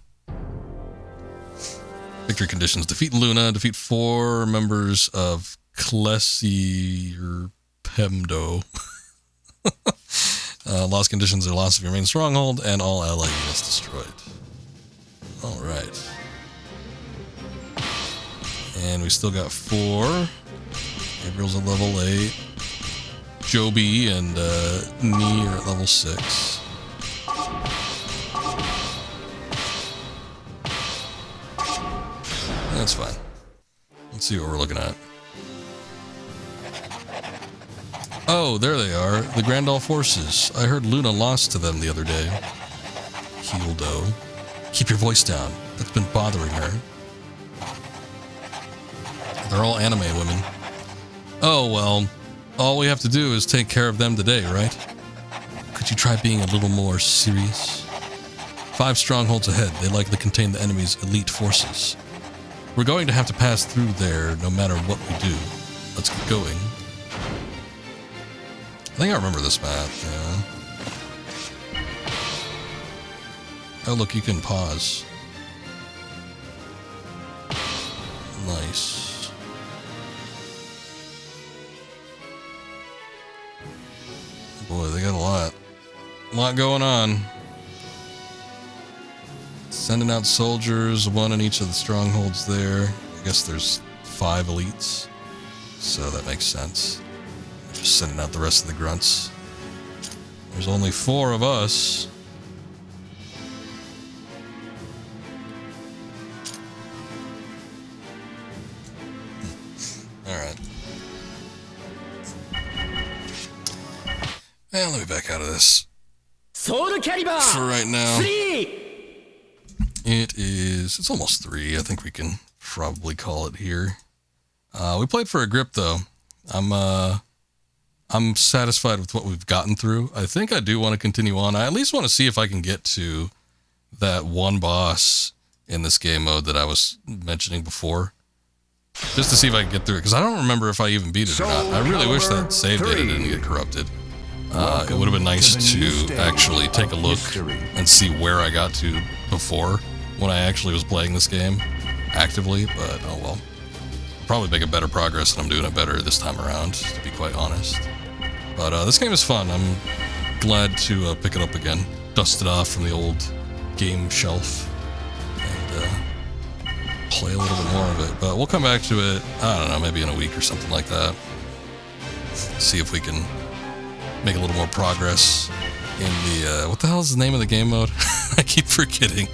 Victory conditions: defeat Luna, defeat 4 members of Klesir Pemdo. Lost conditions are loss of your main stronghold and all ally units destroyed. Alright. And we still got 4. Gabriel's at level 8. Joby and Nee are at level 6. That's fine. Let's see what we're looking at. Oh, there they are. The Grandal forces. I heard Luna lost to them the other day. Hildo. Keep your voice down. That's been bothering her. They're all anime women. Oh, well. All we have to do is take care of them today, right? Could you try being a little more serious? 5 strongholds ahead. They likely contain the enemy's elite forces. We're going to have to pass through there no matter what we do. Let's get going. I think I remember this map, yeah. Oh, look, you can pause. Nice. Boy, they got a lot going on. Sending out soldiers, 1 in each of the strongholds there. I guess there's 5 elites, so that makes sense. Just sending out the rest of the grunts. There's only 4 of us. Alright. And let me back out of this. SoulCalibur For right now. 3! It's almost 3. I think we can probably call it here. We played for a grip though. I'm satisfied with what we've gotten through. I think I do want to continue on. I at least want to see if I can get to that one boss in this game mode that I was mentioning before. Just to see if I can get through it, because I don't remember if I even beat it or not. I really wish that save data didn't get corrupted. It would have been nice to actually take a look and see where I got to before when I actually was playing this game actively, but oh well. Probably making better progress and I'm doing it better this time around, to be quite honest. But this game is fun. I'm glad to pick it up again. Dust it off from the old game shelf and play a little bit more of it. But we'll come back to it, I don't know, maybe in a week or something like that. See if we can make a little more progress in the, what the hell is the name of the game mode? I keep forgetting.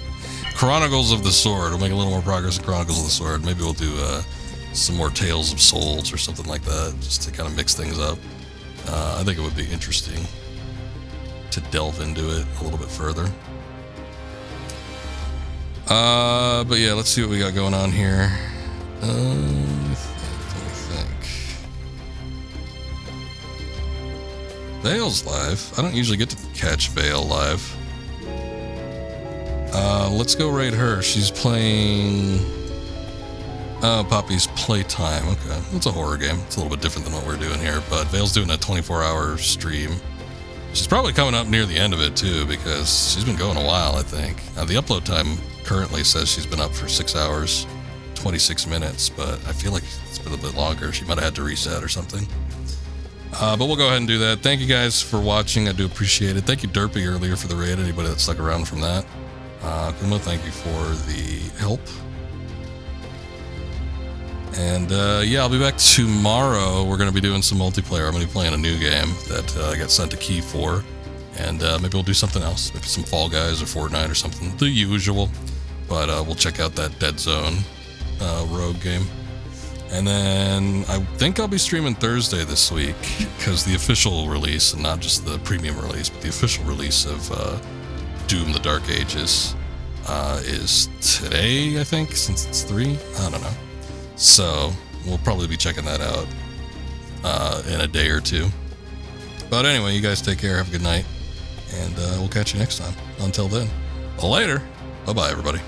Chronicles of the Sword. We'll make a little more progress in Chronicles of the Sword. Maybe we'll do some more Tales of Souls or something like that, just to kind of mix things up. I think it would be interesting to delve into it a little bit further. But yeah, let's see what we got going on here. Let me think. Bale's live. I don't usually get to catch Bale live. Let's go raid her. She's playing Oh, Poppy's Playtime. Okay, it's a horror game. It's a little bit different than what we're doing here, but Vale's doing a 24-hour stream. She's probably coming up near the end of it too, because she's been going a while, I think. The upload time currently says she's been up for 6 hours, 26 minutes, but I feel like it's been a bit longer. She might have had to reset or something. But we'll go ahead and do that. Thank you guys for watching. I do appreciate it. Thank you, Derpy, earlier for the raid. Anybody that stuck around from that. Kuma, thank you for the help. And yeah, I'll be back tomorrow. We're going to be doing some multiplayer. I'm going to be playing a new game that I got sent a key for. And maybe we'll do something else. Maybe some Fall Guys or Fortnite or something. The usual. But we'll check out that Dead Zone rogue game. And then I think I'll be streaming Thursday this week, because the official release, and not just the premium release, but the official release of Doom: The Dark Ages is today, I think, since it's 3. I don't know. So we'll probably be checking that out in a day or two. But anyway, you guys take care. Have a good night. And we'll catch you next time. Until then, later. Bye-bye, everybody.